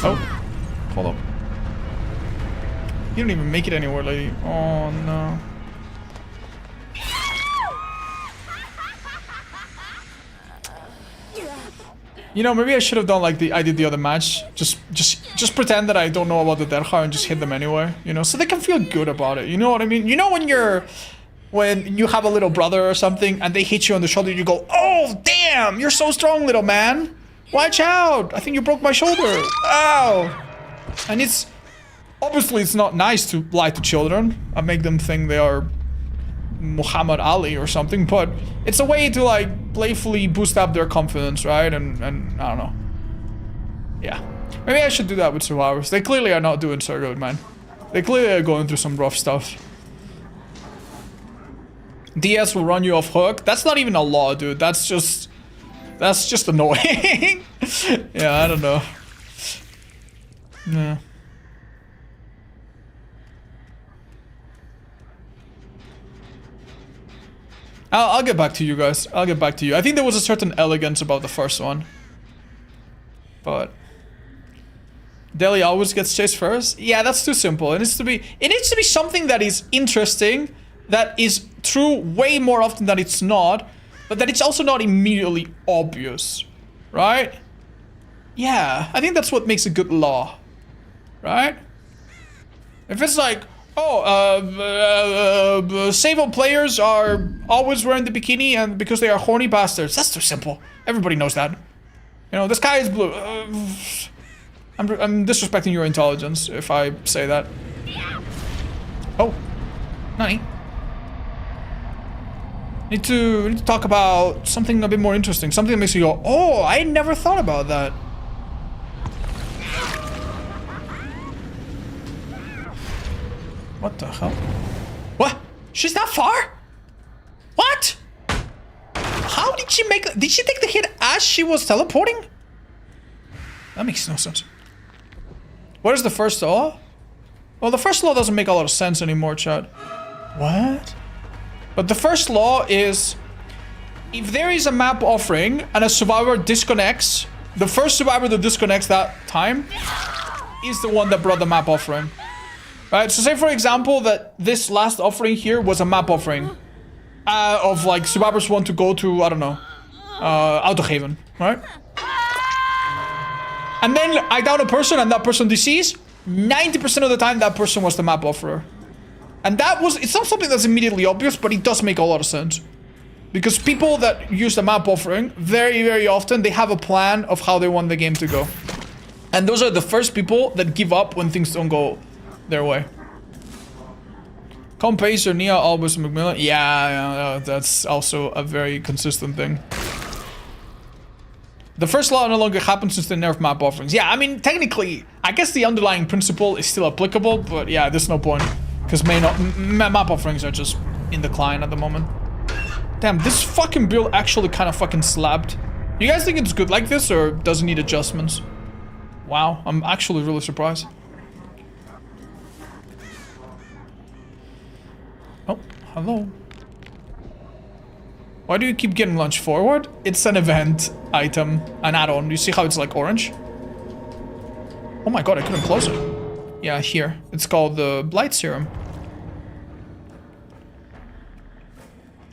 Speaker 1: Oh. Hold up. You don't even make it anywhere, lady. Oh, no. You know, maybe I should have done like I did the other match. Just pretend that I don't know about the Derha and just hit them anyway. You know, so they can feel good about it. You know what I mean? You know when you have a little brother or something and they hit you on the shoulder, you go, oh, damn, you're so strong, little man. Watch out. I think you broke my shoulder. Ow. And it's, obviously it's not nice to lie to children and make them think they are Muhammad Ali or something, but it's a way to like playfully boost up their confidence, right? And I don't know. Yeah. Maybe I should do that with survivors. They clearly are not doing so good, man. They clearly are going through some rough stuff. DS will run you off hook. That's not even a law, dude. That's just annoying. Yeah, I don't know. Yeah. I'll get back to you guys. I'll get back to you. I think there was a certain elegance about the first one. But Delhi always gets chased first? Yeah, that's too simple. It needs to be something that is interesting, that is true way more often than it's not, but that it's also not immediately obvious. Right? Yeah, I think that's what makes a good law. Right? If it's like, Sable players are always wearing the bikini and because they are horny bastards. That's too simple. Everybody knows that. You know, the sky is blue. I'm disrespecting your intelligence if I say that. Oh. Nani? Need to talk about something a bit more interesting. Something that makes you go, oh, I never thought about that. What the hell? What? She's that far? What? How did she make... did she take the hit as she was teleporting? That makes no sense. What is the first law? Well, the first law doesn't make a lot of sense anymore, chat. What? But the first law is... if there is a map offering and a survivor disconnects, the first survivor that disconnects that time is the one that brought the map offering. Right, so say for example that this last offering here was a map offering of like survivors want to go to, I don't know, Autohaven, right? And then I down a person and that person DCs, 90% of the time that person was the map offerer. And that was, it's not something that's immediately obvious, but it does make a lot of sense. Because people that use the map offering, very, very often, they have a plan of how they want the game to go. And those are the first people that give up when things don't go their way. Pacer, Nia, Albus, Macmillan. Yeah, that's also a very consistent thing. The first law no longer happens since they nerf map offerings. Yeah, I mean, technically, I guess the underlying principle is still applicable, but yeah, there's no point. Because map offerings are just in decline at the moment. Damn, this fucking build actually kind of fucking slapped. You guys think it's good like this, or does it need adjustments? Wow, I'm actually really surprised. Oh, hello. Why do you keep getting launched forward? It's an event item, an add-on. You see how it's like orange? Oh my god, I couldn't close it. Yeah, here. It's called the Blight Serum.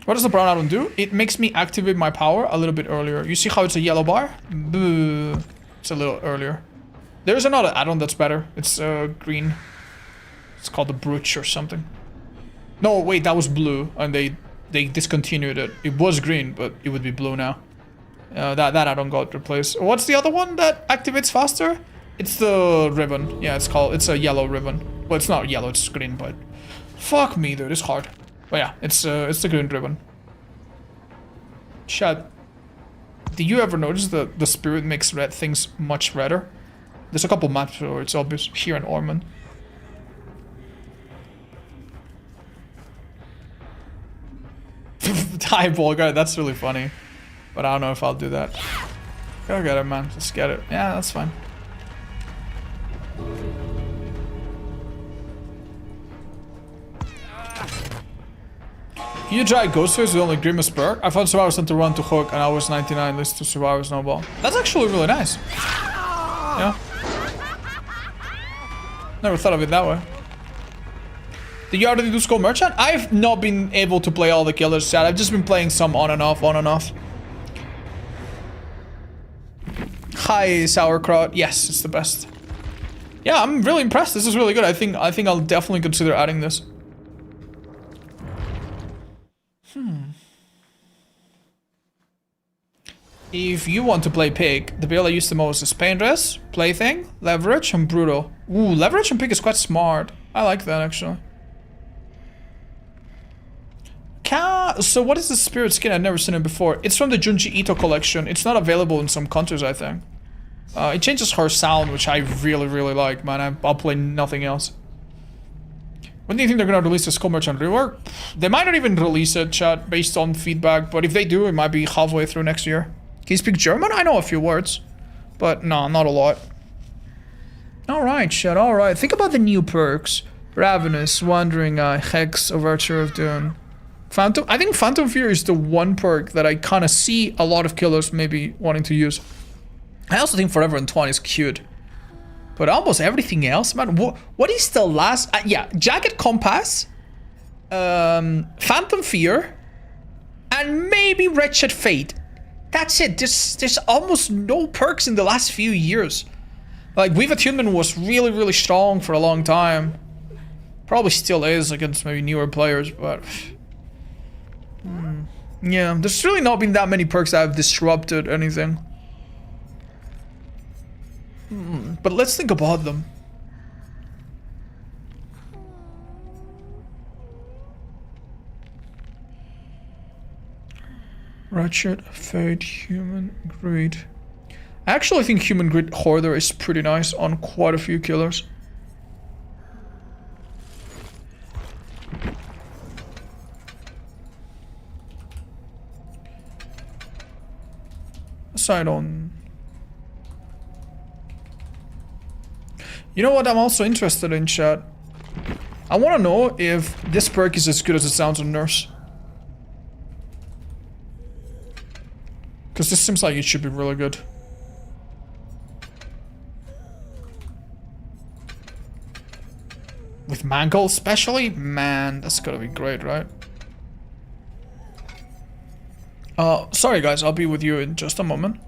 Speaker 1: What does the brown add-on do? It makes me activate my power a little bit earlier. You see how it's a yellow bar? Boo. It's a little earlier. There's another add-on that's better. It's green. It's called the Brooch or something. No, wait, that was blue, and they discontinued it. It was green, but it would be blue now. That add-on got replaced. What's the other one that activates faster? It's the ribbon. Yeah, it's a yellow ribbon. Well, it's not yellow, it's green, but fuck me, dude, it's hard. But yeah, it's the green ribbon. Chat. Did you ever notice that the spirit makes red things much redder? There's a couple maps where it's obvious. Here in Ormond. Hi, Volga, that's really funny. But I don't know if I'll do that. Go get it, man. Just get it. Yeah, that's fine. You try Ghostface with only Grimace perk? I found Survivor sent to run to hook and I was 99 list to Survivor Snowball. That's actually really nice. Yeah. Never thought of it that way. Did you already do Skull Merchant? I've not been able to play all the killers, chat. I've just been playing some on and off, on and off. Hi, Sauerkraut. Yes, it's the best. Yeah, I'm really impressed. This is really good. I think I'll definitely consider adding this. If you want to play Pig, the build I use the most is Paintress, Plaything, Leverage, and Brutal. Ooh, Leverage and Pig is quite smart. I like that, actually. So what is the Spirit Skin? I've never seen it before. It's from the Junji Ito collection. It's not available in some countries, I think. It changes her sound, which I really, really like, man. I'll play nothing else. When do you think they're gonna release the Skull Merchant rework? They might not even release it, chat, based on feedback. But if they do, it might be halfway through next year. Can you speak German? I know a few words. But no, not a lot. Alright, chat, alright. Think about the new perks. Ravenous, Wandering Eye, Hex, Overture of Doom. Phantom? I think Phantom Fear is the one perk that I kind of see a lot of killers maybe wanting to use. I also think Forever and 20 is cute. But almost everything else, man. What is the last... yeah, Jagged Compass. Phantom Fear. And maybe Wretched Fate. That's it. There's almost no perks in the last few years. Like, Weave Attunement was really, really strong for a long time. Probably still is against maybe newer players, but... yeah, there's really not been that many perks that have disrupted anything. But let's think about them. Wretched, Fate, Human, Greed. I actually think Human Greed Hoarder is pretty nice on quite a few killers. Aside on... You know what I'm also interested in, chat? I want to know if this perk is as good as it sounds on Nurse. Because this seems like it should be really good. With Mangle especially? Man, that's gotta be great, right? Sorry guys, I'll be with you in just a moment.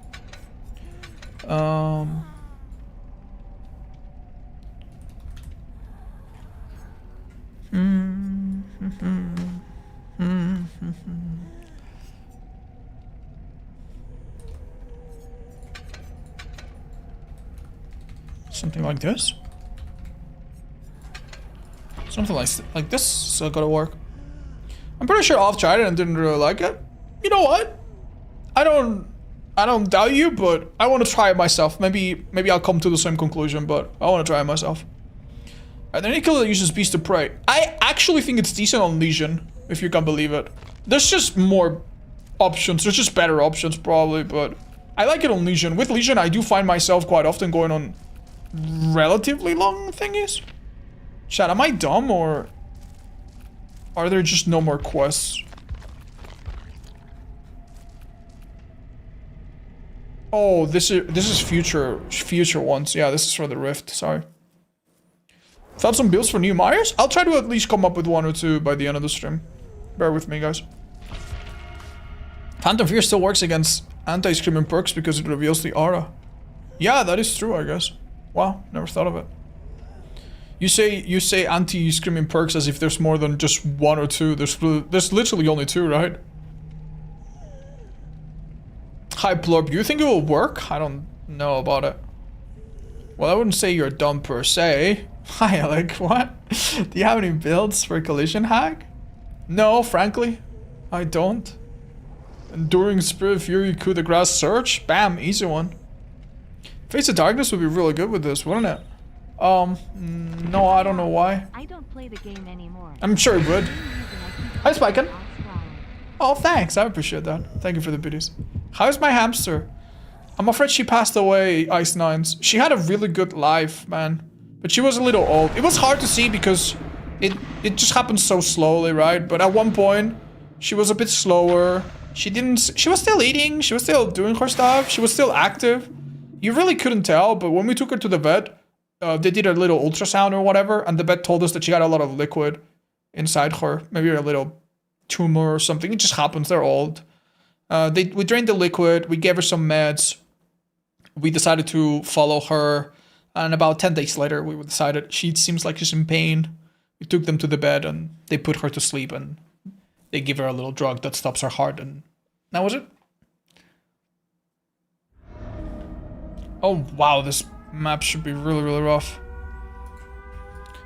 Speaker 1: Something like this. Something like this is gonna work. I'm pretty sure Off tried it and didn't really like it. You know what? I don't I don't doubt you, but I want to try it myself. Maybe I'll come to the same conclusion, but I want to try it myself. Are there any killer that uses Beast of Prey? I actually think it's decent on Legion, if you can believe it. There's just more options. There's just better options, probably, but I like it on Legion. With Legion, I do find myself quite often going on relatively long thingies. Chat, am I dumb, or are there just no more quests? Oh, this is future ones. Yeah, this is for the Rift. Sorry. Found some builds for new Myers? I'll try to at least come up with 1 or 2 by the end of the stream. Bear with me, guys. Phantom Fear still works against anti-screaming perks because it reveals the aura. Yeah, that is true, I guess. Wow, never thought of it. You say anti-screaming perks as if there's more than just 1 or 2. There's literally only 2, right? Hi, Plurp. You think it will work? I don't know about it. Well, I wouldn't say you're dumb per se. Hi, Alec. What? Do you have any builds for Collision Hack? No, frankly, I don't. Enduring Spirit Fury Coup de Grace Search? Bam, easy one. Face of Darkness would be really good with this, wouldn't it? No, I don't know why.
Speaker 3: I don't play the game anymore.
Speaker 1: I'm sure it would. Hi, Spiken. Oh, thanks. I appreciate that. Thank you for the biddies. How's my hamster? I'm afraid she passed away, Ice Nines. She had a really good life, man. But she was a little old. It was hard to see because it just happened so slowly, right? But at one point, she was a bit slower. She was still eating. She was still doing her stuff. She was still active. You really couldn't tell, but when we took her to the vet, they did a little ultrasound or whatever, and the vet told us that she had a lot of liquid inside her. Maybe a little tumor or something. It just happens. They're old. We drained the liquid. We gave her some meds. We decided to follow her. And about 10 days later, we decided she seems like she's in pain. We took them to the bed and they put her to sleep and they give her a little drug that stops her heart, and that was it. Oh, wow, this map should be really, really rough.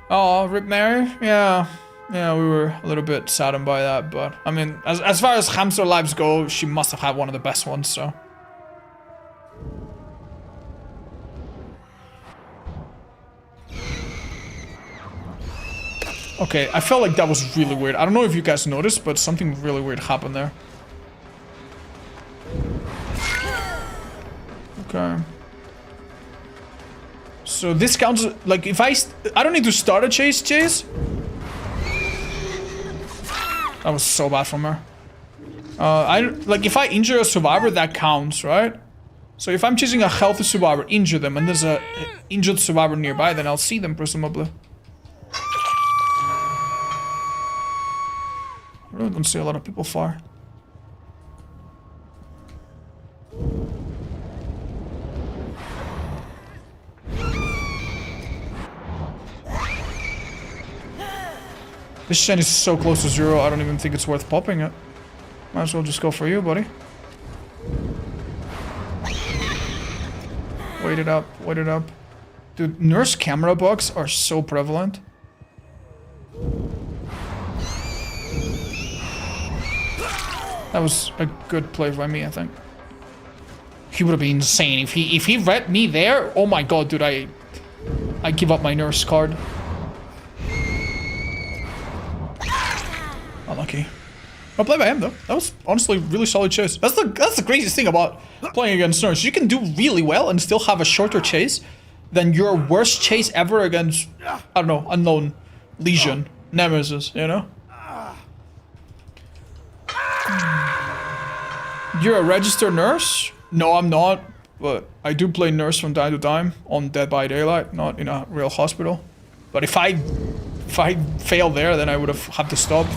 Speaker 1: Oh, Rip Mary? Yeah, we were a little bit saddened by that, but I mean, as far as hamster lives go, she must have had one of the best ones, so. Okay, I felt like that was really weird. I don't know if you guys noticed, but something really weird happened there. Okay. So this counts, like, if I don't need to start a chase. That was so bad from her. Like, if I injure a survivor, that counts, right? So if I'm chasing a healthy survivor, injure them, and there's a injured survivor nearby, then I'll see them, presumably. I really don't see a lot of people far. This Shen is so close to 0, I don't even think it's worth popping it. Might as well just go for you, buddy. Wait it up, wait it up. Dude, nurse camera bugs are so prevalent. That was a good play by me, I think. He would have been insane if he read me there. Oh my god, dude, I give up my nurse card. Unlucky. Well played by him though. That was honestly really solid chase. That's the craziest thing about playing against nurse. You can do really well and still have a shorter chase than your worst chase ever against, I don't know, unknown Legion, Nemesis, you know? You're a registered nurse? No, I'm not, but I do play nurse from time to time on Dead by Daylight, not in a real hospital. But if I fail there, then I would have had to stop.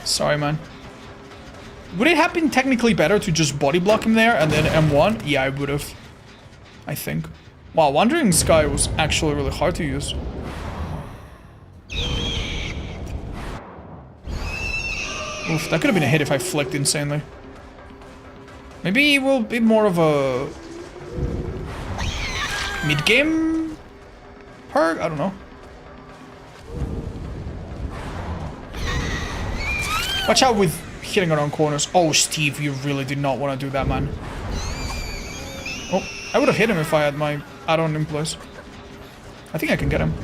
Speaker 1: Sorry, man. Would it have been technically better to just body block him there and then M1? Yeah, I would have. I think. Wow, Wandering Sky was actually really hard to use. Oof, that could have been a hit if I flicked insanely. Maybe it will be more of a mid-game perk? I don't know. Watch out with hitting around corners. Oh, Steve, you really did not want to do that, man. Oh, I would have hit him if I had my add-on in place. I think I can get him.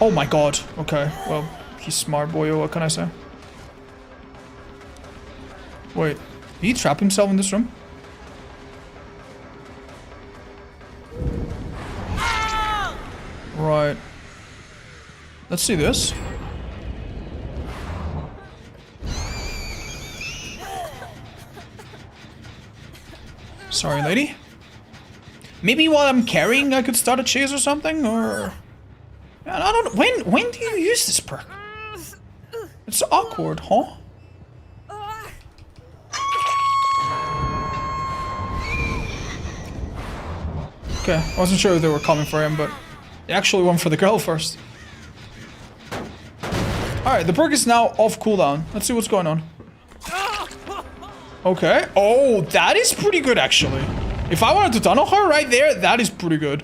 Speaker 1: Oh my god. Okay, well, he's smart, boy. What can I say? Wait, did he trap himself in this room? Right. Let's see this. Sorry, lady. Maybe while I'm carrying, I could start a chase or something, or... I don't know. When do you use this perk? It's awkward, huh? Okay, I wasn't sure if they were coming for him, but they actually went for the girl first. Alright, the perk is now off cooldown. Let's see what's going on. Okay. Oh, that is pretty good, actually. If I wanted to tunnel her right there, that is pretty good.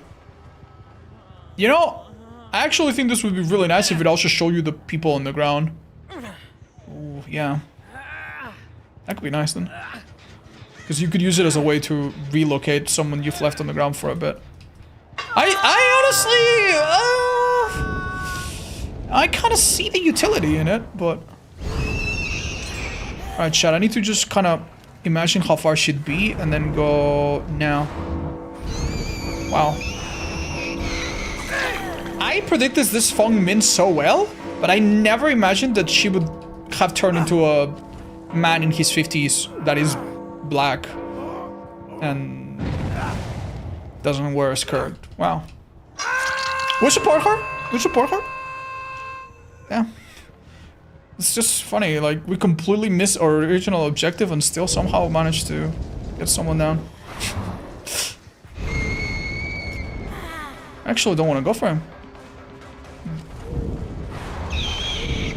Speaker 1: You know, I actually think this would be really nice if it also show you the people on the ground. Ooh, yeah. That could be nice then. Because you could use it as a way to relocate someone you've left on the ground for a bit. I honestly... I kind of see the utility in it, but... Alright, chat, I need to just kind of imagine how far she'd be and then go now. Wow. I predicted this Fong Min so well, but I never imagined that she would have turned into a man in his 50s that is black and doesn't wear a skirt. Wow. We support her. We support her. Yeah. It's just funny, like, we completely missed our original objective and still somehow managed to get someone down. I actually don't want to go for him.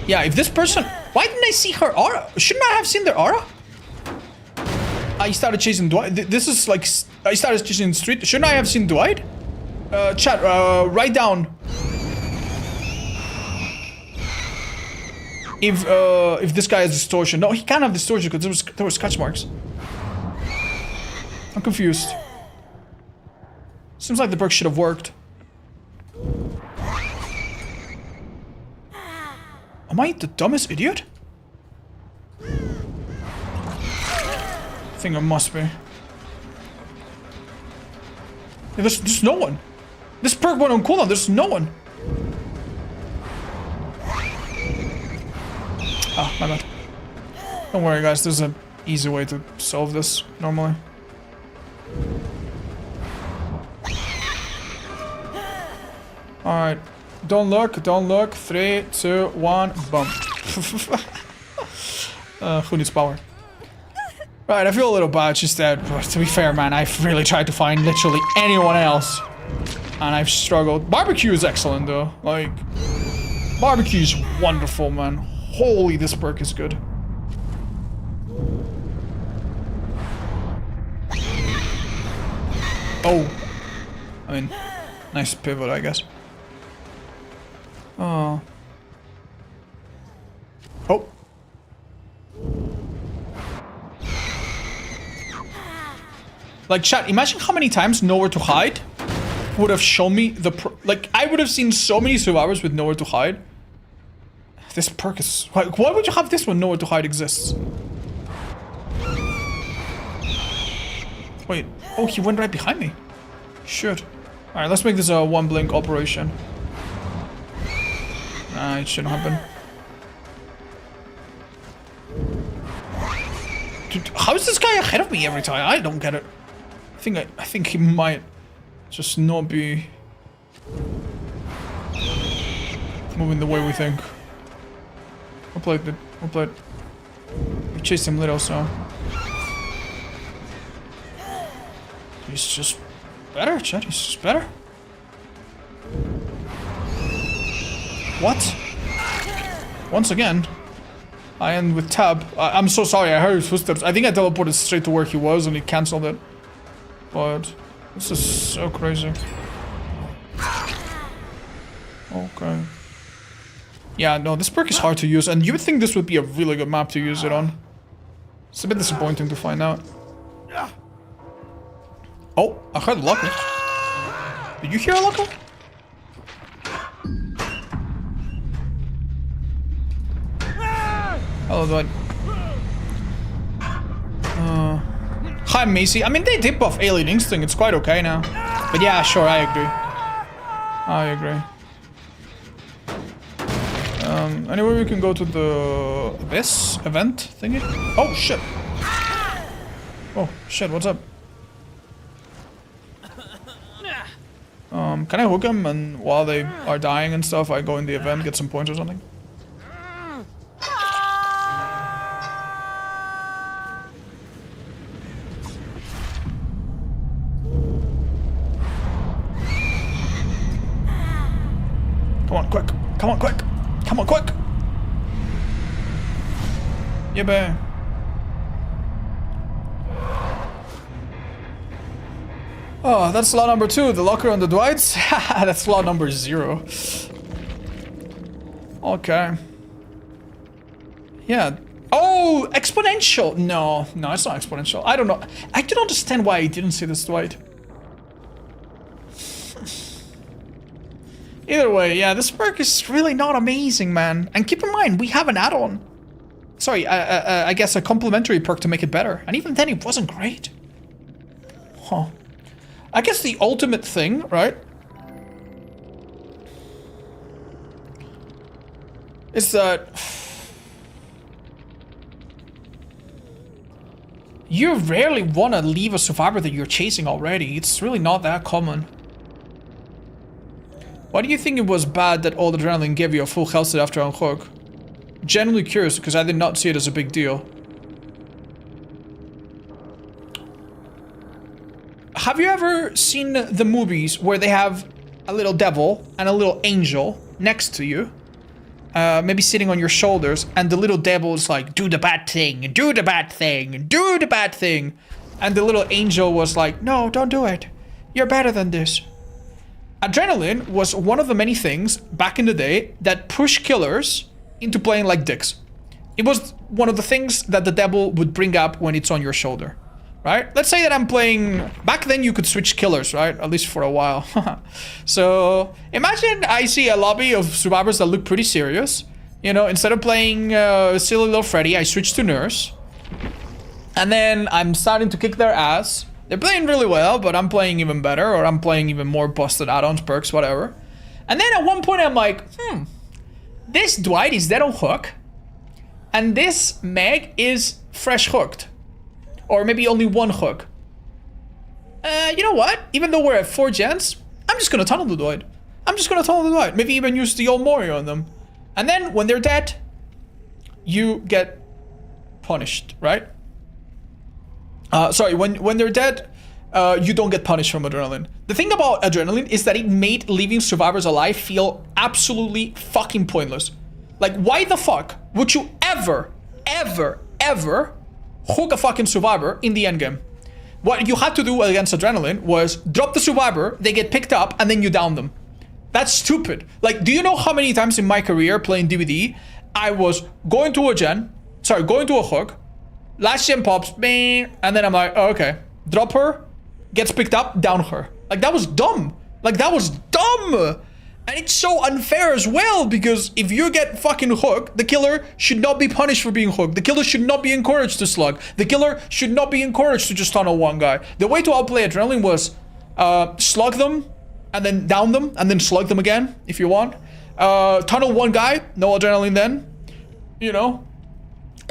Speaker 1: Yeah, if this person... Why didn't I see her aura? Shouldn't I have seen their aura? I started chasing Dwight. This is like... I started chasing Street. Shouldn't I have seen Dwight? Chat, write down... If this guy has distortion. No, he can't have distortion because there were scratch marks. I'm confused. Seems like the perk should have worked. Am I the dumbest idiot? I think I must be. Yeah, there's no one. This perk went on cooldown, there's no one. Ah, my bad. Don't worry guys, there's an easy way to solve this normally. Alright. Don't look, don't look. 3, 2, 1, boom. Who needs power? Right, I feel a little bad she's dead, but to be fair, man, I've really tried to find literally anyone else. And I've struggled. Barbecue is excellent, though. Like, barbecue is wonderful, man. Holy, this perk is good. Oh. I mean, nice pivot, I guess. Oh. Oh. Like, chat, imagine how many times nowhere to hide would have shown me the... Like, I would have seen so many survivors with nowhere to hide. This perk is... Like, why would you have this when nowhere to hide exists? Wait. Oh, he went right behind me. Shit. Alright, let's make this a one blink operation. Nah, it shouldn't happen. Dude, how is this guy ahead of me every time? I don't get it. I think he might just not be moving the way we think. We'll play it. We'll play it. We chased him little, so he's just better, Chad. He's just better. What? Once again, I end with tab. I'm so sorry, I heard his footsteps. I think I teleported straight to where he was and he cancelled it. But this is so crazy. Okay. Yeah, no, this perk is hard to use, and you would think this would be a really good map to use it on. It's a bit disappointing to find out. Oh, I heard a locker. Did you hear a locker? Hello, Dwight. Hi, Macy. I mean, they did buff Alien Instinct. It's quite okay now. But yeah, sure, I agree. I agree. Anyway, we can go to this event thingy. Oh, shit. Oh, shit, what's up? Can I hook them and while they are dying and stuff, I go in the event, get some points or something? Come on, quick. Come on, quick. Come on, quick. Yeah, babe. Oh, that's slot number 2, the locker on the Dwights. That's slot number 0. Okay. Yeah. Oh, exponential. No, it's not exponential. I don't know. I don't understand why I didn't see this Dwight. Either way, yeah, this perk is really not amazing, man. And keep in mind, we have an add-on. Sorry, I guess a complementary perk to make it better. And even then, it wasn't great. Huh. I guess the ultimate thing, right, is that you rarely want to leave a survivor that you're chasing already. It's really not that common. Why do you think it was bad that old adrenaline gave you a full health set after unhook? Genuinely curious, because I did not see it as a big deal. Have you ever seen the movies where they have a little devil and a little angel next to you? Maybe sitting on your shoulders, and the little devil is like, do the bad thing, do the bad thing, do the bad thing. And the little angel was like, no, don't do it. You're better than this. Adrenaline was one of the many things back in the day that pushed killers into playing like dicks. It was one of the things that the devil would bring up when it's on your shoulder, right? Let's say that I'm playing... Back then you could switch killers, right? At least for a while. So imagine I see a lobby of survivors that look pretty serious. You know, instead of playing silly little Freddy, I switch to nurse. And then I'm starting to kick their ass. They're playing really well, but I'm playing even better, or I'm playing even more busted add-ons, perks, whatever. And then at one point I'm like, this Dwight is dead on hook, and this Meg is fresh hooked. Or maybe only one hook. You know what? Even though we're at 4 gens, I'm just gonna tunnel the Dwight. I'm just gonna tunnel the Dwight. Maybe even use the old Mori on them. And then when they're dead, you get punished, right? Sorry, when they're dead, you don't get punished from adrenaline. The thing about adrenaline is that it made leaving survivors alive feel absolutely fucking pointless. Like, why the fuck would you ever hook a fucking survivor in the endgame? What you had to do against adrenaline was drop the survivor, they get picked up, and then you down them. That's stupid. Like, do you know how many times in my career playing DVD, I was going to a hook, last gen pops, bang, and then I'm like, oh, okay. Drop her, gets picked up, down her. Like, that was dumb. And it's so unfair as well, because if you get fucking hooked, the killer should not be punished for being hooked. The killer should not be encouraged to slug. The killer should not be encouraged to just tunnel one guy. The way to outplay adrenaline was slug them, and then down them, and then slug them again, if you want. Tunnel one guy, no adrenaline then, you know.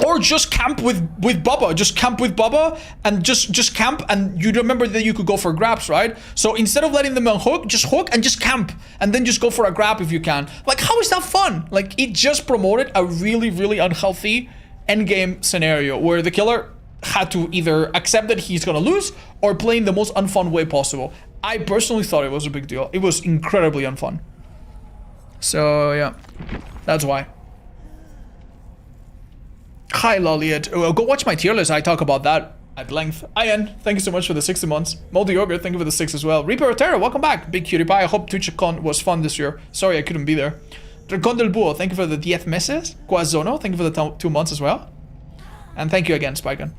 Speaker 1: Or just camp with Bubba. Just camp with Bubba and just camp, and you remember that you could go for grabs, right? So instead of letting them unhook, just hook and just camp, and then just go for a grab if you can. Like, how is that fun? Like, it just promoted a really, really unhealthy endgame scenario where the killer had to either accept that he's gonna lose or play in the most unfun way possible. I personally thought it was a big deal. It was incredibly unfun. So yeah, that's why. Hi, Loliet. Go watch my tier list. I talk about that at length. Ian, thank you so much for the 60 months. Moldy Yogurt, thank you for the 6 as well. Reaper Terra, welcome back. Big Cutie Pie. I hope TwitchCon was fun this year. Sorry I couldn't be there. Dracon del Búho, thank you for the 10 meses. Guazono, thank you for the 2 months as well. And thank you again, Spiken.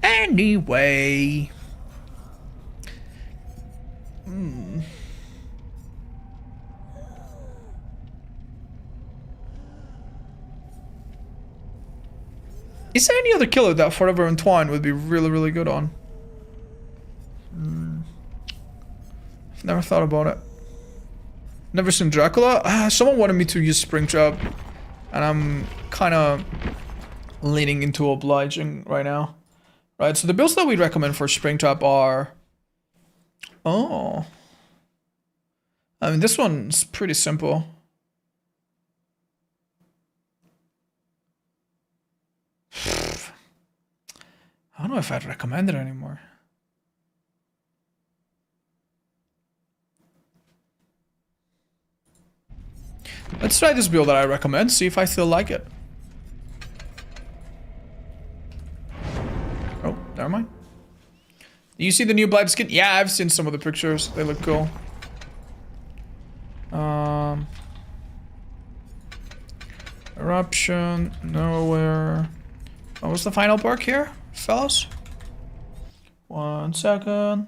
Speaker 1: Anyway. Is there any other killer that Forever Entwined would be really, really good on? I've never thought about it. Never seen Dracula? Someone wanted me to use Springtrap, and I'm kind of leaning into obliging right now. Right, so the builds that we recommend for Springtrap are... Oh. I mean, this one's pretty simple. I don't know if I'd recommend it anymore. Let's try this build that I recommend, see if I still like it. Oh, never mind. Do you see the new Blight skin? Yeah, I've seen some of the pictures. They look cool. Eruption, nowhere. What was the final perk here, fellas? 1 second.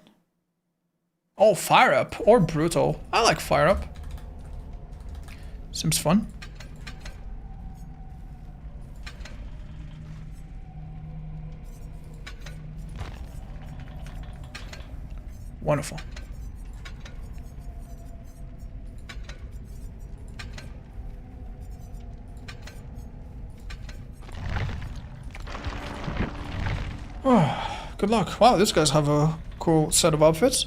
Speaker 1: Oh, Fire Up or Brutal. I like Fire Up. Seems fun. Wonderful. Oh, good luck. Wow, these guys have a cool set of outfits.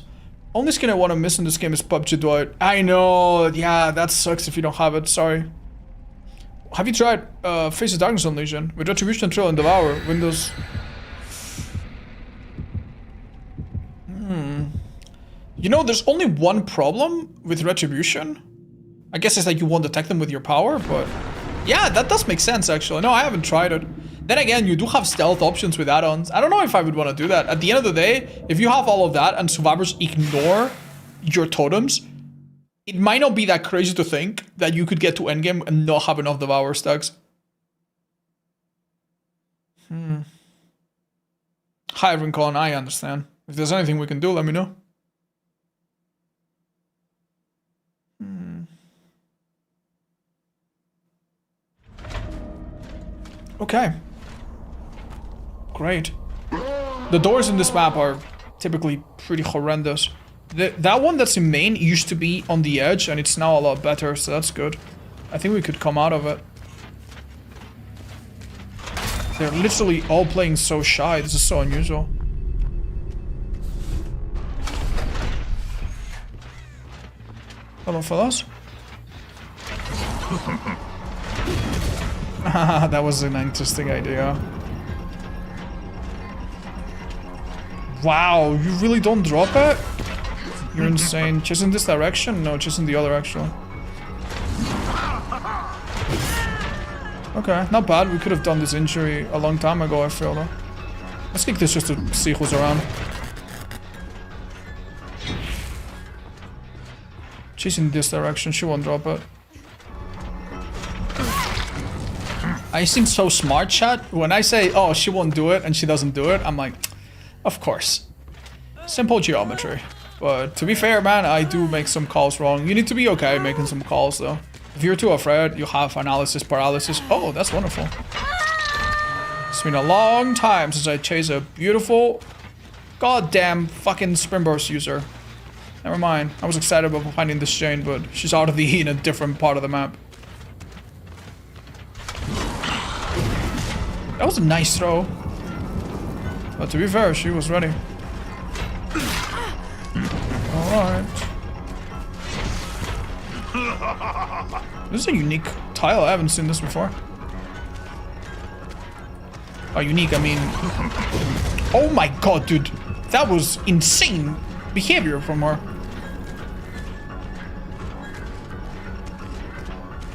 Speaker 1: Only skin I want to miss in this game is PUBG Dwight. I know, yeah, that sucks if you don't have it, sorry. Have you tried Face of Darkness on Legion? With Retribution, Trill, and Devour, Windows... You know, there's only one problem with Retribution. I guess it's that you won't detect them with your power, but... Yeah, that does make sense, actually. No, I haven't tried it. Then again, you do have stealth options with add-ons. I don't know if I would want to do that. At the end of the day, if you have all of that and survivors ignore your totems, it might not be that crazy to think that you could get to endgame and not have enough Devour stacks. Hi, Rincon, I understand. If there's anything we can do, let me know. Okay. Great. The doors in this map are typically pretty horrendous. That one that's in main used to be on the edge, and it's now a lot better, so that's good. I think we could come out of it. They're literally all playing so shy. This is so unusual. Hello, fellas. That was an interesting idea. Wow, you really don't drop it? You're insane. Just in this direction? No, just in the other, actually. Okay, not bad. We could have done this injury a long time ago, I feel, though. Let's kick this just to see who's around. She's in this direction. She won't drop it. I seem so smart, chat. When I say, oh, she won't do it, and she doesn't do it, I'm like, of course. Simple geometry. But to be fair, man, I do make some calls wrong. You need to be okay making some calls, though. If you're too afraid, you have analysis paralysis. Oh, that's wonderful. It's been a long time since I chased a beautiful, goddamn fucking Springburst user. Never mind. I was excited about finding this chain, but she's out of the E in a different part of the map. That was a nice throw. But to be fair, she was ready. Alright. This is a unique tile. I haven't seen this before. Oh, unique, I mean... Oh my god, dude. That was insane behavior from her.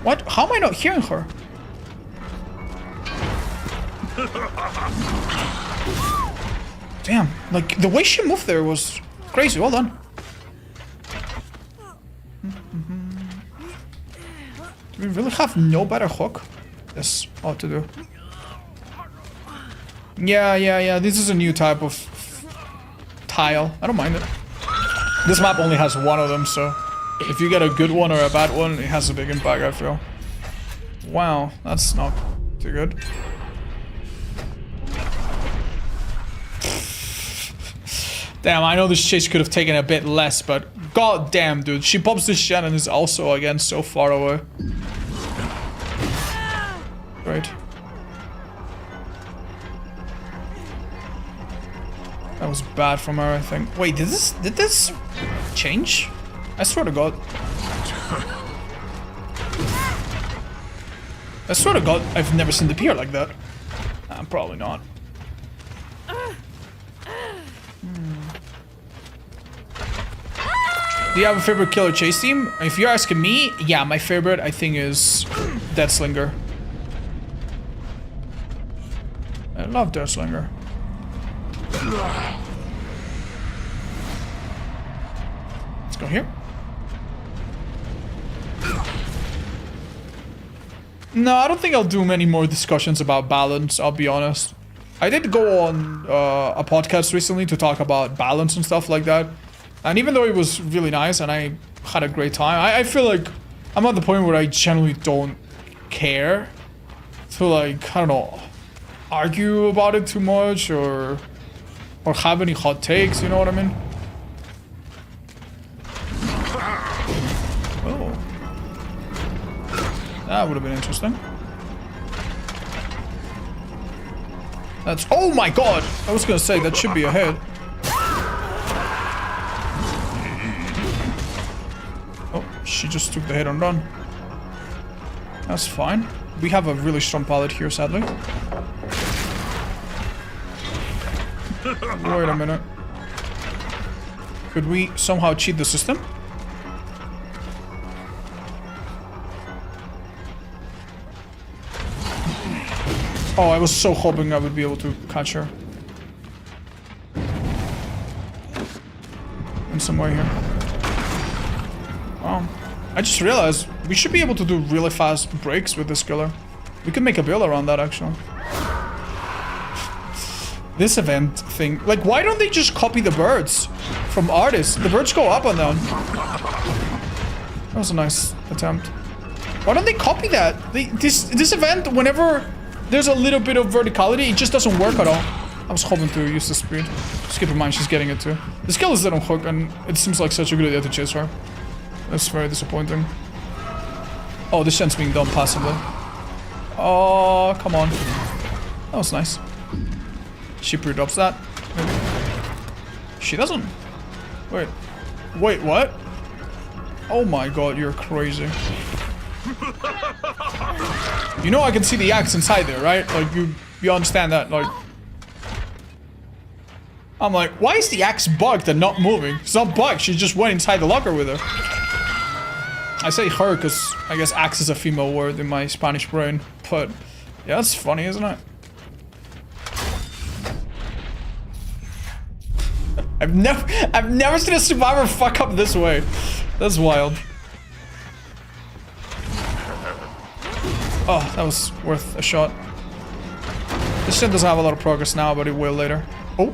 Speaker 1: What? How am I not hearing her? Damn, like, the way she moved there was crazy. Well done. Do we really have no better hook? This ought to do. Yeah. This is a new type of tile. I don't mind it. This map only has one of them, so if you get a good one or a bad one, it has a big impact, I feel. Wow, that's not too good. Damn, I know this chase could have taken a bit less, but god damn, dude. She pops this Shen and is also, again, so far away. Great. That was bad from her, I think. Wait, did this change? I swear to god. I swear to god, I've never seen the pier like that. Probably not. Do you have a favorite killer chase team? If you're asking me, yeah, my favorite, I think, is Deathslinger. I love Deathslinger. Let's go here. No, I don't think I'll do many more discussions about balance, I'll be honest. I did go on a podcast recently to talk about balance and stuff like that. And even though it was really nice and I had a great time, I feel like I'm at the point where I generally don't care to, like, I don't know, argue about it too much or have any hot takes, you know what I mean? Oh. That would have been interesting. That's... Oh my god! I was gonna say, that should be a hit. Oh, she just took the hit and run. That's fine. We have a really strong pallet here, sadly. Wait a minute. Could we somehow cheat the system? Oh, I was so hoping I would be able to catch her. In some way here. I just realized we should be able to do really fast breaks with this killer. We could make a build around that, actually. This event thing. Like, why don't they just copy the birds from artists? The birds go up and down. That was a nice attempt. Why don't they copy that? This event, whenever there's a little bit of verticality, it just doesn't work at all. I was hoping to use the speed. Just keep in mind, she's getting it too. The skill is on hook, and it seems like such a good idea to chase her. That's very disappointing. Oh, this Shen's being done passively. Oh, come on. That was nice. She pre-drops that. Maybe. She doesn't. Wait. Wait, what? Oh my god, you're crazy. You know I can see the axe inside there, right? Like, you understand that, like... I'm like, why is the axe bugged and not moving? It's not bugged, she just went inside the locker with her. I say her because I guess axe is a female word in my Spanish brain. But, yeah, that's funny, isn't it? I've never seen a survivor fuck up this way. That's wild. Oh, that was worth a shot. This shit doesn't have a lot of progress now, but it will later. Oh.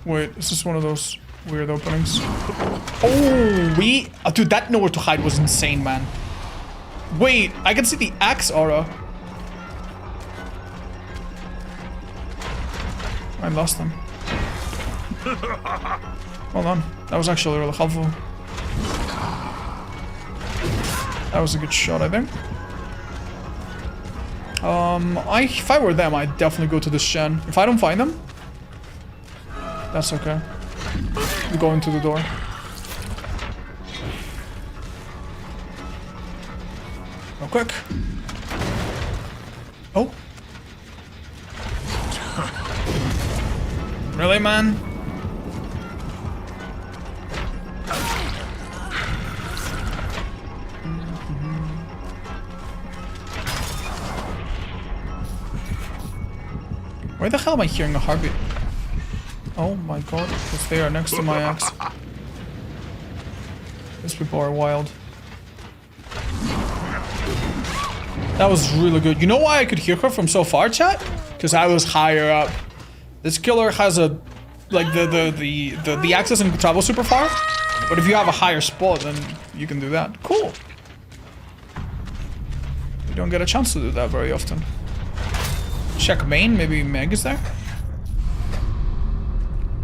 Speaker 1: Wait, is this one of those weird openings? Oh, dude, that nowhere to hide was insane, man. Wait, I can see the axe aura. I lost them. Hold on. That was actually really helpful. That was a good shot, I think. If I were them, I'd definitely go to this Shen. If I don't find them, that's okay. We go into the door. Real quick. Oh. Really, man? Where the hell am I hearing a heartbeat? Oh my god, because they are next to my axe. These people are wild. That was really good. You know why I could hear her from so far, chat? Because I was higher up. This killer has a like the access and travel super far. But if you have a higher spot, then you can do that. Cool. You don't get a chance to do that very often. Check main, maybe Meg is there.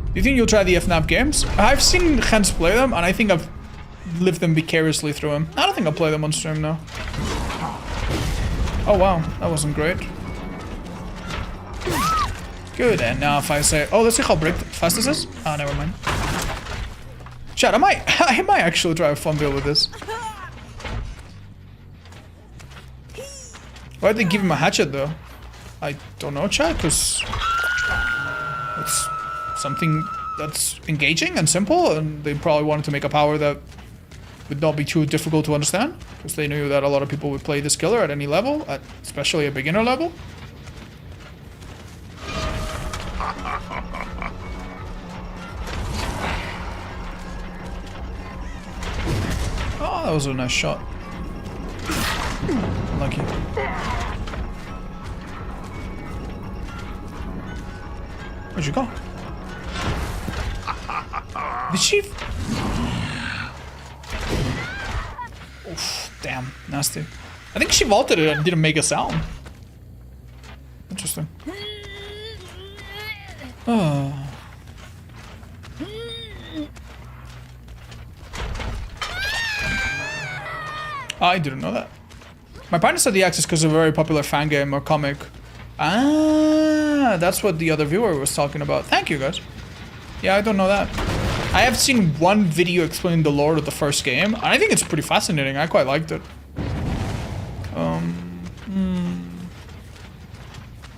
Speaker 1: Do you think you'll try the FNAF games? I've seen Hans play them, and I think I've lived them vicariously through him. I don't think I'll play them on stream now. Oh wow, that wasn't great. Good, and now if I say, oh, let's see how fast this is. Oh, never mind. Chat, I might actually try a fun deal with this. Why'd they give him a hatchet though? I don't know, chat, because it's something that's engaging and simple, and they probably wanted to make a power that would not be too difficult to understand, because they knew that a lot of people would play this killer at any level, especially a beginner level. Oh, that was a nice shot. Lucky. Where'd you go? Did she? Oof, damn, nasty. I think she vaulted it and didn't make a sound. Interesting. Oh. I didn't know that. My partner said the access because of a very popular fan game or comic. Ah, that's what the other viewer was talking about. Thank you, guys. Yeah, I don't know that. I have seen one video explaining the lore of the first game, and I think it's pretty fascinating. I quite liked it.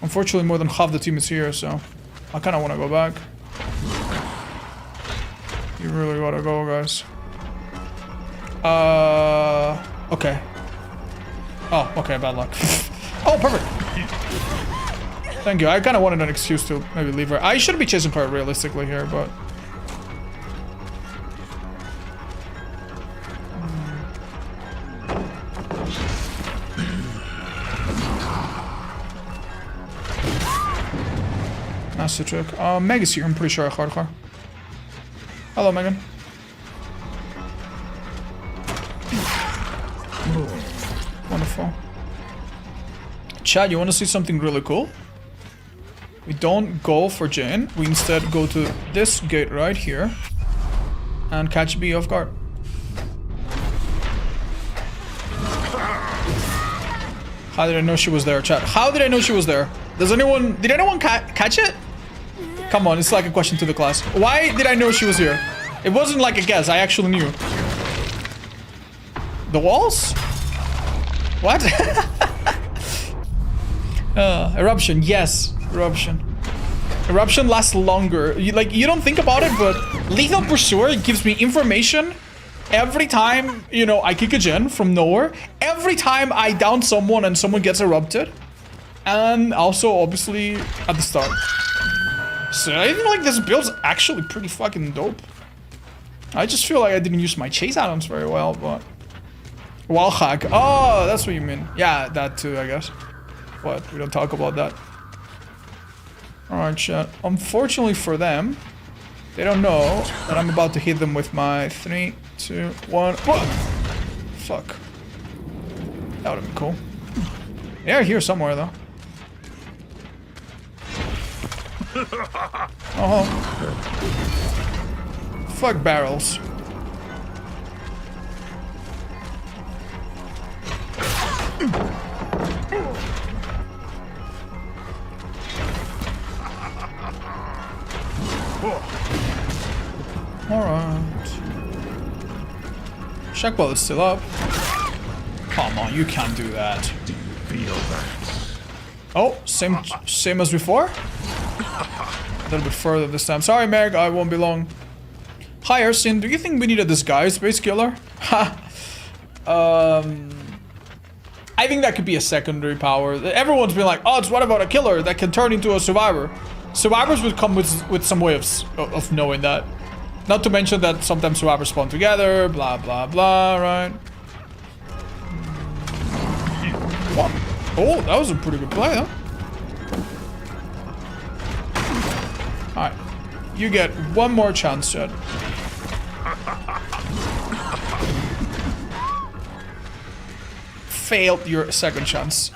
Speaker 1: Unfortunately, more than half the team is here, so I kind of want to go back. You really gotta go, guys. Okay. Oh, okay, bad luck. Oh, perfect. Thank you. I kind of wanted an excuse to maybe leave her. I should be chasing her realistically here, but... That's the trick. Meg is here, I'm pretty sure I heard her. Hello, Megan. Wonderful. Chad, you want to see something really cool? We don't go for Jane. We instead go to this gate right here and catch B off guard. How did I know she was there, Chad? How did I know she was there? Did anyone catch it? Come on, it's like a question to the class. Why did I know she was here? It wasn't like a guess, I actually knew. The walls? What? Eruption, yes, eruption. Eruption lasts longer. You don't think about it, but Lethal Pursuer gives me information every time, you know, I kick a gen from nowhere. Every time I down someone and someone gets erupted. And also, obviously, at the start. So I think like this build's actually pretty fucking dope. I just feel like I didn't use my chase items very well, but... Wall hack. Oh, that's what you mean. Yeah, that too, I guess. What? We don't talk about that. Alright, chat. Unfortunately for them, they don't know that I'm about to hit them with my 3, 2, 1. Whoa! Fuck. That would've been cool. They're here somewhere, though. Oh. Fuck barrels. Alright. Shack ball is still up. Come on, you can't do that. Oh, same as before? A little bit further this time. Sorry, Meg, I won't be long. Hi, Ersin, do you think we need a disguise base killer? Ha! I think that could be a secondary power. Everyone's been like, oh, what about a killer that can turn into a survivor? Survivors would come with some way of knowing that. Not to mention that sometimes swappers spawn together, blah, blah, blah, right? What? Oh, that was a pretty good play, huh? Alright. You get one more chance, Chad. Failed your second chance.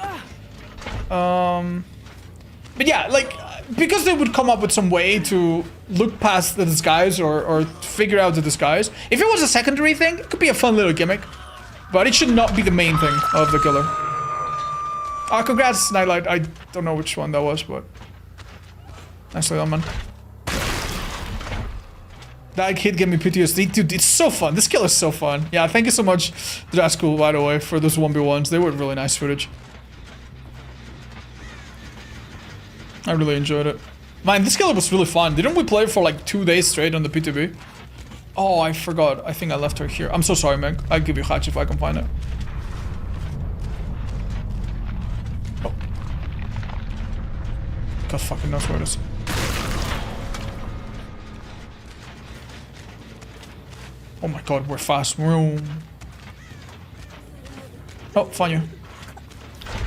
Speaker 1: But yeah, like, because they would come up with some way to look past the disguise or figure out the disguise. If it was a secondary thing, it could be a fun little gimmick. But it should not be the main thing of the killer. Congrats, Nightlight. I don't know which one that was, but... Nicely done, man. That kid gave me PTSD. Dude, it's so fun. This killer's so fun. Yeah, thank you so much, Draskul, by the way, for those 1v1s. They were really nice footage. I really enjoyed it. Man, this killer was really fun. Didn't we play for like 2 days straight on the PTB? Oh, I forgot. I think I left her here. I'm so sorry, Meg. I'll give you hatch if I can find it. Oh. God fucking knows where it is. Oh my god, we're fast. Room. Oh, found you.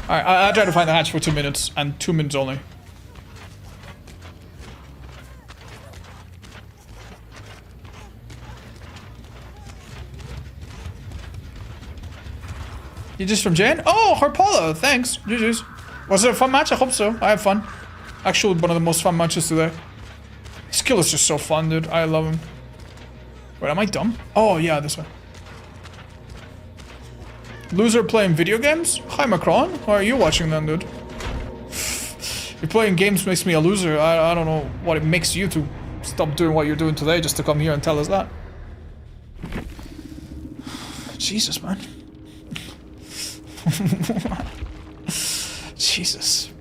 Speaker 1: Alright, I'll try to find the hatch for 2 minutes, and 2 minutes only. You just from Jane? Oh, Harpolo, thanks. GG's. Was it a fun match? I hope so. I had fun. Actually, one of the most fun matches today. This kill is just so fun, dude. I love him. Wait, am I dumb? Oh, yeah, this way. Loser playing video games? Hi, Macron. How are you watching then, dude? You're playing games makes me a loser. I don't know what it makes you to stop doing what you're doing today just to come here and tell us that. Jesus, man. Jesus.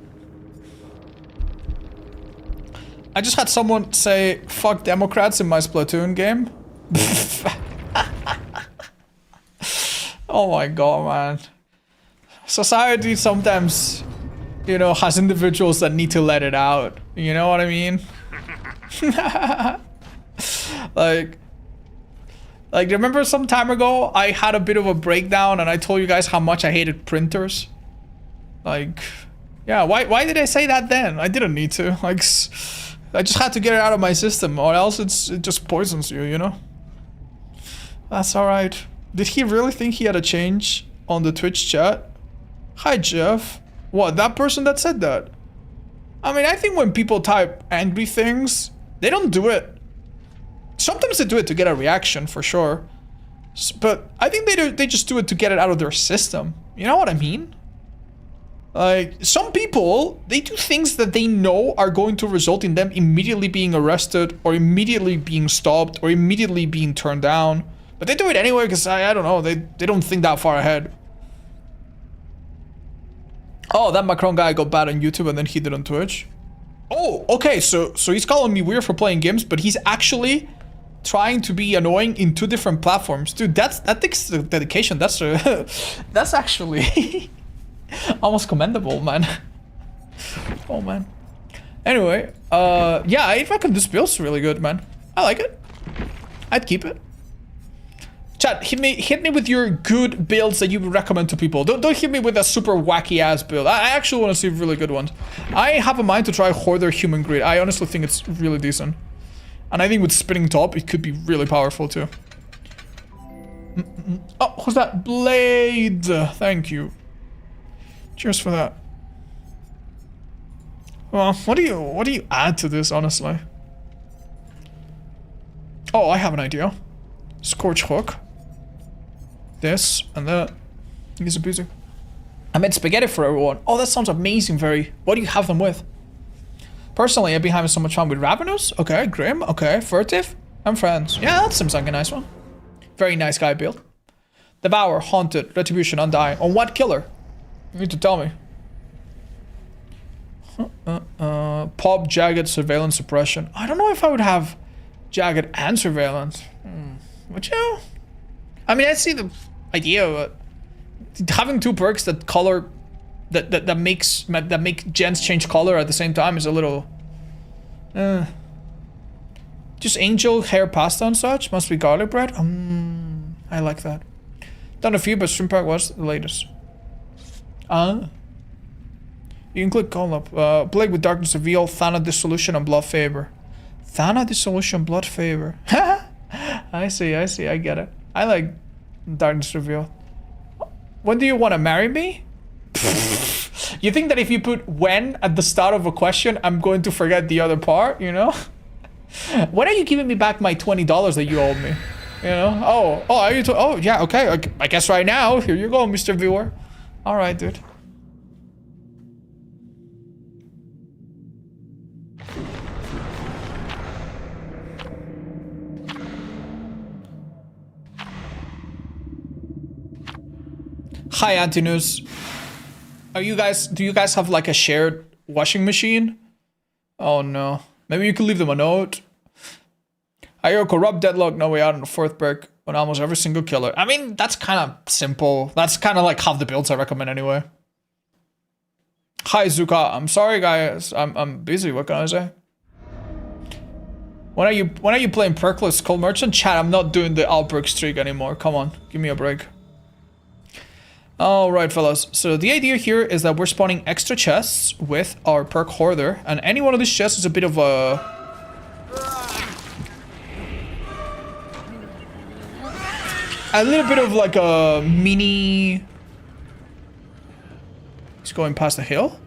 Speaker 1: I just had someone say, fuck Democrats in my Splatoon game. Oh my god, man. Society sometimes, you know, has individuals that need to let it out. You know what I mean? Like, remember some time ago, I had a bit of a breakdown and I told you guys how much I hated printers? Like, yeah, why did I say that then? I didn't need to. Like, I just had to get it out of my system or else it just poisons you, you know? That's alright. Did he really think he had a change on the Twitch chat? Hi, Jeff. What, that person that said that? I mean, I think when people type angry things, they don't do it. Sometimes they do it to get a reaction, for sure. But I think they just do it to get it out of their system. You know what I mean? Like, some people, they do things that they know are going to result in them immediately being arrested, or immediately being stopped, or immediately being turned down. But they do it anyway because, I don't know, they don't think that far ahead. Oh, that Macron guy got bad on YouTube and then he did on Twitch. Oh, okay, so he's calling me weird for playing games, but he's actually trying to be annoying in 2 different platforms. Dude, that takes dedication. That's actually almost commendable, man. Oh, man. Anyway, yeah, I reckon this build's really good, man. I like it. I'd keep it. Chat, hit me with your good builds that you would recommend to people. Don't hit me with a super wacky ass build. I actually want to see really good ones. I have a mind to try Hoarder Human Greed. I honestly think it's really decent. And I think with Spinning Top, it could be really powerful too. Oh, who's that? Blade. Thank you. Cheers for that. Well, what do you add to this, honestly? Oh, I have an idea. Scorch Hook. This and that. Easy peasy. I made spaghetti for everyone. Oh, that sounds amazing, very. What do you have them with? Personally, I've been having so much fun with Ravenous. Okay, Grim. Okay, Furtive. And Friends. Yeah, that seems like a nice one. Very nice guy build. Devour, Haunted, Retribution, Undying. On what killer? You need to tell me. Pop, Jagged, Surveillance, Suppression. I don't know if I would have Jagged and Surveillance. Would you? I mean, I see the idea, but having 2 perks that color that make gens change color at the same time is a little Just angel hair pasta and such. Must be garlic bread. I like that. Done a few, but shrimp pack was the latest. You can click call up. Plague with Darkness Reveal, Thana Dissolution, and Blood Favor. Thana Dissolution, Blood Favor. I see, I get it. I like Darkness Reveal. When do you want to marry me? You think that if you put when at the start of a question, I'm going to forget the other part, you know? When are you giving me back my $20 that you owed me? You know? Oh, are you oh, yeah, okay. I guess right now. Here you go, Mr. Viewer. All right, dude. Hi, Antinous. Do you guys have like a shared washing machine? Oh no. Maybe you could leave them a note. I hear corrupt deadlock, no way out on the fourth break on almost every single killer. I mean, that's kind of simple. That's kind of like half the builds I recommend anyway. Hi, Zuka. I'm sorry, guys. I'm busy. What can I say? When are you playing Perkless Cold Merchant? Chat, I'm not doing the outbreak streak anymore. Come on, give me a break. Alright, fellas. So the idea here is that we're spawning extra chests with our perk hoarder, and any one of these chests is a bit of a little bit of like a mini. He's going past the hill.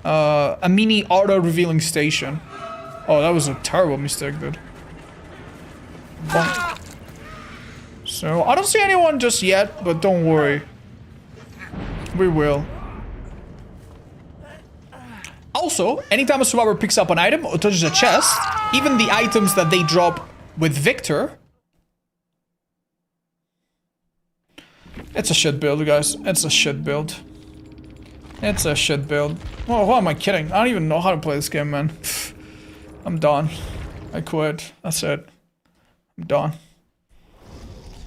Speaker 1: A mini auto revealing station. Oh, that was a terrible mistake, dude. Bonk. So I don't see anyone just yet, but don't worry. We will. Also, anytime a survivor picks up an item or touches a chest, even the items that they drop with Victor. It's a shit build, guys. It's a shit build. It's a shit build. Oh, who am I kidding? I don't even know how to play this game, man. I'm done. I quit. That's it. I'm done.